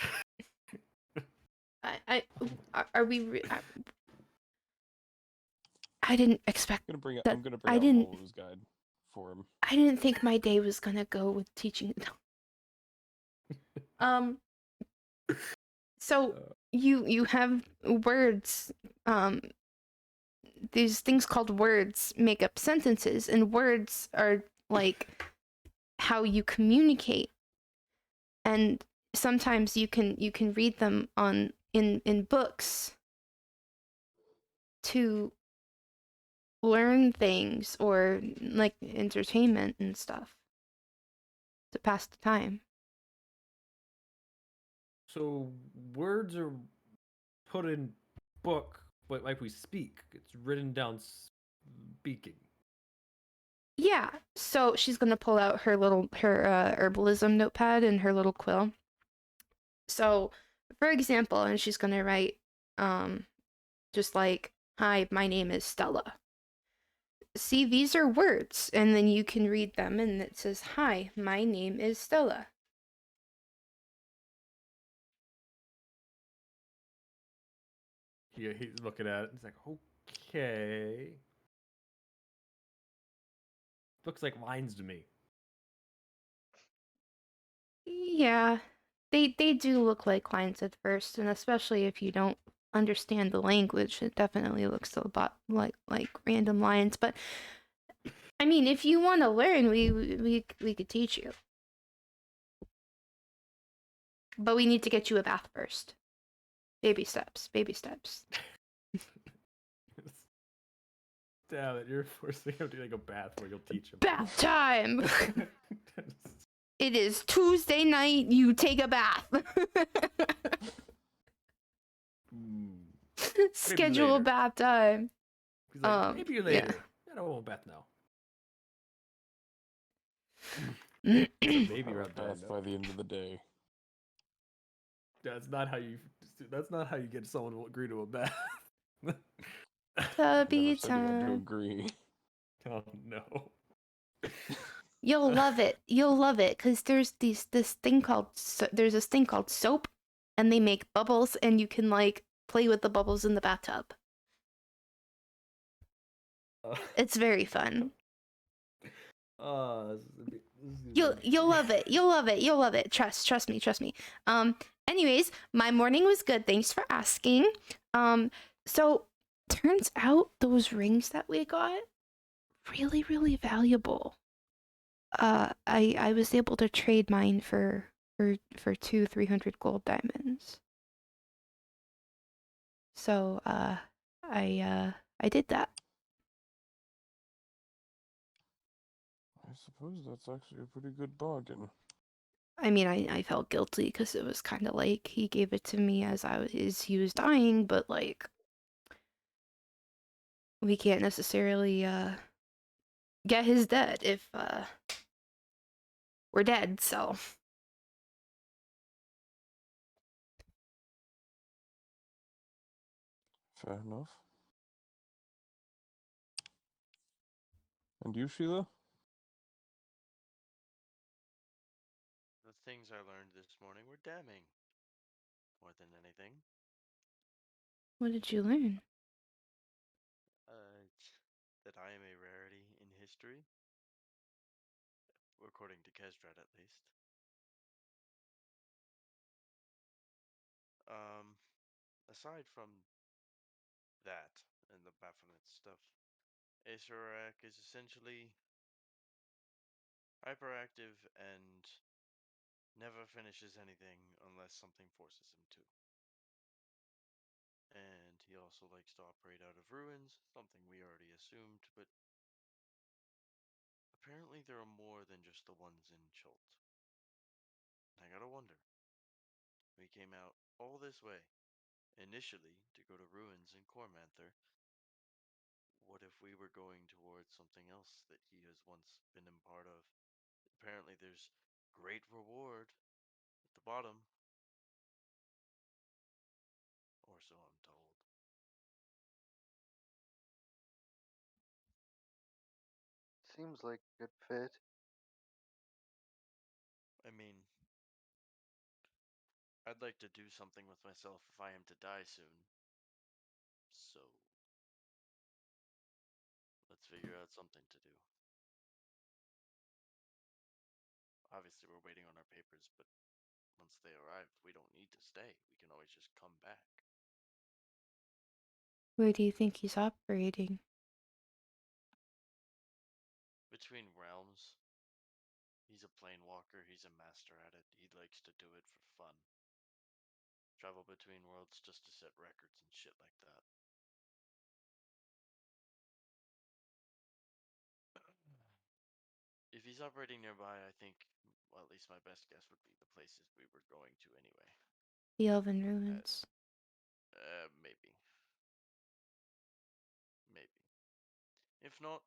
Are we I didn't expect I'm gonna that. bring I out didn't Molo's guide for him. I didn't think my day was gonna go with teaching. So you have words. These things called words make up sentences, and words are like how you communicate. And sometimes you can read them in books to learn things or like entertainment and stuff to pass the time. So words are put in book, but like we speak, it's written down speaking. Yeah, so she's gonna pull out her herbalism notepad and her little quill. So, for example, and she's gonna write, just like, "Hi, my name is Stella." See, these are words, and then you can read them, and it says, "Hi, my name is Stella." Yeah, he's looking at it. He's like, okay. Looks like lines to me. Yeah, they do look like lines at first, and especially if you don't understand the language, it definitely looks a lot like random lines. But I mean, if you want to learn, we could teach you. But we need to get you a bath first. Baby steps, baby steps. Damn it, you're forcing him to take a bath where you'll teach him. Bath time! It is Tuesday night, you take a bath. Schedule later. bath time. He's like, maybe later. Yeah. I don't want a bath now. Maybe Maybe around bath by the end of the day. That's not how you get someone to agree to a bath. Tubby Never said anyone to time. agree. Oh no. You'll love it. You'll love it because there's this thing called soap, and they make bubbles, and you can like play with the bubbles in the bathtub. It's very fun. You'll love it. You'll love it. You'll love it. Trust me. Anyways, my morning was good. Thanks for asking. So turns out those rings that we got really, really valuable. I was able to trade mine for 300 gold diamonds. So I did that. I suppose that's actually a pretty good bargain. I mean, I felt guilty because it was kind of like he gave it to me as he was dying, but like we can't necessarily get his debt if we're dead. So Fair enough. And you, Sheila? The things I learned this morning were damning. More than anything. what did you learn? That I am a rarity in history. According to Kesdrat, at least. Aside from that and the Baphomet stuff, Acerak is essentially hyperactive and never finishes anything unless something forces him to. And he also likes to operate out of ruins, something we already assumed, but apparently there are more than just the ones in Chult. I gotta wonder. We came out all this way, initially to go to ruins in Cormanther. What if we were going towards something else that he has once been a part of? Apparently there's great reward at the bottom. Or so I'm told. Seems like a good fit. I mean, I'd like to do something with myself if I am to die soon. So, let's figure out something to do. Obviously, we're waiting on our papers, but once they arrive, we don't need to stay. We can always just come back. Where do you think he's operating? Between realms, he's a planewalker, he's a master at it. He likes to do it for fun. Travel between worlds just to set records and shit like that. If he's operating nearby, I think, well, at least my best guess would be the places we were going to anyway. The Elven Ruins. Maybe. Maybe. If not,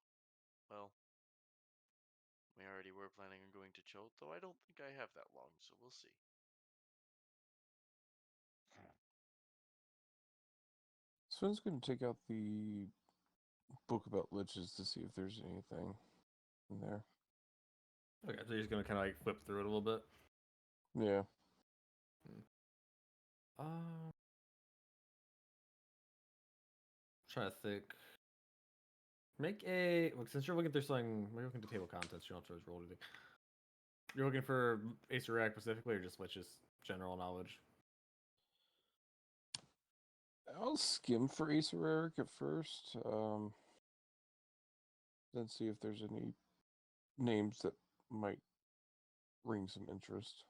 well, we already were planning on going to Chult, though I don't think I have that long, so we'll see. Sven's going to take out the book about liches to see if there's anything in there. Okay, so you're just gonna kind of like flip through it a little bit. Yeah. Um, trying to think. Make a since you're looking through something, maybe looking to table contents. You don't have to roll anything. You're looking for Acer Rack specifically, or just general knowledge? I'll skim for Acer Eric at first. Then see if there's any names that might ring some interest.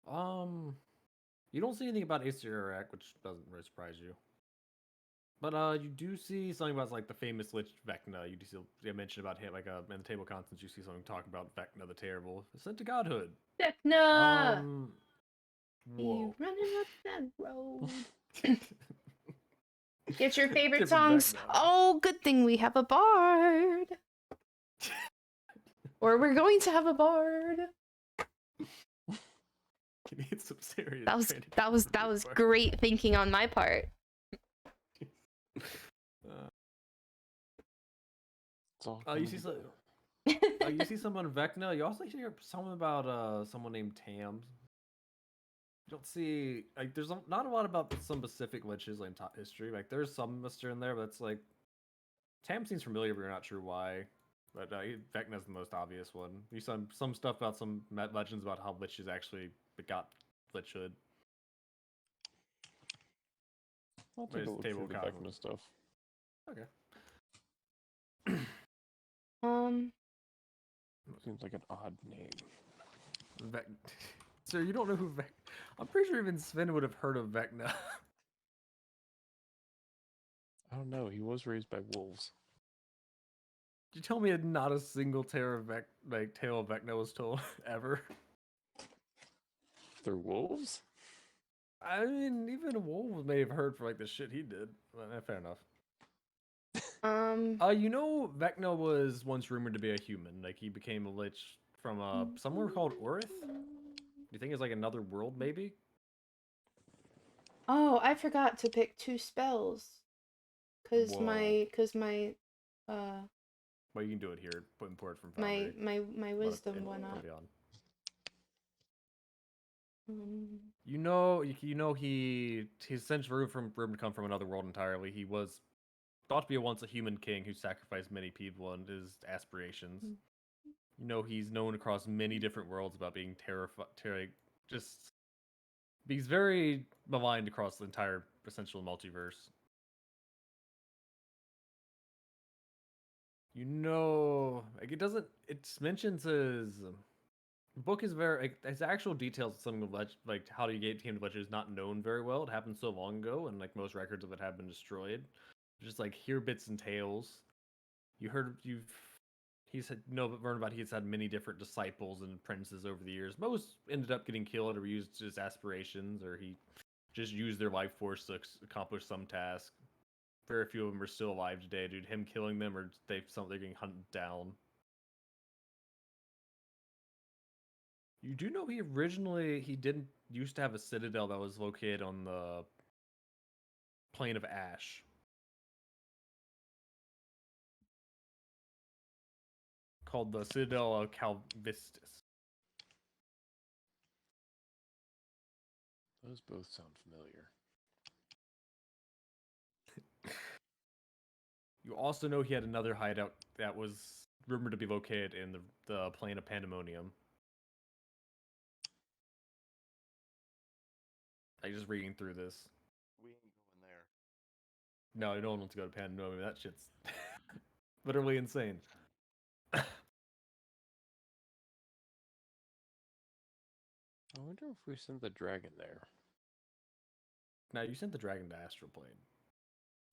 You don't see anything about Acer Rack, which doesn't really surprise you. But you do see something about like the famous Lich Vecna. You do see a mention about him, like in the table contents. You see something talking about Vecna the Terrible, sent to godhood. Vecna! Whoa. You running up that road. Get your favorite Different songs. Vecna. Oh, good thing we have a bard. Or we're going to have a bard. Can you get some serious? That was great thinking on my part. You see some. You see someone Vecna. You also hear someone about someone named Tam. You don't see like there's not a lot about some specific liches like top history. Like there's some Mister in there, but it's like Tam seems familiar, but you're not sure why. But Vecna's the most obvious one. You some stuff about some legends about how liches actually got lichhood. I'll take a look through the Vecna stuff. Okay. Um, Seems like an odd name. Sir, you don't know who I'm pretty sure even Sven would have heard of Vecna. I don't know. He was raised by wolves. You tell me not a single tale of Vecna was told ever. They're wolves? I mean, even a wolf may have heard for like the shit he did. Well, fair enough. You know, Vecna was once rumored to be a human. Like he became a lich from somewhere called Orith. You think it's like another world, maybe? Oh, I forgot to pick 2 spells. Cause Whoa. uh Well, you can do it here. Import from my Foundry. wisdom went up. Beyond. Um, You know, he's essentially rumored to come from another world entirely. He was thought to be once a human king who sacrificed many people and his aspirations. You know, he's known across many different worlds about being just he's very maligned across the entire essential multiverse. You know, like it mentions his book is very like his actual details of some of like how he came to Ledger is not known very well. It happened so long ago, and like most records of it have been destroyed. Just like hear bits and tales. He's had learned about he's had many different disciples and apprentices over the years. Most ended up getting killed or used his aspirations, or he just used their life force to accomplish some task. Very few of them are still alive today, dude. Him killing them, or they're getting hunted down. You do know he didn't used to have a citadel that was located on the plane of Ash, called the Citadel of Calvistus. Those both sound familiar. You also know he had another hideout that was rumored to be located in the plane of Pandemonium. I just reading through this. We ain't going there. No, no one wants to go to Pandemonium. That shit's literally insane. I wonder if we sent the dragon there. Now you sent the dragon to Astral Plane,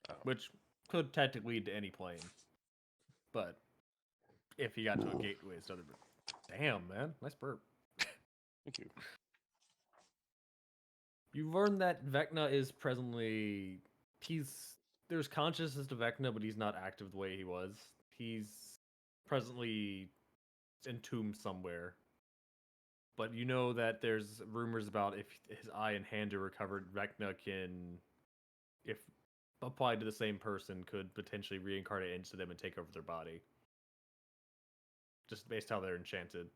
Oh. which could technically lead to any plane, but if he got to a gateway, it's other. Damn, man, nice burp. Thank you. You learn that Vecna is presently there's consciousness to Vecna, but he's not active the way he was. He's presently entombed somewhere. But you know that there's rumors about if his eye and hand are recovered, Vecna can, if applied to the same person, could potentially reincarnate into them and take over their body. Just based how they're enchanted.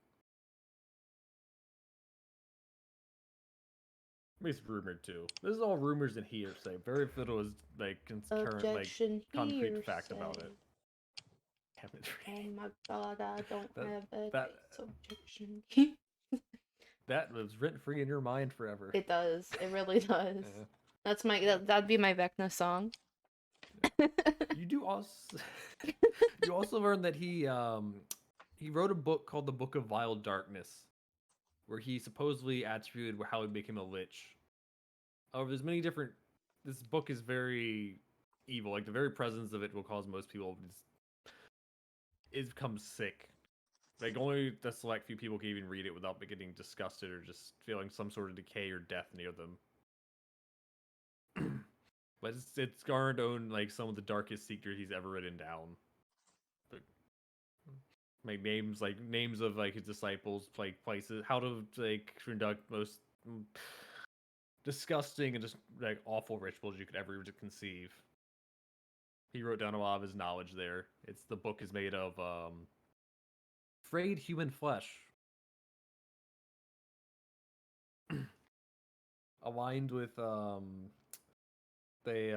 It's rumored too. This is all rumors and hearsay. Very little is like current, like objection concrete fact about it. hearsay. Damn it, Oh my god, I don't That- have a that- case objection. That lives rent free in your mind forever. It does. It really does. Yeah. That's that'd be my Vecna song. You do also you also learn that he wrote a book called The Book of Vile Darkness, where he supposedly attributed how he became a lich. However, there's many different. This book is very evil. Like the very presence of it will cause most people is become sick. Like only the select few people can even read it without getting disgusted or just feeling some sort of decay or death near them. But it's garnered on like some of the darkest secrets he's ever written down. Like names of like his disciples, like places, how to like conduct most disgusting and just like awful rituals you could ever conceive. He wrote down a lot of his knowledge there. The book is made of frayed human flesh, aligned with they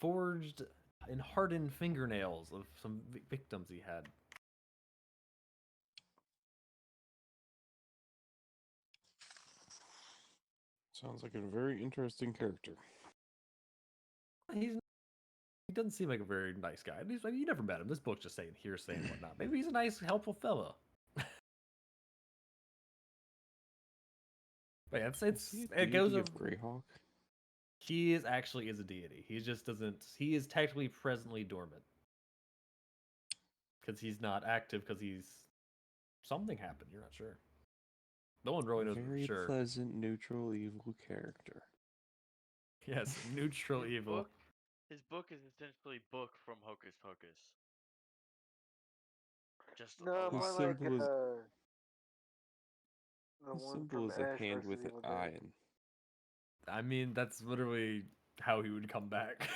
forged and hardened fingernails of some victims he had. Sounds like a very interesting character. He's He doesn't seem like a very nice guy. He's like, you never met him. This book's just saying hearsay and whatnot. Maybe he's a nice, helpful fella. But yeah, Was he a it goes deity of over. Greyhawk? He is actually is a deity. He just doesn't. He is technically presently dormant because he's not active because he's something happened. You're not sure. No one really knows for Very sure. pleasant, neutral, evil character. Yes, neutral His evil. His book is essentially book from Hocus Pocus. Just No, a As more lot. like simple as the as one simple from as a Ash hand versus with an Evil eye. Dead. And I mean, that's literally how he would come back.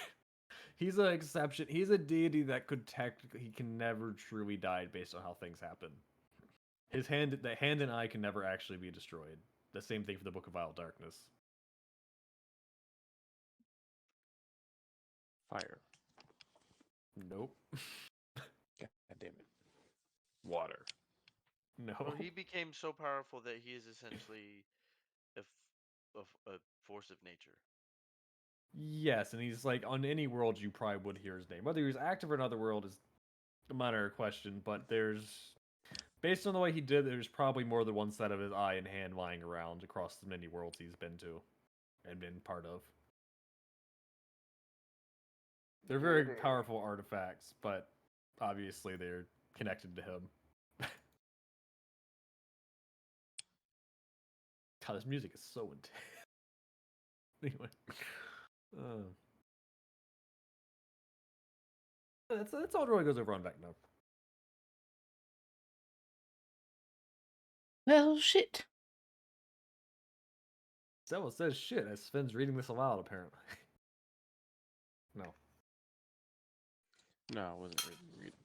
He's an exception. He's a deity that could technically he can never truly die based on how things happen. The hand and eye can never actually be destroyed. The same thing for the Book of Vile Darkness. fire. Nope. God damn it. Water. No. Well, he became so powerful that he is essentially a force of nature. Yes, and he's like on any world you probably would hear his name. Whether he was active or another world is a minor question, but based on the way he did, there's probably more than one set of his eye and hand lying around across the many worlds he's been to and been part of. They're very Deity. powerful artifacts, but obviously they're connected to him. God, this music is so intense. Anyway, that's all it really goes over on Vecna. Well, shit. Someone says shit as Sven's reading this aloud, apparently. No. No, I wasn't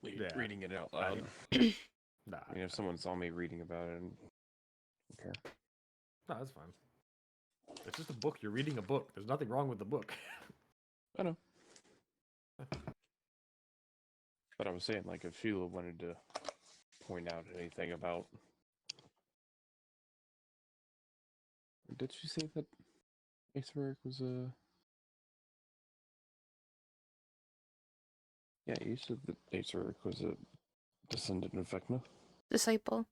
Yeah. reading it out loud. Nah. I mean, if someone saw me reading about it, I don't care. No, that's fine. It's just a book. You're reading a book. There's nothing wrong with the book. I know. But I was saying, like, if Sheila wanted to point out anything about... Did she say that Aetheric was a... Yeah, you said that Aetheric was a descendant of Vecna. Disciple.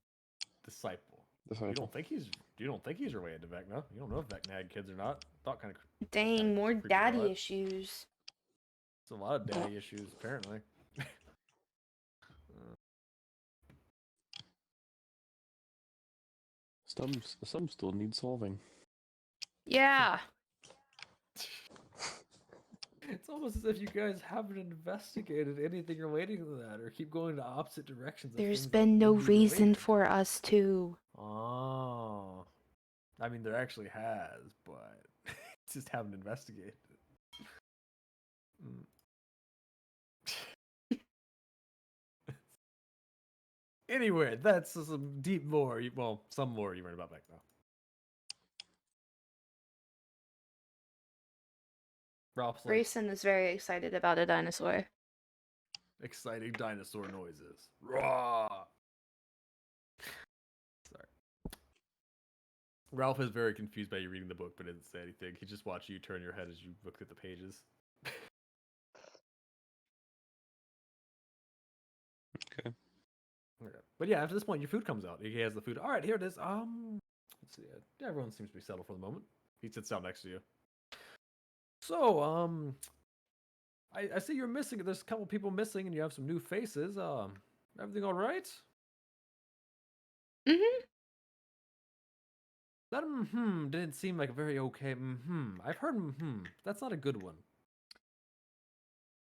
Disciple. Disciple. You don't think he's related to Vecna? You don't know if Vecna had kids or not. Thought kind of. Dang, more creepy daddy thought. issues. It's a lot of daddy issues, apparently. Some still need solving. Yeah. It's almost as if you guys haven't investigated anything relating to that, or keep going to opposite directions. There's been no reason related. for us to. Oh. I mean, there actually has, but just haven't investigated it. Anyway, that's some deep lore. Well, some lore you learn about back now. Ralph's like, Grayson is very excited about a dinosaur. exciting dinosaur noises. Raw. Sorry. Ralph is very confused by you reading the book, but didn't say anything. He just watched you turn your head as you looked at the pages. Okay. Okay. But yeah, after this point, your food comes out. He has the food. All right, here it is. Let's see. Everyone seems to be settled for the moment. He sits down next to you. So, I see you're missing. There's a couple people missing, and you have some new faces. Everything all right? Mm-hmm. That didn't seem like a very okay. I've heard That's not a good one.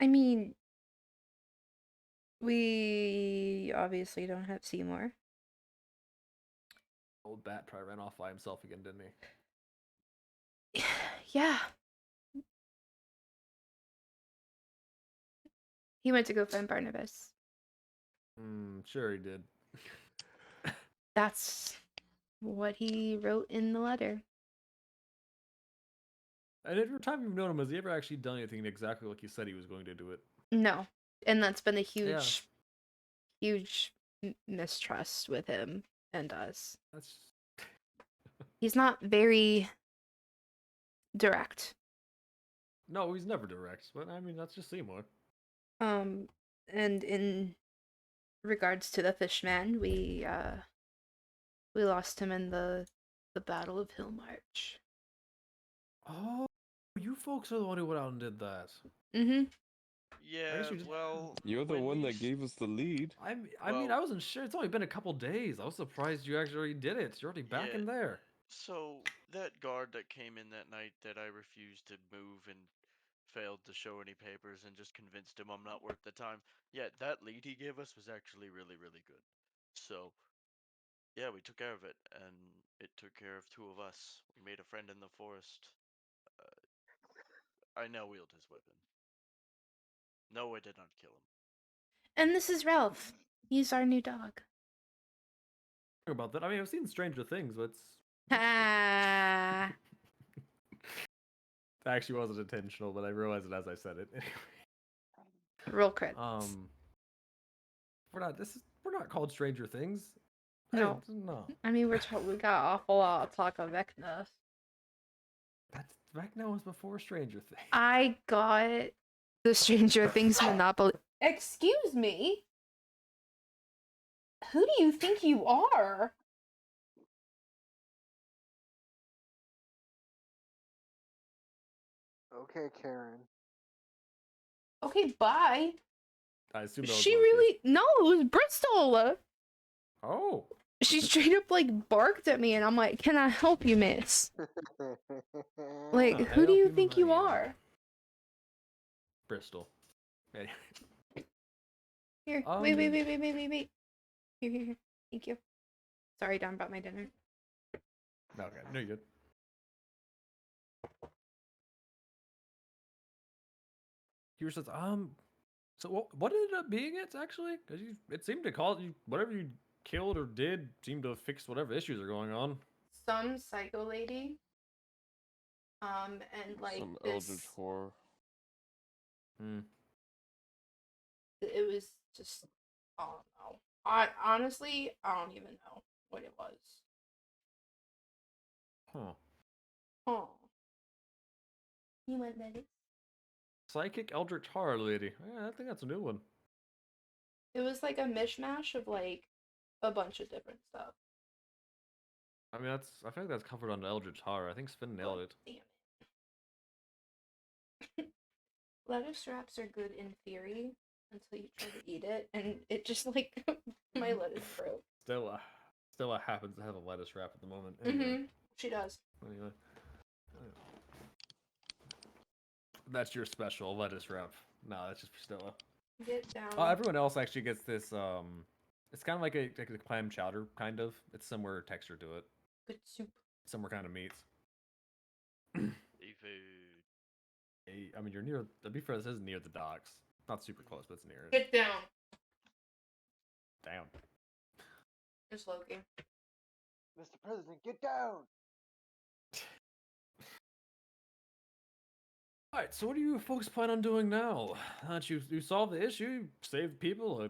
I mean, we obviously don't have Seymour. Old Bat probably ran off by himself again, didn't he? Yeah. He went to go find Barnabas. Sure he did. That's what he wrote in the letter. And every time you've known him, has he ever actually done anything exactly like he said he was going to do it? No. And that's been a huge, huge mistrust with him and us. That's He's not very direct. No, he's never direct, but I mean that's just Seymour. And in regards to the Fishman, we lost him in the Battle of Hill March. Oh, you folks are the one who went out and did that. Mm-hmm. Yeah, you just- well, You're the when one we that gave us the lead. I mean, Well- I wasn't sure. It's only been a couple days. I was surprised you actually already did it. You're already back Yeah. in there. So that guard that came in that night that I refused to move and failed to show any papers and just convinced him I'm not worth the time. Yeah, that lead he gave us was actually really, really good. So yeah, we took care of it, and it took care of two of us. We made a friend in the forest. I now wield his weapon. No, I did not kill him. And this is Ralph. He's our new dog. About that, I mean, I've seen Stranger Things, but it's Ah. that actually wasn't intentional. But I realized it as I said it. Roll credits. We're not called Stranger Things. No. No. I mean, we got an awful lot of talk of Vecna. That's Vecna was before Stranger Things. I got the Stranger Things Monopoly. Excuse me? Who do you think you are? Okay, Karen. Okay, bye. I assume that was She Loki. really. No, it was Bristol. Oh. She straight up, like, barked at me, and I'm like, can I help you, miss? Like, Huh, who do help you you, think you ma'am. are? Bristol. Anyway. Here, wait. Here. Thank you. Sorry, Don, about my dinner. Okay, no, you're good. He says, so what ended up being it actually? Because it seemed to cause you whatever you killed or did seemed to fix whatever issues are going on. Some psycho lady. And like Some this, eldritch horror. it was just, I don't know. I honestly, I don't even know what it was. Huh. Oh. You went Betty? Psychic Eldritch Horror Lady. Yeah, I think that's a new one. It was like a mishmash of like a bunch of different stuff. I mean, I feel like that's covered under Eldritch Horror. I think Sven nailed it. Damn it. Lettuce wraps are good in theory until you try to eat it, and it just like my lettuce broke. Stella happens to have a lettuce wrap at the moment. Anyway. She does. Anyway. That's your special lettuce wrap. No, that's just for Stella. Get down. Everyone else actually gets this. It's kind of like a clam chowder, kind of. It's similar texture to it. Good soup. Similar kind of meats. Seafood. I mean, you're near. To be fair, this is near the docks. Not super close, but it's near it. Get down. Damn. It's Loki. Mr. President, get down! All right. So, what do you folks plan on doing now? Now that you solved the issue, you saved people.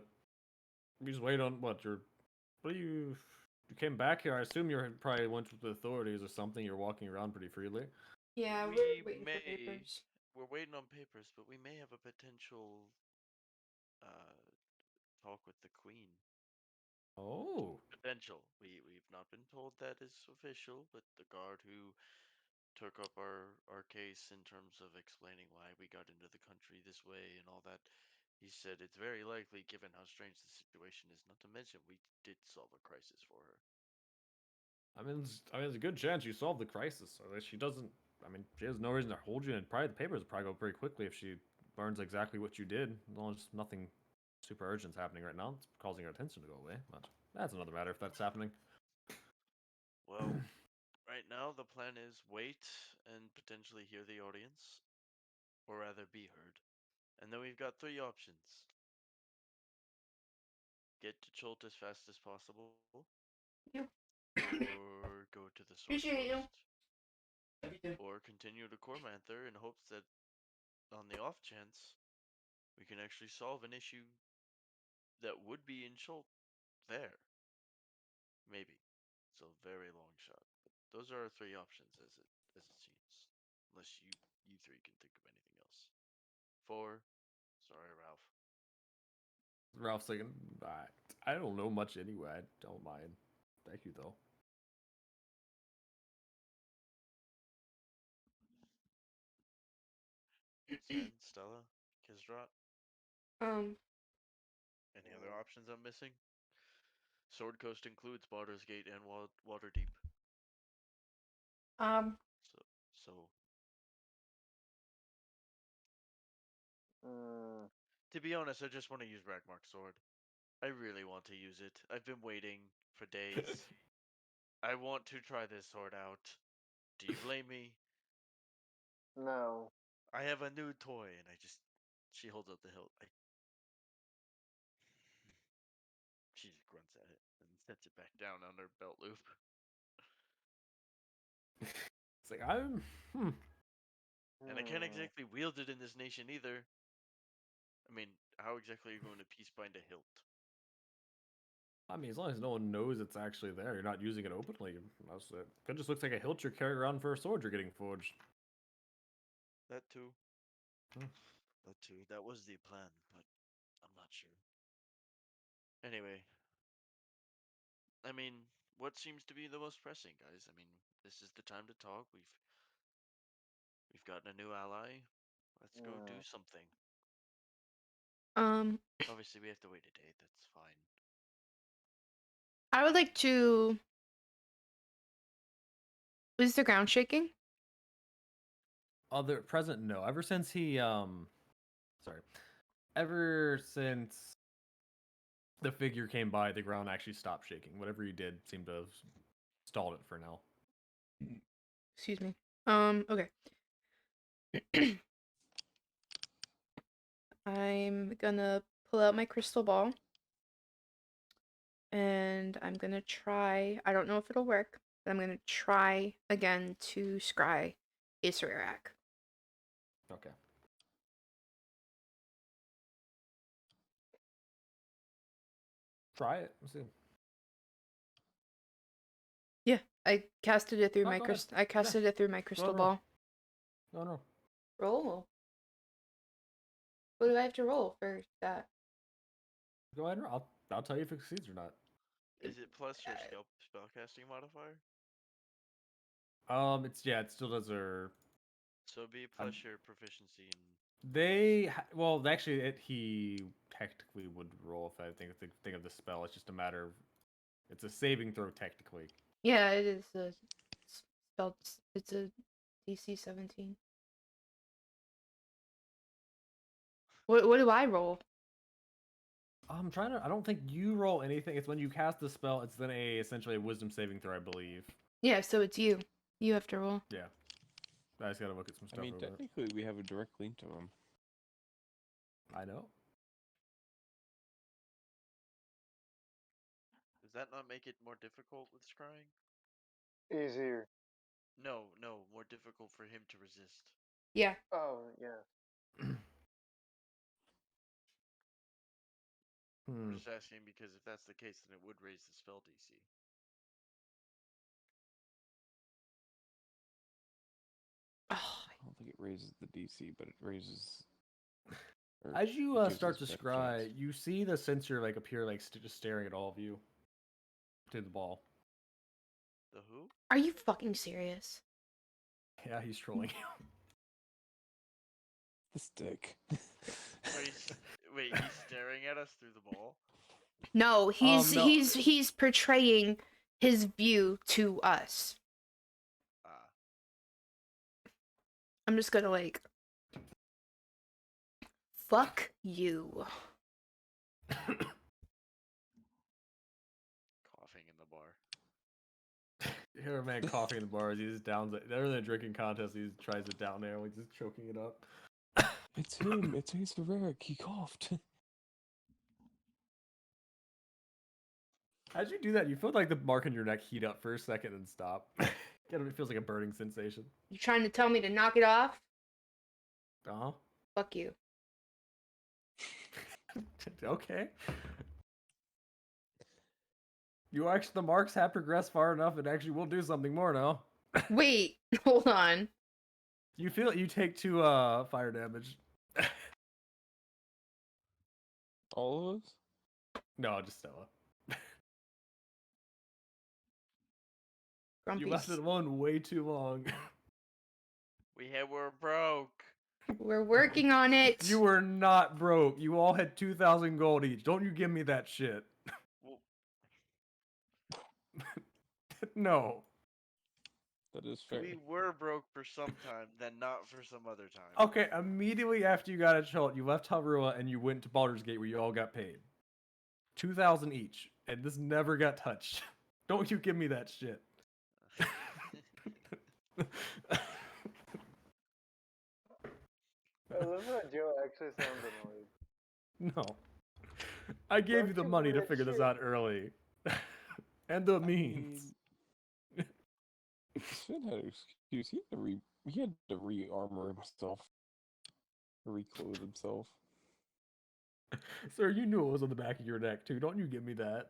You just wait on what your. What do you? You came back here. I assume you probably went with the authorities or something. You're walking around pretty freely. Yeah, We we're waiting may- for papers. We're waiting on papers, but we may have a potential talk with the queen. Oh. Potential. We've not been told that is official, but the guard who took up our case in terms of explaining why we got into the country this way and all that, he said it's very likely, given how strange the situation is, not to mention we did solve a crisis for her. I mean, there's a good chance you solved the crisis. Or that she doesn't. I mean, she has no reason to hold you, and probably the papers will probably go pretty quickly if she learns exactly what you did. As long as nothing super urgent's happening right now, it's causing her attention to go away. But that's another matter if that's happening. Well, right now the plan is wait and potentially hear the audience, or rather be heard. And then we've got three options. Get to Cholt as fast as possible, Yep. or go to the Source Appreciate you. Forest, or continue to Cormanther in hopes that on the off chance we can actually solve an issue that would be in Cholt there. Maybe. It's a very long shot. But those are our three options as it seems. Unless you three can think of anything 4. Sorry, Ralph. Ralph's like, I don't know much anyway. I don't mind. Thank you though. Zen, Stella, Kizrat. Um, Any other options I'm missing? Sword Coast includes Baldur's Gate and Waterdeep. um, So Mm, to be honest, I just want to use Ragmark's sword. I really want to use it. I've been waiting for days. I want to try this sword out. Do you blame me? no. I have a new toy, and I just. She holds up the hilt. She just grunts at it and sets it back down on her belt loop. It's like I'm. And I can't Hmm. exactly wield it in this nation either. I mean, how exactly are you going to piece bind a hilt? I mean, as long as no one knows it's actually there, you're not using it openly. That's it. It just looks like a hilt you're carrying around for a sword you're getting forged. That too. Hmm. That too. That was the plan, but I'm not sure. Anyway, I mean, what seems to be the most pressing, guys? I mean, this is the time to talk. We've gotten a new ally. Let's go do something. um, Obviously, we have to wait a day. That's fine. I would like to. Is the ground shaking? Other present, no. Ever since he sorry. Ever since the figure came by, the ground actually stopped shaking. Whatever he did seemed to have stalled it for now. Excuse me. Okay. I'm gonna pull out my crystal ball. And I'm gonna try. I don't know if it'll work, but I'm gonna try again to scry Isararak. Okay. Try it. Let's see. Yeah, I casted it through Oh, my go ahead. I casted it through my crystal roll. ball. No. Roll. What do I have to roll for that? Go ahead and roll. I'll tell you if it succeeds or not. Is it plus your spellcasting modifier? It still does their. So it'd be plus your proficiency in. He technically would roll if I think of the spell. It's just a matter of. It's a saving throw technically. Yeah, it is a spell. It's a DC 17. What do I roll? I'm trying to. I don't think you roll anything. It's when you cast the spell. It's then essentially a wisdom saving throw, I believe. Yeah, so it's you. You have to roll. Yeah. I just gotta look at some stuff. I mean, over it. technically, we have a direct link to him. I know. Does that not make it more difficult with scrying? Easier. No, more difficult for him to resist. Yeah. Oh, yeah. I'm just asking because if that's the case, then it would raise the spell DC. Oh, I don't think it raises the DC, but it raises. As you it gives start us to a better scry, chance. you see the sensor appear just staring at all of you. To the ball. The who? are you fucking serious? Yeah, he's trolling you. The stick. Wait, he's staring at us through the ball? No, No. he's portraying his view to us. Ah. I'm just gonna like fuck you. Coughing in the bar. You hear a man coughing in the bar as he just downs it. They're in a drinking contest. He tries it down there, he's just choking it up. It's him. It's Ace Eric. He coughed. As you do that, you feel like the mark on your neck heat up for a second and stop. It feels like a burning sensation. You trying to tell me to knock it off? Uh-huh. Fuck you. Okay. The marks have progressed far enough. It actually will do something more now. Wait, hold on. You take 2 fire damage. All of us? No, just Stella. Grumpy. You left it alone way too long. We're broke. We're working on it. You were not broke. You all had 2,000 gold each. Don't you give me that shit. Well, No. That is fair. we were broke for some time, then not for some other time. Okay, immediately after you got a Chult, you left Harua and you went to Baldur's Gate where you all got paid. 2,000 each. And this never got touched. Don't you give me that shit. I love how Joe actually sounds annoyed. No. I gave Don't you the you money to give a figure this shit. out early. And the I means. mean, Sven had an excuse. He had to re-armor himself, reclothe himself. Sir, you knew it was on the back of your neck too. Don't you give me that.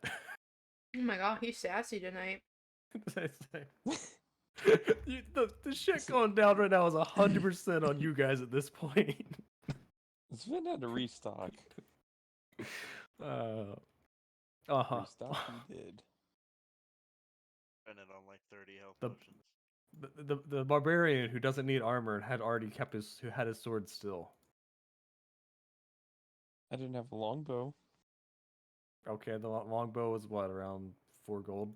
Oh my god, he's sassy tonight. The shit going down right now is 100% on you guys at this point. Sven had to restock. Uh-huh. Restock he did. Spend it on like 30 health The- potions. The barbarian who doesn't need armor had already who had his sword still. I didn't have a longbow. Okay, the longbow was what, around 4 gold?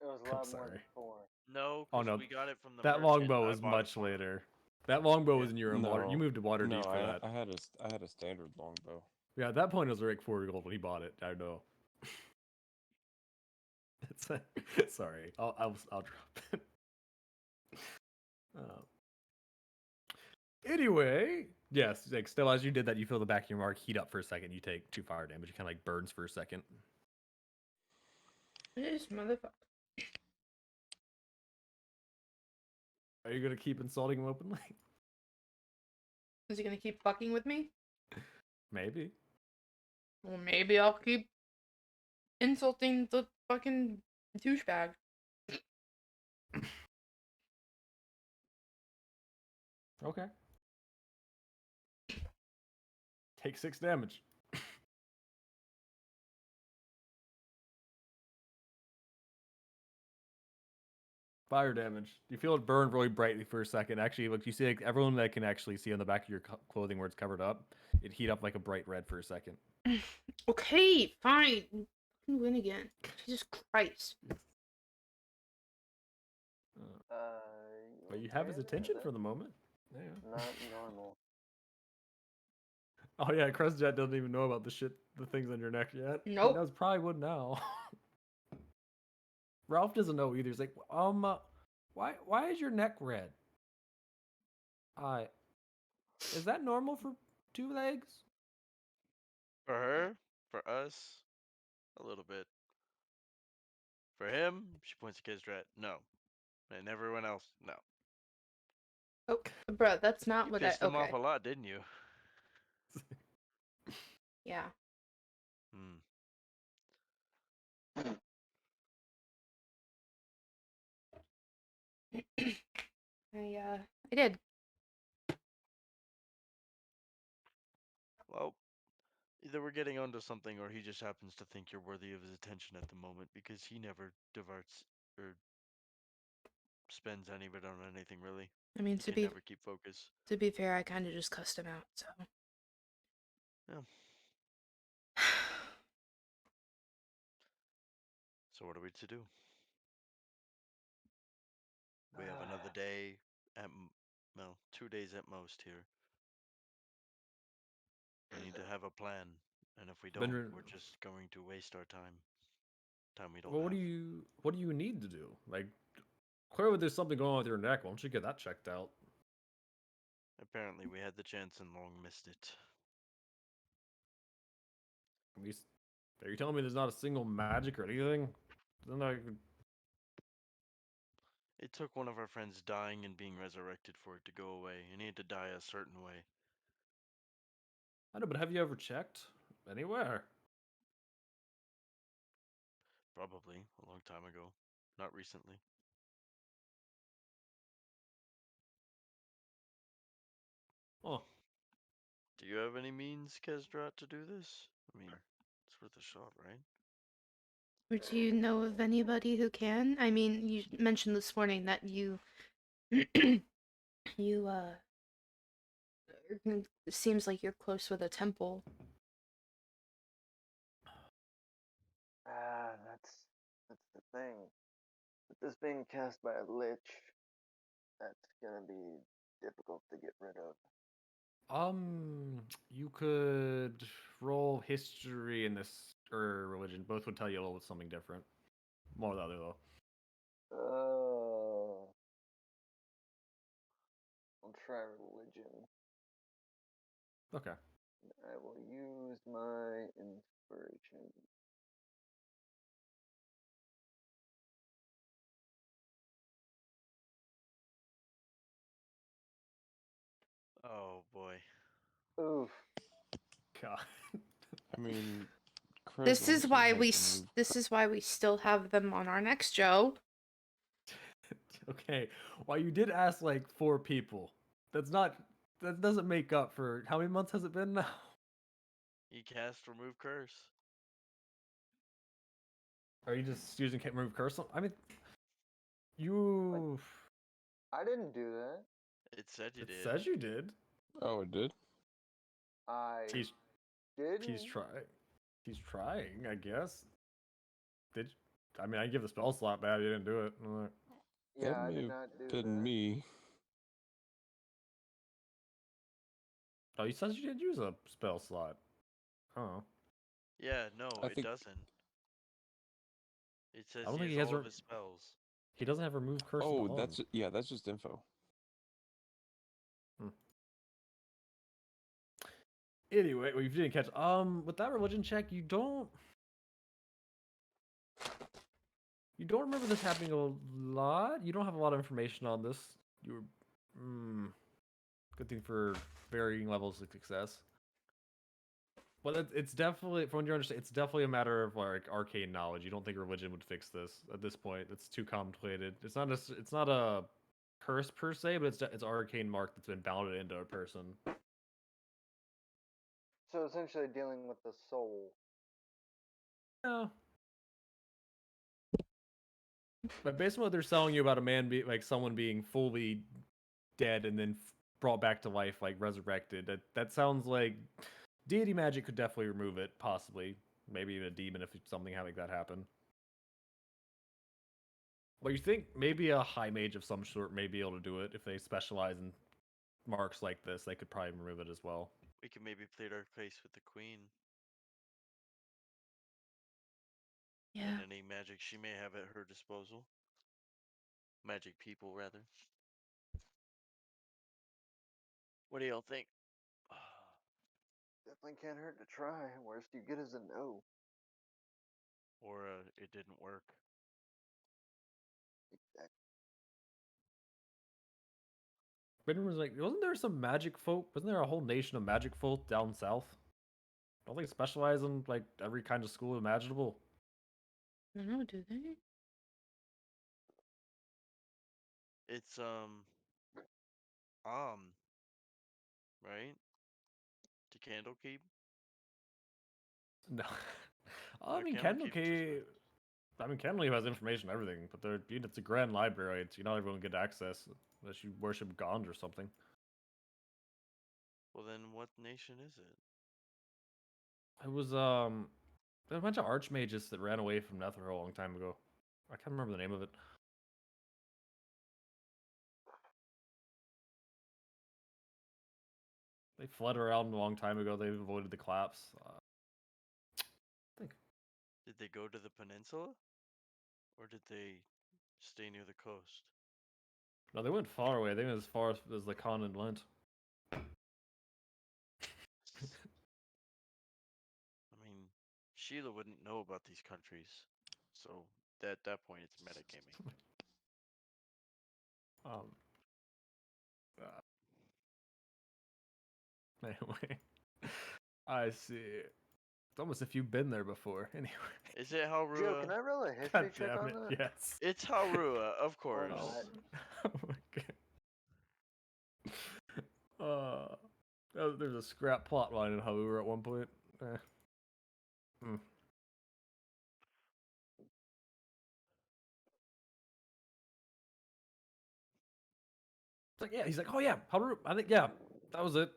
It was a I'm lot more than sorry. 4. No, Oh, because no, we got it from the that merchant. longbow I was bought it much for him. later. That longbow was Yeah. in your water. You No, moved to Waterdeep No, for that. I had a standard longbow. Yeah, at that point it was like 4 gold when he bought it. I know. Sorry, I'll drop it. Anyway, yes, like still as you did that, you feel the back of your mark heat up for a second. You take 2 fire damage. It kind of like burns for a second. This motherfucker. Are you gonna keep insulting him openly? Is he gonna keep fucking with me? Maybe. Well, maybe I'll keep insulting the fucking douchebag. Okay. Take 6 damage. Fire damage. You feel it burn really brightly for a second. Actually, look, you see like everyone that can actually see on the back of your clothing where it's covered up, it heat up like a bright red for a second. Okay, fine. Fucking win again. Jesus Christ. But you have his okay, attention that's for the moment. Yeah. not normal. Oh yeah, Crestjet doesn't even know about the things on your neck yet. Nope. He knows probably would now. Ralph doesn't know either. He's like, why is your neck red? Is that normal for 2 legs? For her, for us, a little bit. For him, she points to Kizrat, no. And everyone else, no. Oh, bro, that's not You what pissed I. them Okay. off a lot, didn't you? Yeah. Hmm. I did. Well, either we're getting onto something or he just happens to think you're worthy of his attention at the moment because he never diverts or spends any of it on anything really. I mean, He can never keep focus. to be fair, I kind of just cussed him out. So. Yeah. So what are we to do? We have another day well, 2 days at most here. We need to have a plan, and if we don't, Benjamin, we're just going to waste our time. Time we don't well, have. what do you need to do? Like, clearly there's something going on with your neck. Why don't you get that checked out? Apparently, we had the chance and long missed it. Are you telling me there's not a single magic or anything? Then It took one of our friends dying and being resurrected for it to go away, and he had to die a certain way. I know, but have you ever checked anywhere? Probably a long time ago, not recently. Oh, Do you have any means, Kesdrat, to do this? I mean, it's worth a shot, right? Or do you know of anybody who can? I mean, you mentioned this morning that you you it seems like you're close with a temple. That's the thing. With this being cast by a lich, that's gonna be difficult to get rid of. You could roll history in this or religion. Both would tell you a little something different. More the other though. I'll try religion. Okay. I will use my inspiration. Oh boy. Oof. God. I mean, This is why we has removed this is why we still have them on our next show. Okay. Well, you did ask like 4 people. That's not. That doesn't make up for how many months has it been now? He cast remove curse. Are you just using can't remove curse? I mean, you. I didn't do that. It said you It did. says you did. Oh, it did? I He's didn't. he's trying. He's trying, I guess. Did I mean I give the spell slot bad? You didn't do it. I'm like, Yeah, That I may did have not do been that. me. oh, you said you did use a spell slot. Oh, Yeah, no, I it think doesn't. It says I don't he think has he has. all of his spells. He doesn't have remove curse Oh, on. that's that's just info. Anyway, well, you didn't catch. With that religion check, you don't. You don't remember this happening a lot. You don't have a lot of information on this. You were. Good thing for varying levels of success. But it's definitely, from what you understand, it's definitely a matter of like arcane knowledge. You don't think religion would fix this at this point? It's too complicated. It's not a curse per se, but it's arcane mark that's been bounded into a person. So essentially dealing with the soul. Yeah. But based on what they're selling you about a man like someone being fully dead and then brought back to life, like resurrected, that sounds like deity magic could definitely remove it, possibly. Maybe even a demon if something like that happened. Well, you think maybe a high mage of some sort may be able to do it if they specialize in marks like this. They could probably remove it as well. We can maybe plead our case with the queen Yeah. and any magic she may have at her disposal. Magic people, rather. What do y'all think? Definitely can't hurt to try. Worst you get is a no. Or it didn't work. Exactly. Benjamin was like, wasn't there some magic folk? Wasn't there a whole nation of magic folk down south? Don't they specialize in like every kind of school imaginable? I don't know, do they? It's right? To Candlekeep? No. I Or mean, Candlekeep just Candlekeep has information on everything, but it's a grand library. It's not everyone get access unless you worship Gond or something. Well then what nation is it? It was there were a bunch of archmages that ran away from Netherhill a long time ago. I can't remember the name of it. They fled around a long time ago. They avoided the collapse. I think. Did they go to the peninsula? Or did they stay near the coast? No, they went far away. They went as far as the continent went. I mean, Sheila wouldn't know about these countries. So at that point it's metagaming. Um. Anyway, I see. It's almost if you've been there before. Anyway. Is it Joe, can Haurua? I roll a history God check damn on it! that? Yes. It's Haurua, of course. not? Oh my god. There's a scrap plot line in Hoover at one point. Hmm. It's like, yeah, he's like, oh yeah, Haru. I think, yeah, that was it.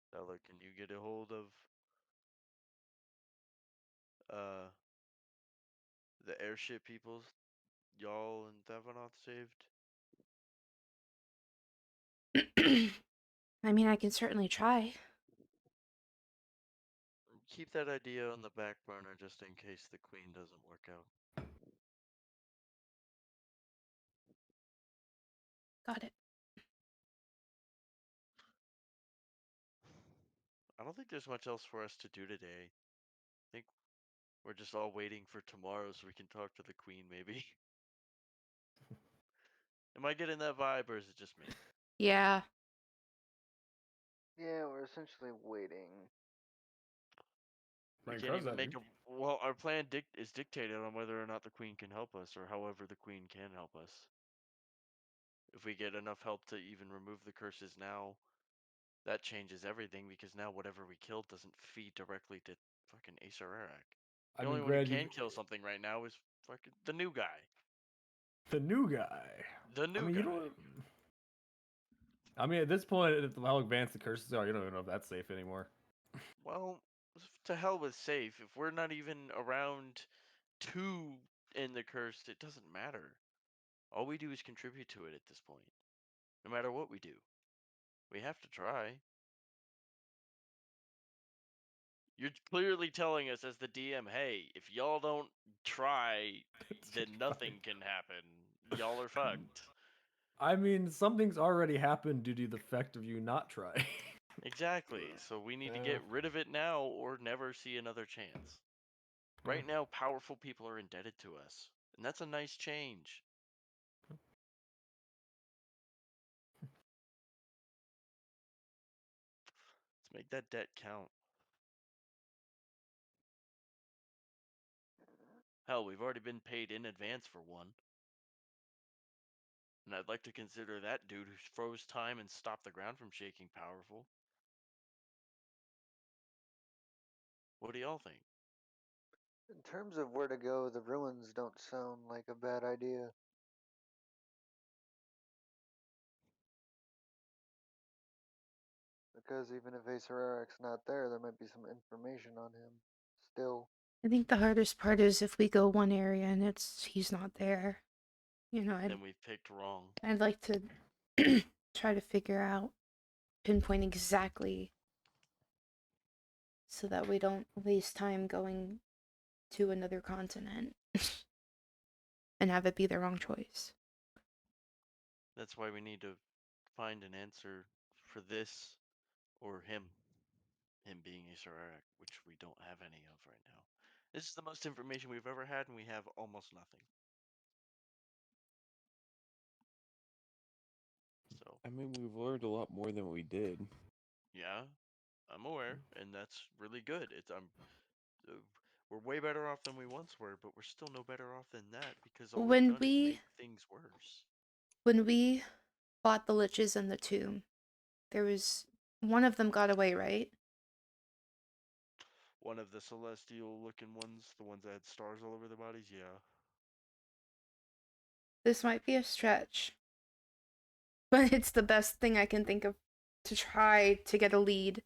Stella, can you get a hold of uh the airship people y'all and Devanoth saved? I mean, I can certainly try. Keep that idea on the back burner just in case the queen doesn't work out. Got it. I don't think there's much else for us to do today. I think we're just all waiting for tomorrow so we can talk to the queen, maybe. Am I getting that vibe, or is it just me? Yeah. Yeah, we're essentially waiting. We Like, can't how's even that, make dude? a. Well, our plan is dictated on whether or not the queen can help us, or however the queen can help us. If we get enough help to even remove the curses now, that changes everything because now whatever we killed doesn't feed directly to fucking Acer Arak. I The mean, only one who Greg, can kill something right now is fucking the new guy. the new guy. The I new mean, guy. you don't. I mean, at this point, how advanced the curses are, you don't even know if that's safe anymore. Well, to hell with safe. If we're not even around 2 in the curse, it doesn't matter. All we do is contribute to it at this point. No matter what we do. We have to try. You're clearly telling us as the DM, hey, if y'all don't try, then nothing can happen. Y'all are fucked. I mean, something's already happened due to the fact of you not trying. Exactly. So we need to get rid of it now or never see another chance. Right now, powerful people are indebted to us. And that's a nice change. Let's make that debt count. Hell, we've already been paid in advance for one. And I'd like to consider that dude who froze time and stopped the ground from shaking powerful. What do y'all think? In terms of where to go, the ruins don't sound like a bad idea. Because even if Acer Eric's not there, there might be some information on him still. I think the hardest part is if we go one area and he's not there. You know, Then we picked wrong. I'd like to try to figure out, pinpoint exactly, so that we don't waste time going to another continent and have it be the wrong choice. That's why we need to find an answer for this or him. Him being Acer Eric, which we don't have any of right now. This is the most information we've ever had, and we have almost nothing. So, I mean, we've learned a lot more than we did. yeah, I'm aware, and that's really good. We're way better off than we once were, but we're still no better off than that because all we've When done is make things worse. we fought the liches in the tomb, there was one of them got away, right? One of the celestial looking ones, the ones that had stars all over their bodies, yeah. This might be a stretch, but it's the best thing I can think of to try to get a lead.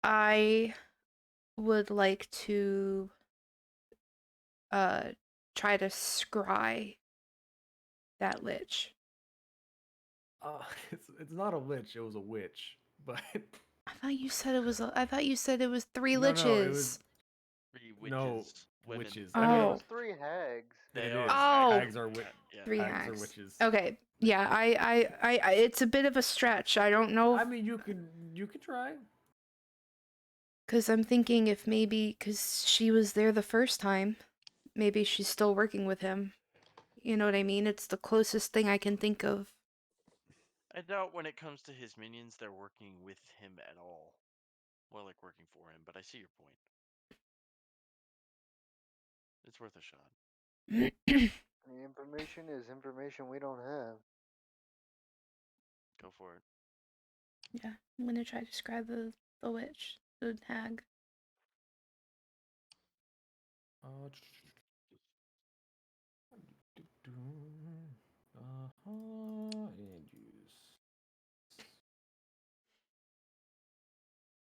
I would like to try to scry that lich. It's not a lich. It was a witch. But I thought you said it was three no, liches. it was 3 no witches, women. witches. Oh. I mean, It was 3 hags. They it are is. Oh. Hags are yeah. Three hags are hags. witches. Okay, yeah, I it's a bit of a stretch. I don't know. I mean, you could try. Because I'm thinking if maybe, because she was there the first time, maybe she's still working with him. You know what I mean? It's the closest thing I can think of. I doubt when it comes to his minions, they're working with him at all. More like working for him, but I see your point. It's worth a shot. The information is information we don't have. Go for it. Yeah, I'm gonna try to describe the witch, the hag. And use.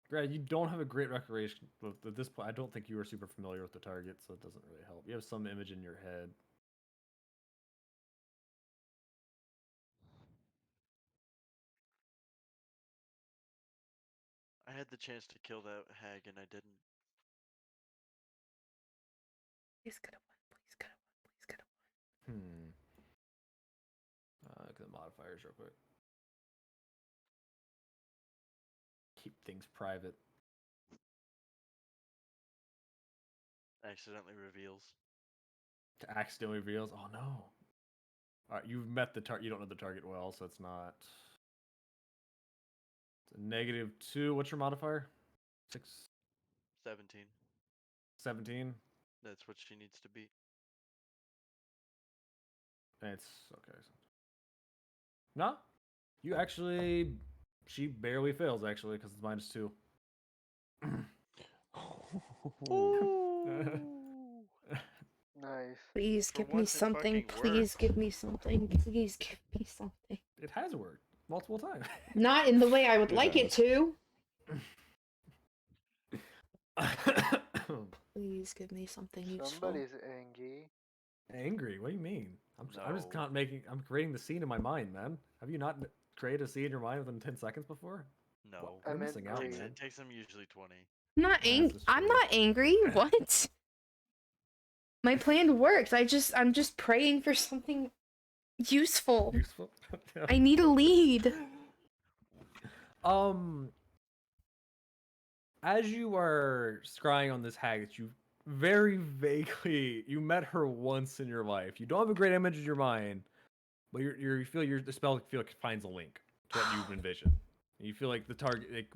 Greg, you don't have a great recollection at this point. I don't think you are super familiar with the target, so it doesn't really help. You have some image in your head. I had the chance to kill that hag and I didn't. Please get a one. Please get a one. Please get a one. Look at the modifiers real quick. Keep things private. Accidentally reveals. To accidentally reveals. Oh no. All right, you've met the target. You don't know the target well, so it's not. It's a -2. What's your modifier? 6, 17. 17. That's what she needs to beat. It's okay. No, you actually. She barely fails actually because it's -2. Ooh. Nice. Please For give me once it something. fucking Please worked. give me something. Please give me something. It has worked multiple times. Not in the way I would It like it has. to. Please give me something useful. Somebody's angry. Angry? What do you mean? I'm just No. I'm creating the scene in my mind, man. Have you not created a scene in your mind within 10 seconds before? No. What? I You're meant missing out, great. man. It takes them usually 20. I'm not Yes, angry. that's I'm true. not angry. What? My plan worked. I'm just praying for something useful. Useful. I need a lead. As you are scrying on this hag that you very vaguely you met her once in your life. You don't have a great image in your mind, but you feel the spell finds a link to what you've envisioned. You feel like the target, like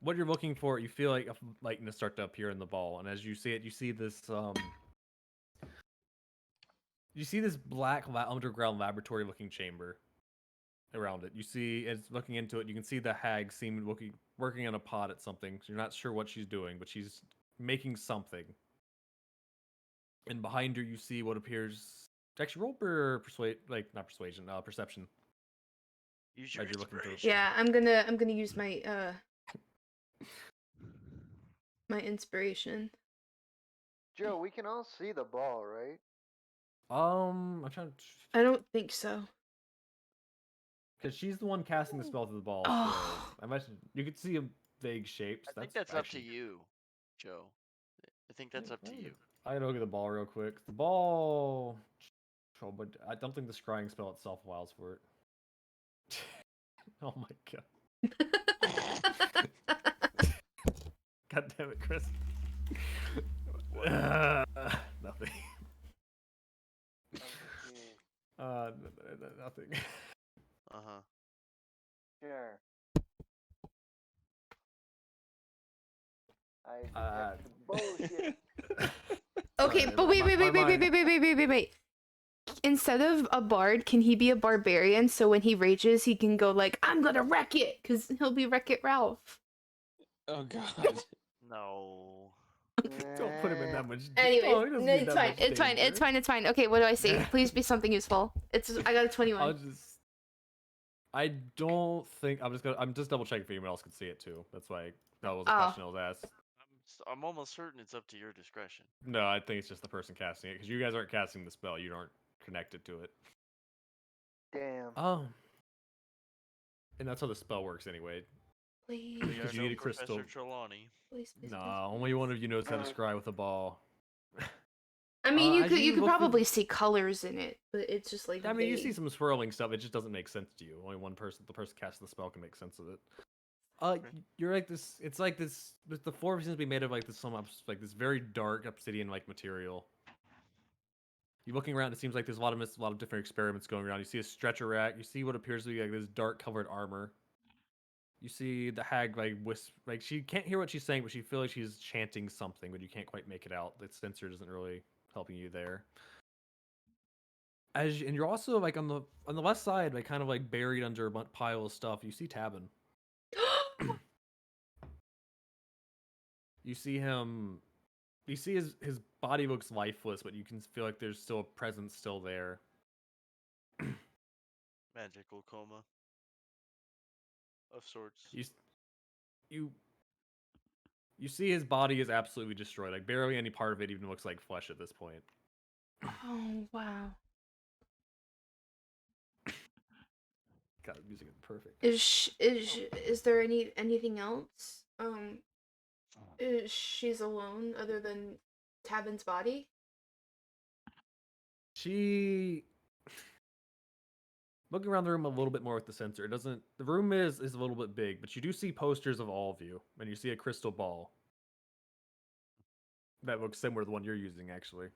what you're looking for. You feel like a lightness start to appear in the ball, and as you see it, you see this black underground laboratory looking chamber around it. You see, as looking into it, you can see the hag working on a pot at something. So you're not sure what she's doing, but she's making something. And behind her, you see what appears. Actually, roll for not persuasion, perception. Use your As you're looking for. inspiration. Yeah, I'm gonna use my my inspiration. Joe, we can all see the ball, right? I'm trying to. I don't think so. Because she's the one casting the spell through the ball, Oh. so I imagine you could see a vague shapes. I think that's up to you, Joe. I think that's up to you. I gotta look at the ball real quick. The ball. Oh, but I don't think the scrying spell itself allows for it. Oh my god. God damn it, Chris. Nothing. Nothing. Uh-huh. Sure. I detect bullshit. Okay, Sorry, but wait. my mind- Instead of a bard, can he be a barbarian? So when he rages, he can go like, "I'm gonna wreck it," because he'll be Wreck-It Ralph. Oh god. No. Don't put him in that much. Anyways, Oh, he doesn't need it's that fine. much It's fine. It's danger. fine. It's fine. Okay, what do I say? Please be something useful. I got a 21. I don't think I'm just double checking if anyone else could see it too. That's why that was a Oh. question I was asked. I'm almost certain it's up to your discretion. No, I think it's just the person casting it because you guys aren't casting the spell. You aren't connected to it. Damn. Oh. And that's how the spell works anyway. Please. We are Because you no need a crystal. Professor Trelawney. Please, Nah, only one of you knows how to scry with a ball. I mean, you as could you look probably through- see colors in it, but it's just like I mean, you see vague. some swirling stuff. It just doesn't make sense to you. Only one person, the person casting the spell, can make sense of it. You're like this. It's like this. The floor seems to be made of like this like this very dark obsidian like material. You're looking around. It seems like there's a lot of different experiments going around. You see a stretcher rack. You see what appears to be like this dark covered armor. You see the hag like she can't hear what she's saying, but she feels like she's chanting something, but you can't quite make it out. The sensor isn't really helping you there. and you're also like on the left side, like kind of like buried under a pile of stuff. You see Tabin. You see him. You see his body looks lifeless, but you can feel like there's still a presence still there. Magical coma of sorts. You you see his body is absolutely destroyed. Like barely any part of it even looks like flesh at this point. Oh wow. God, the music is perfect. Is there anything else? Is she's alone other than Tabin's body? She looking around the room a little bit more with the sensor. It doesn't. The room is a little bit big, but you do see posters of all of you, and you see a crystal ball that looks similar to the one you're using, actually.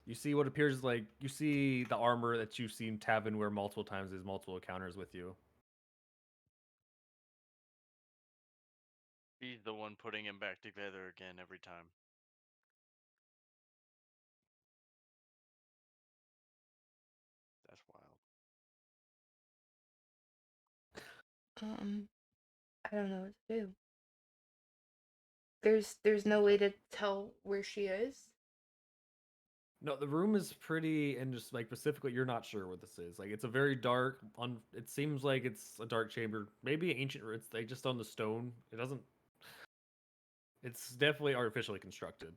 You see what appears like you see the armor that you've seen Tavin wear multiple times. His multiple encounters with you. He's the one putting him back together again every time. That's wild. I don't know what to do. There's no way to tell where she is. No, the room is pretty, and just like specifically, you're not sure what this is. Like, it's a very dark. It seems like it's a dark chamber, maybe ancient. It's like just on the stone. It doesn't. It's definitely artificially constructed.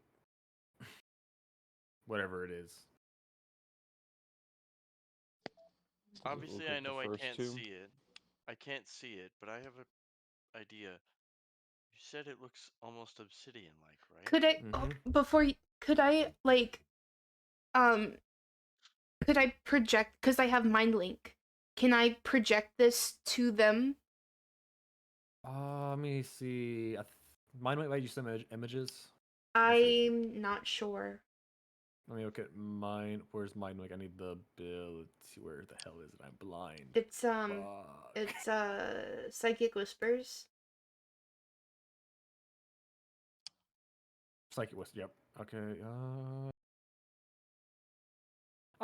Whatever it is. Does it look Obviously, like I the know I first can't two? see it. I can't see it, but I have an idea. You said it looks almost obsidian-like, right? Could I before could I like could I project because I have mind link? Can I project this to them? Let me see. Mine might let you some images. I'm not sure. Let me look at mine. Where's mine? Like, I need the ability. Where the hell is it? I'm blind. It's Fuck. it's psychic whispers. Psychic Whisper. Yep. Okay.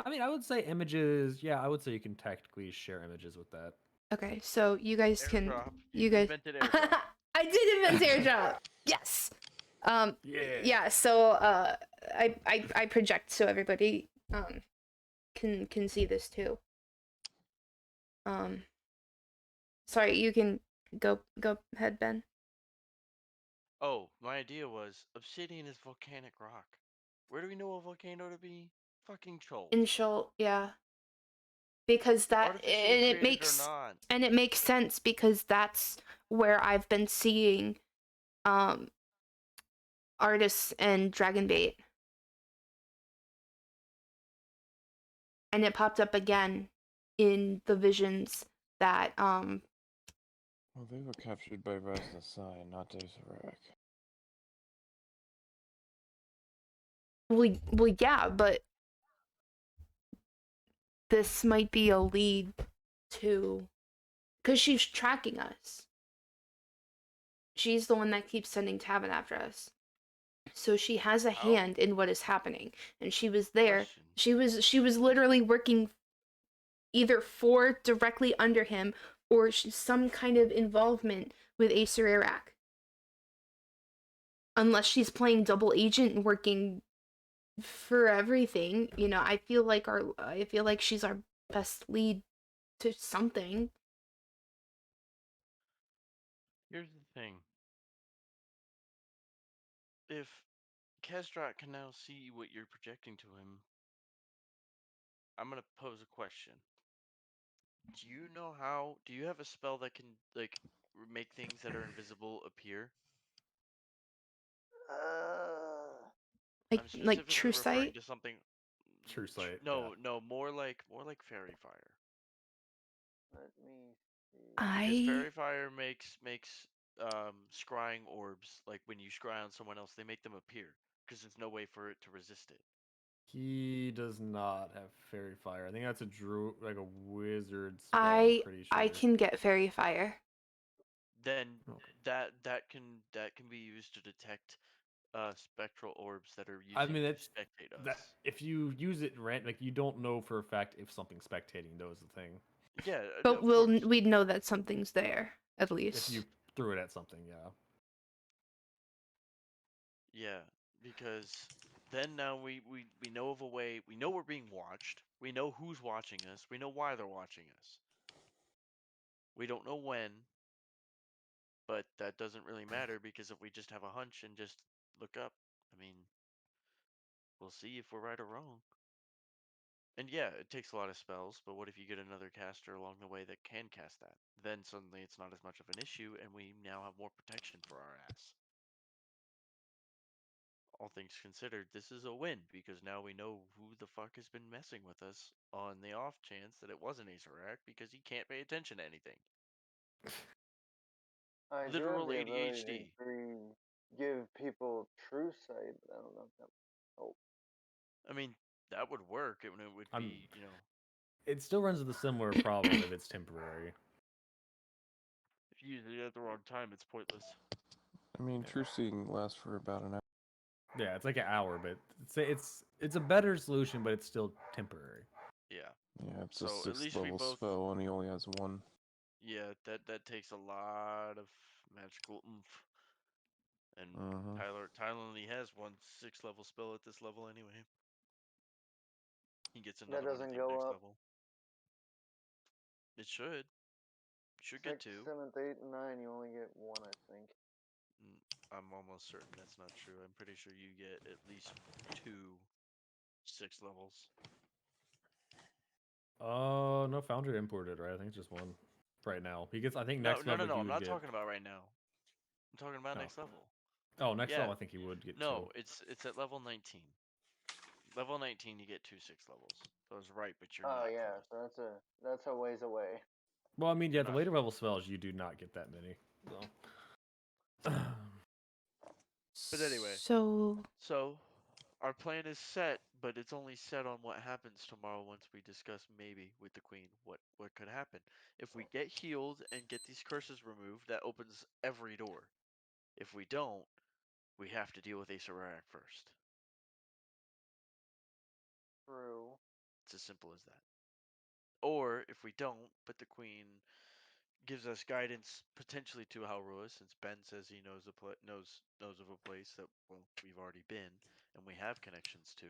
I mean, I would say images. Yeah, I would say you can technically share images with that. Okay, so you guys can Airdrop. you guys Invented airdrop. I did invent airdrop. Yes. Yeah, so I project so everybody can see this too. Sorry, you can go ahead, Ben. Oh, my idea was obsidian is volcanic rock. Where do we know a volcano to be? Fucking Chol. In Shoal, yeah. Because that Artificially and it created or makes not. and it makes sense because that's where I've been seeing artists and dragon bait. And it popped up again in the visions that Well, they were captured by Rise of the Sign, not Daisarek. well yeah, but this might be a lead to because she's tracking us. She's the one that keeps sending Tavin after us. So she has a hand in what is happening. And she was there. Question. She was literally working either for directly under him or some kind of involvement with Acer Iraq. Unless she's playing double agent and working for everything, you know, I feel like she's our best lead to something. Here's the thing. If Kesdrat can now see what you're projecting to him, I'm gonna pose a question. Do you know how? Do you have a spell that can like make things that are invisible appear? Uh, I'm Like specifically true referring sight. to something. True sight. No, no, more like fairy fire. let me see. Because I fairy fire makes scrying orbs, like when you scry on someone else, they make them appear because there's no way for it to resist it. He does not have fairy fire. I think that's a like a wizard spell. I'm pretty sure. I can get fairy fire. Then Okay. that can be used to detect spectral orbs that are I using mean, to it's spectate us. that if you use it like you don't know for a fact if something's spectating. Though is the thing. Yeah, But of course. we'd know that something's there at If you least. threw it at something, yeah. Yeah, because then now we know of a way. We know we're being watched. We know who's watching us. We know why they're watching us. We don't know when, but that doesn't really matter because if we just have a hunch and just look up, I mean, we'll see if we're right or wrong. And yeah, it takes a lot of spells, but what if you get another caster along the way that can cast that? Then suddenly it's not as much of an issue, and we now have more protection for our ass. All things considered, this is a win because now we know who the fuck has been messing with us on the off chance that it wasn't Azarak because he can't pay attention to anything. I do have Literal the ability ADHD. to give people true sight, but I don't know if that would help. I mean, that would work. It would I'm. be, It still runs into the similar problem if it's temporary. if you use it at the wrong time, it's pointless. I mean, Yeah. true seeing lasts for about an hour. Yeah, it's like an hour, but it's a better solution, but it's still temporary. Yeah. Yeah, it's a So at 6th least we level both. spell and he only has one. Yeah, that takes a lot of magical oomph. And Uh-huh. Tyler only has one 6th level spell at this level anyway. He gets That another one at doesn't the go next up. level. It should. Should get 6th, two. 7th, 8th, and 9, you only get one, I think. I'm almost certain that's not true. I'm pretty sure you get at least two 6th levels. No, Foundry imported, right? I think it's just one right now. He gets. I think No, next no, no, level no. he I'm would not get. talking about right now. I'm talking about Oh. next level. Oh, next Yeah. level I think he would get No, two. it's at level 19. Level 19, you get two 6th levels. So I was right, but you're Oh not yeah, close. so that's a ways away. Well, I mean, yeah, You're the not. later level spells you do not get that many. So. But anyway, So so our plan is set, but it's only set on what happens tomorrow once we discuss maybe with the queen what could happen. If we get healed and get these curses removed, that opens every door. If we don't, we have to deal with Ace Ararak first. True. It's as simple as that. Or if we don't, but the queen gives us guidance potentially to Halrua, since Ben says he knows knows of a place that we've already been and we have connections to.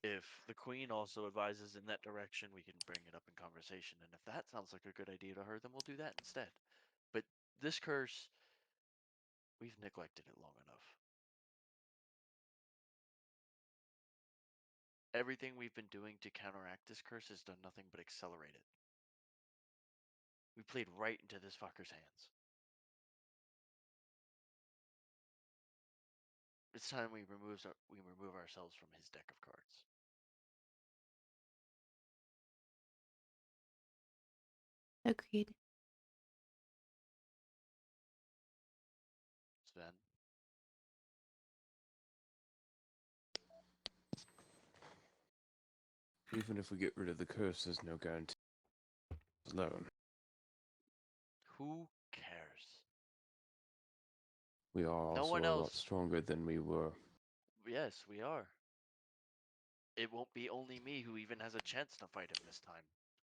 If the queen also advises in that direction, we can bring it up in conversation. And if that sounds like a good idea to her, then we'll do that instead. But this curse, we've neglected it long enough. Everything we've been doing to counteract this curse has done nothing but accelerate it. We played right into this fucker's hands. It's time we remove ourselves from his deck of cards. agreed. Sven, Even if we get rid of the curse, there's no guarantee alone. who cares? We are No also one a lot else. stronger than we were. Yes, we are. It won't be only me who even has a chance to fight him this time,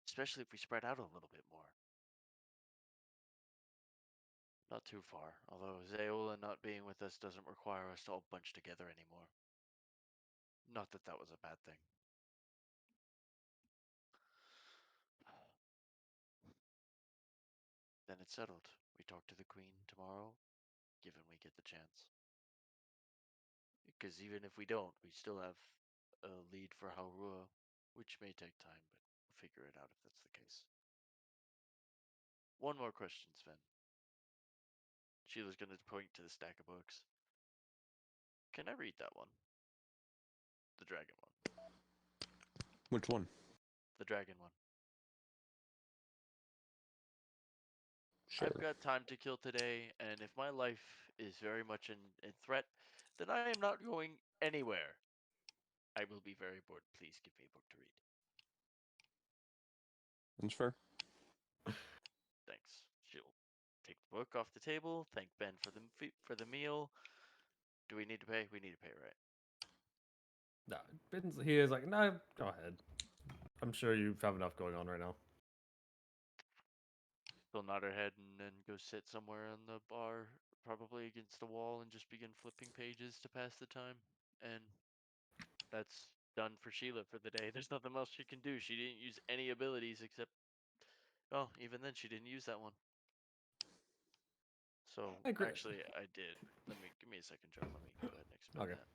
especially if we spread out a little bit more. Not too far, although Zayola not being with us doesn't require us to all bunch together anymore. Not that that was a bad thing. Then it's settled. We talk to the queen tomorrow, given we get the chance. Because even if we don't, we still have a lead for Haurua, which may take time, but we'll figure it out if that's the case. One more question, Sven. Sheila's going to point to the stack of books. Can I read that one? The dragon one. Which one? The dragon one. Sure. I've got time to kill today, and if my life is very much in threat, then I am not going anywhere. I will be very bored. Please give me a book to read. That's fair. Thanks. She'll take the book off the table, thank Ben for the meal, Do we need to pay? We need to pay, right? No, he is like, no, go ahead. I'm sure you have enough going on right now. She'll nod her head and then go sit somewhere on the bar, probably against a wall, and just begin flipping pages to pass the time. And that's done for Sheila for the day. There's nothing else she can do. She didn't use any abilities except, oh, even then she didn't use that one. So I agree. actually, I did. Give me a second, John. Let me go ahead and expend Okay. that.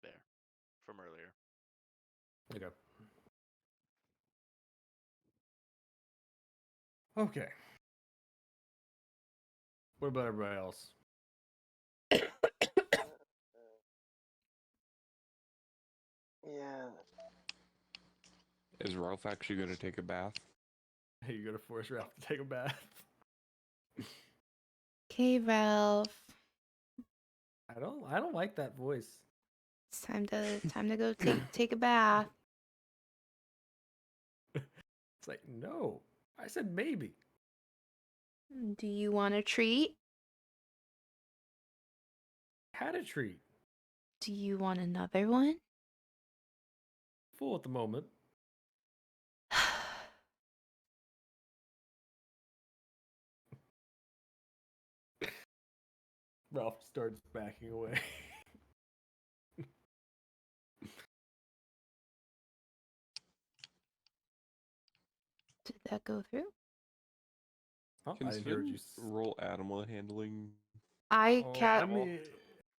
There, from earlier. Okay. Okay. What about everybody else? Yeah. Is Ralph actually going to take a bath? Hey, you gonna force Ralph to take a bath? Okay, Ralph. I don't like that voice. It's time to go take a bath. It's like, no. I said maybe. Do you want a treat? Had a treat. Do you want another one? Full at the moment. Ralph starts backing away. Did that go through? Oh, Can I didn't hear what Sven you roll animal handling? I Oh, cat. I mean,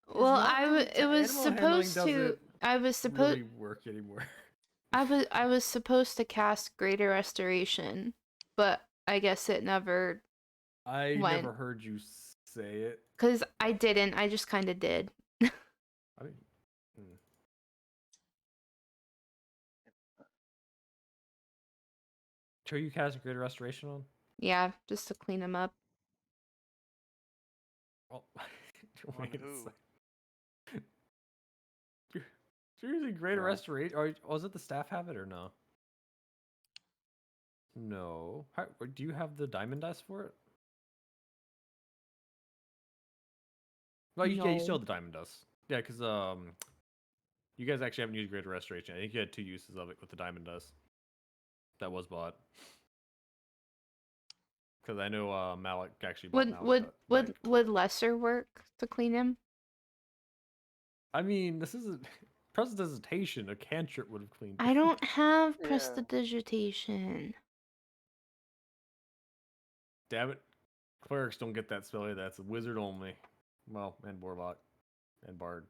Well, it's not really it was animal handling supposed to. doesn't I was supposed. really work anymore. I was supposed to cast Greater Restoration, but I guess it never I went. never heard you say it. Cause I didn't. I just kind of did. I mean, Sure, you casting Greater Restoration on? Yeah, just to clean them up. Oh, On who? You're using Greater Ralph. Restoration? Or was it the staff have it or no? No. Do you have the diamond dice for it? Well, yeah, you still No. have the diamond dust. Yeah, because you guys actually haven't used Greater Restoration. I think you had 2 uses of it with the diamond dust. That was bought. Because I know Malik actually bought Would lesser work to clean him? I mean, this isn't prestidigitation. A cantrip would have cleaned. I don't have Yeah. prestidigitation. Damn it, clerics don't get that spell either. That's a wizard only. Well, and warlock, and bard.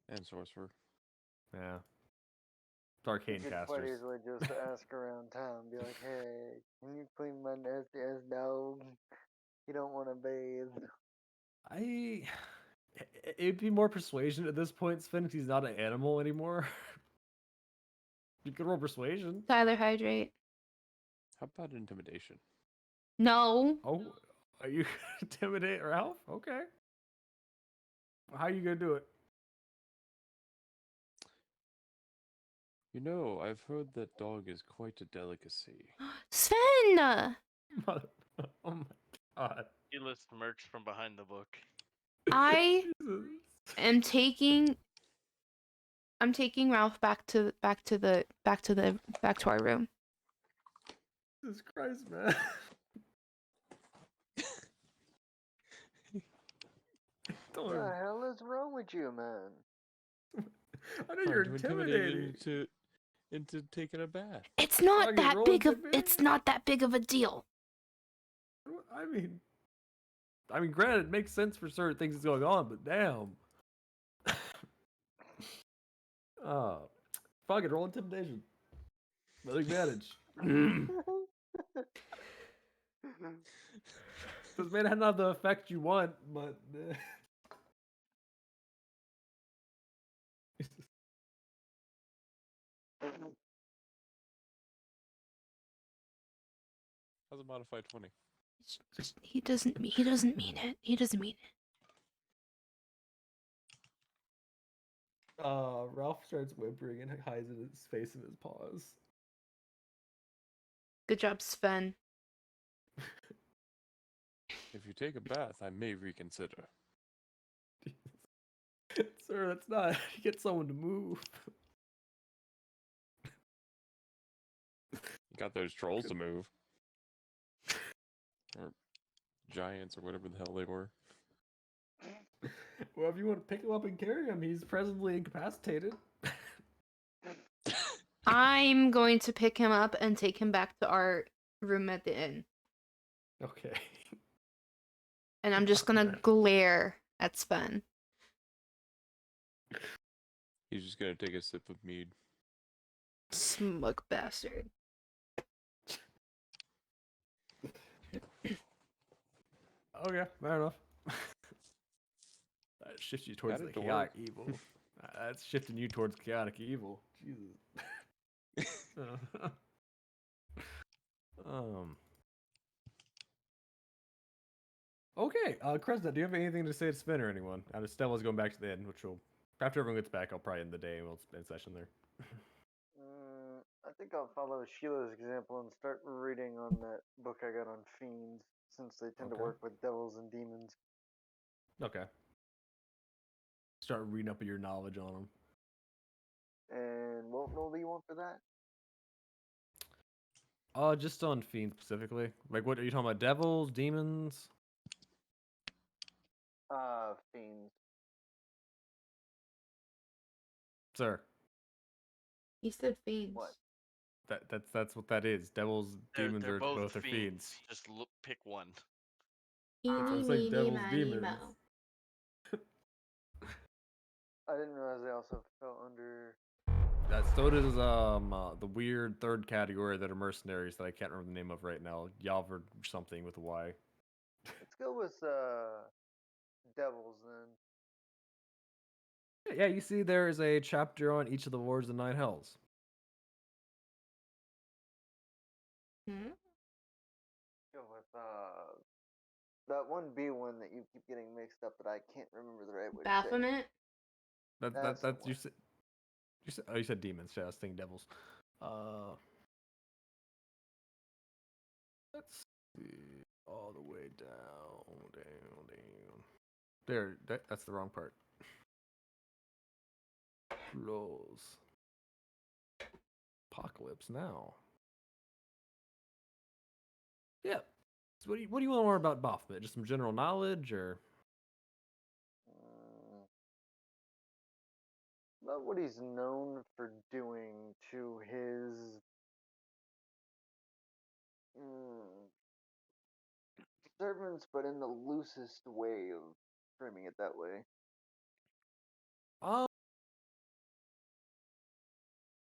And sorcerer. Yeah. It's You arcane could quite casters. easily just ask around town, be like, "Hey, can you clean my nasty ass dog? You don't want to bathe." It'd be more persuasion at this point, Sven, 'cause he's not an animal anymore. You could roll persuasion. Tyler, hydrate. How about intimidation? No. Oh, are you gonna intimidate Ralph? Okay. How are you gonna do it? You know, I've heard that dog is quite a delicacy. Sven! Mother- Oh my god. Sheila smirks from behind the book. I Jesus. am taking Ralph back to our room. Jesus Christ, man. What the hell is wrong with you, man? I know you're Trying to intimidate intimidating. into taking a bath. It's not Fucking that roll big of intimidation. a deal. I mean, granted, it makes sense for certain things that's going on, but damn. Fuck it, roll intimidation. With advantage. This may not have the effect you want, but. How's a modified 20? He doesn't mean it. He doesn't mean it. Ralph starts whimpering and hides his face in his paws. Good job, Sven. If you take a bath, I may reconsider. Sir, that's not. Get someone to move. You got those trolls to move. Or giants, or whatever the hell they were. Well, if you want to pick him up and carry him, he's presently incapacitated. I'm going to pick him up and take him back to our room at the inn. Okay. And I'm just gonna Alright. glare at Sven. He's just gonna take a sip of mead. Smug bastard. Okay, fair enough. That shifts you towards Got the it to chaotic work. evil. That's shifting you towards chaotic evil. Jesus. um. Okay, Kresna, do you have anything to say to Spin or anyone? Stella's going back to the inn, which will after everyone gets back, I'll probably end the day and we'll end session there. I think I'll follow Sheila's example and start reading on that book I got on fiends, since they tend to Okay. work with devils and demons. Okay. Start reading up your knowledge on them. And what role do you want for that? Just on fiends specifically. Like, what are you talking about? Devils, demons? Fiends. Sir, He said fiends. What? that's what that is. Devils, demons They're are both are fiends. Just pick one. That's why it's like devils, demons. I didn't realize they also fell under. So does the weird third category that are mercenaries that I can't remember the name of right now. Yalvar something with a Y. Let's go with devils then. Yeah, you see there is a chapter on each of the wards of the Nine Hells. Hmm? Go with that one B one that you keep getting mixed up that I can't remember the right way to say. Baphomet? That's the That's one. you said demons. Yeah, I was thinking devils. Let's see all the way down. There, that's the wrong part. Close. Apocalypse now. Yeah. So what do you want to learn about Baphomet? Just some general knowledge, or About what he's known for doing to his servants, but in the loosest way of framing it that way.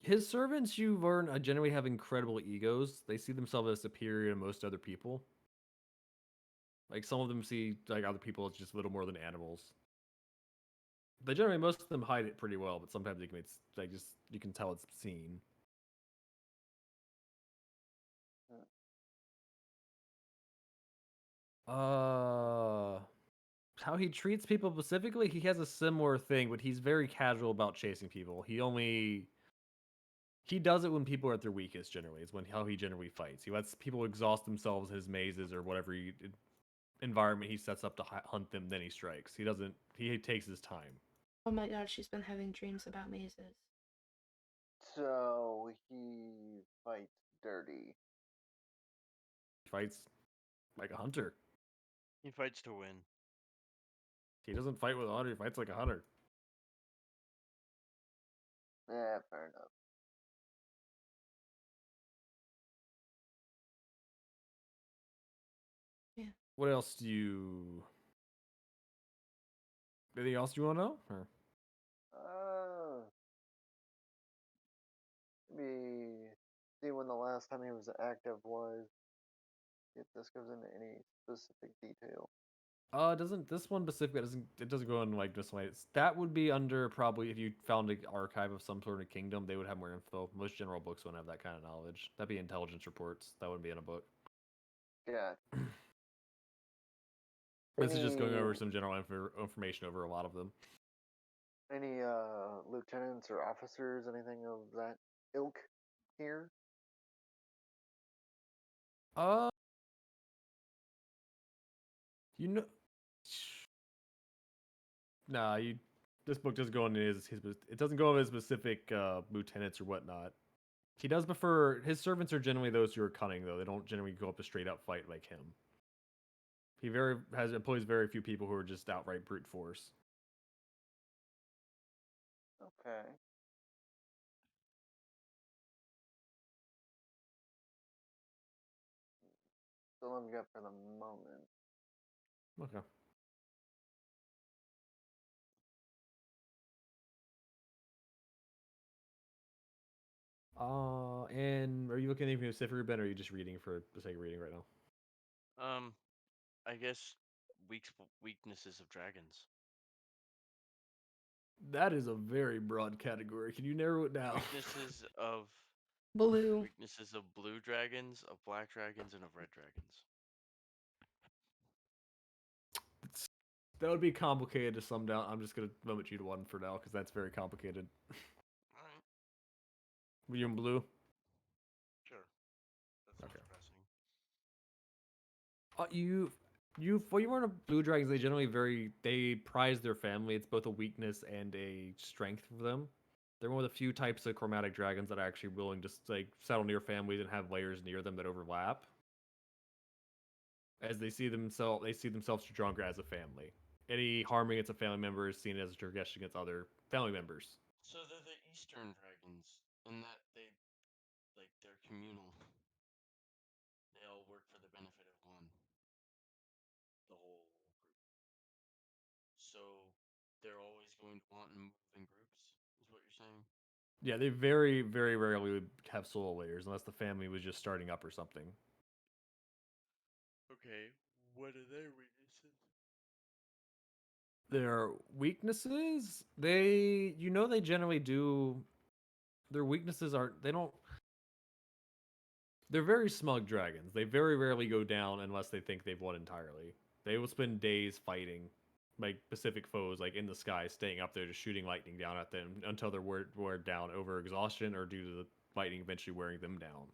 his servants, you learn, generally have incredible egos. They see themselves as superior to most other people. Like some of them see like other people as just little more than animals. They generally, most of them hide it pretty well, but sometimes it's like just you can tell it's seen. How he treats people specifically, he has a similar thing, but he's very casual about chasing people. He does it when people are at their weakest. Generally, it's when how he generally fights. He lets people exhaust themselves in his mazes or whatever environment he sets up to hunt them. Then he strikes. He doesn't. He takes his time. Oh my god, she's been having dreams about mazes. So he fights dirty. He fights like a hunter. He fights to win. He doesn't fight with a hunter. He fights like a hunter. Yeah, fair enough. Yeah. What else do you? Anything else you want to know? Or? Maybe see when the last time he was active was. If this goes into any specific detail. Doesn't this one specifically doesn't go in like just like that would be under probably if you found an archive of some sort of kingdom, they would have more info. Most general books wouldn't have that kind of knowledge. That'd be intelligence reports. That wouldn't be in a book. Yeah. This is just going over some general information over a lot of them. Any lieutenants or officers, anything of that ilk here? Uh, you know, nah, you. This book doesn't go into his. It doesn't go into specific lieutenants or whatnot. He does prefer his servants are generally those who are cunning, though. They don't generally go up to straight up fight like him. He very has employs very few people who are just outright brute force. Okay. So let me get for the moment. Okay. And are you looking at anything specific, Ben, or are you just reading for the sake of reading right now? I guess weaknesses of dragons. That is a very broad category. Can you narrow it down? Weaknesses of Blue. weaknesses of blue dragons, of black dragons, and of red dragons. That would be complicated to sum down. I'm just gonna limit you to one for now because that's very complicated. All right, Were you in blue? sure. That's Okay. most pressing. You were in a blue dragons. They generally they prize their family. It's both a weakness and a strength for them. They're one of the few types of chromatic dragons that are actually willing to like settle near families and have layers near them that overlap. As they see themselves stronger as a family. Any harming against a family member is seen as a transgression against other family members. So they're the eastern dragons, in that they're communal. They all work for the benefit of one, the whole group. So they're always going to want to move in groups, is what you're saying? Yeah, they very, very rarely would have solo layers unless the family was just starting up or something. Okay, what are their weaknesses? Their weaknesses, they generally do. Their weaknesses aren't. They don't. They're very smug dragons. They very rarely go down unless they think they've won entirely. They will spend days fighting, like Pacific foes, like in the sky, staying up there, just shooting lightning down at them until they're wore down over exhaustion or due to the lightning eventually wearing them down.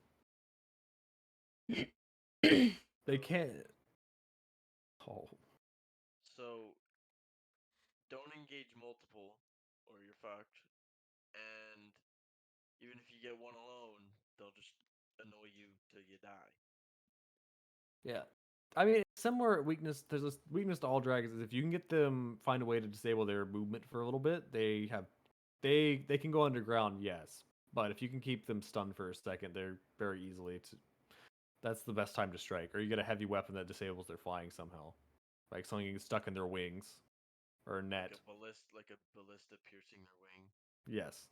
They can't. Oh, So don't engage multiple, or you're fucked. And even if you get one alone, they'll just annoy you till you die. yeah. I mean, similar weakness. There's a weakness to all dragons is if you can get them find a way to disable their movement for a little bit, they can go underground, yes. But if you can keep them stunned for a second, they're very easily that's the best time to strike. Or you get a heavy weapon that disables their flying somehow, like something stuck in their wings or a net. Like a ballista piercing their wing. Yes,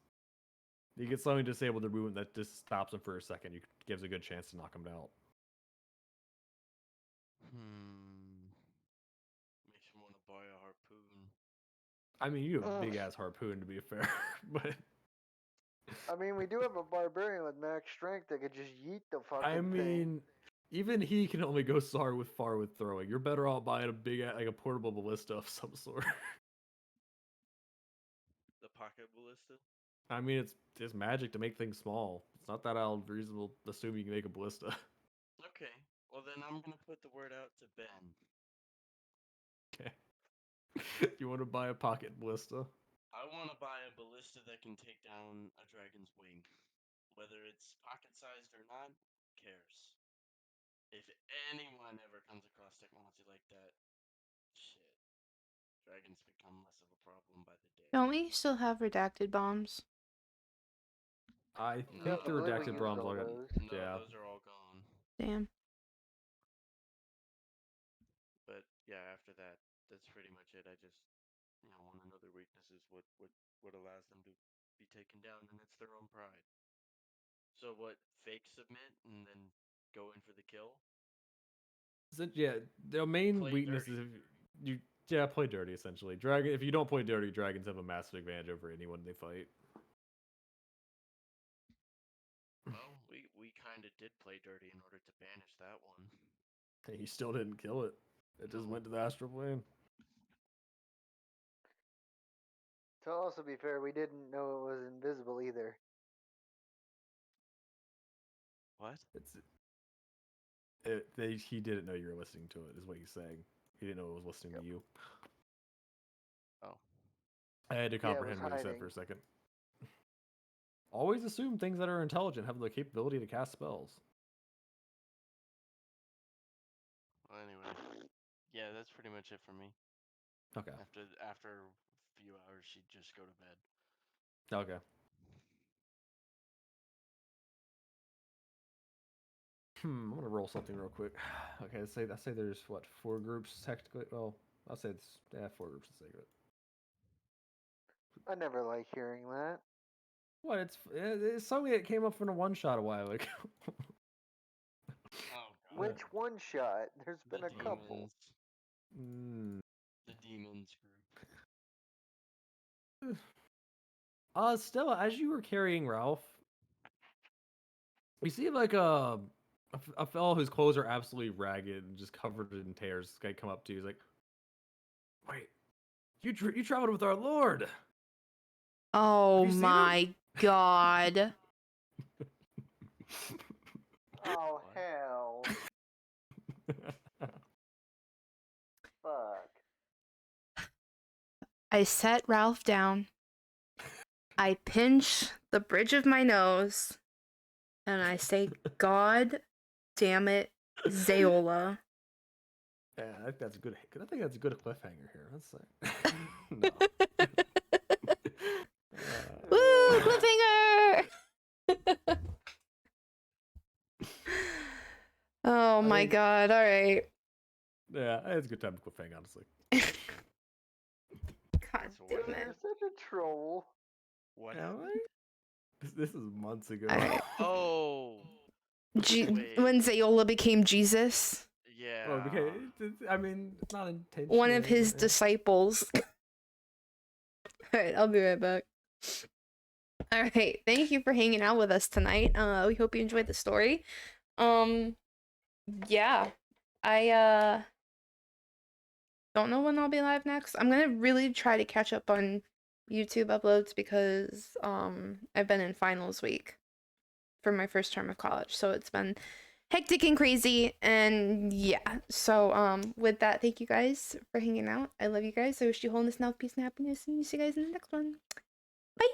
you get something to disable their movement that just stops them for a second. You gives a good chance to knock them out. Makes me want to buy a harpoon. I mean, you have a Ugh. big ass harpoon to be fair, but I mean, we do have a barbarian with max strength that could just yeet the fucking I thing. mean, even he can only go far with throwing. You're better off buying a big, like a portable ballista of some sort. The pocket ballista? I mean, it's magic to make things small. It's not that out of reasonable to assume you can make a ballista. Okay. Well, then I'm going to put the word out to Ben. Okay. You want to buy a pocket ballista? I want to buy a ballista that can take down a dragon's wing. Whether it's pocket sized or not, who cares? If anyone ever comes across technology like that, shit, dragons become less of a problem by the day. Don't we still have redacted bombs? I No. think the I believe we redacted used bombs all all got. those. No, Yeah. those are all gone. Damn. But yeah, after that, that's pretty much it. I just, want to know their weaknesses, what allows them to be taken down, and it's their own pride. So what? Fake submit and then go in for the kill? So, yeah, their main Play weakness dirty. is if you play dirty essentially. If you don't play dirty, dragons have a massive advantage over anyone they fight. Well, we kind of did play dirty in order to banish that one. And you still didn't kill it. It just No. went to the astral plane. To also be fair, we didn't know it was invisible either. What? He didn't know you were listening to it, is what he's saying. He didn't know it was listening to you. Oh. I had to Yeah, it was comprehend what he said hiding. for a second. Always assume things that are intelligent have the capability to cast spells. Well, anyway, yeah, that's pretty much it for me. Okay. After a few hours, she'd just go to bed. Okay. I'm gonna roll something real quick. Okay, I say there's what, 4 groups technically. Well, I'll say it's 4 groups to sake of it. I never like hearing that. What? It's something that came up from a one shot a while ago. Oh god. Which one shot? There's The been a couple. demons. Mm. The demons group. Stella, as you were carrying Ralph, you see like a fellow whose clothes are absolutely ragged and just covered in tears. This guy come up to you, he's like, "Wait, you traveled with our Lord." Oh you seen him? my god. Oh What? hell! Fuck. I set Ralph down. I pinch the bridge of my nose. And I say, God damn it, Zayola. Yeah, I think that's a good. I think that's a good cliffhanger here. Let's say. No. Woo, cliffhanger! Oh my think- god, alright. Yeah, it's a good time to cliffhanger, honestly. God So what damn it. You're such a troll. What Am happened? I? This is months ago. Alright. Oh. Wait. When Zayola became Jesus, Yeah. Well, because I mean, it's not intentional. one of his but, disciples. Alright, I'll be right back. Alright, thank you for hanging out with us tonight. We hope you enjoyed the story. Yeah. I don't know when I'll be live next. I'm gonna really try to catch up on YouTube uploads because I've been in finals week for my first term of college, so it's been hectic and crazy. And yeah, so with that, thank you guys for hanging out. I love you guys. I wish you wholeness, health, peace, and happiness, and see you guys in the next one. Bye.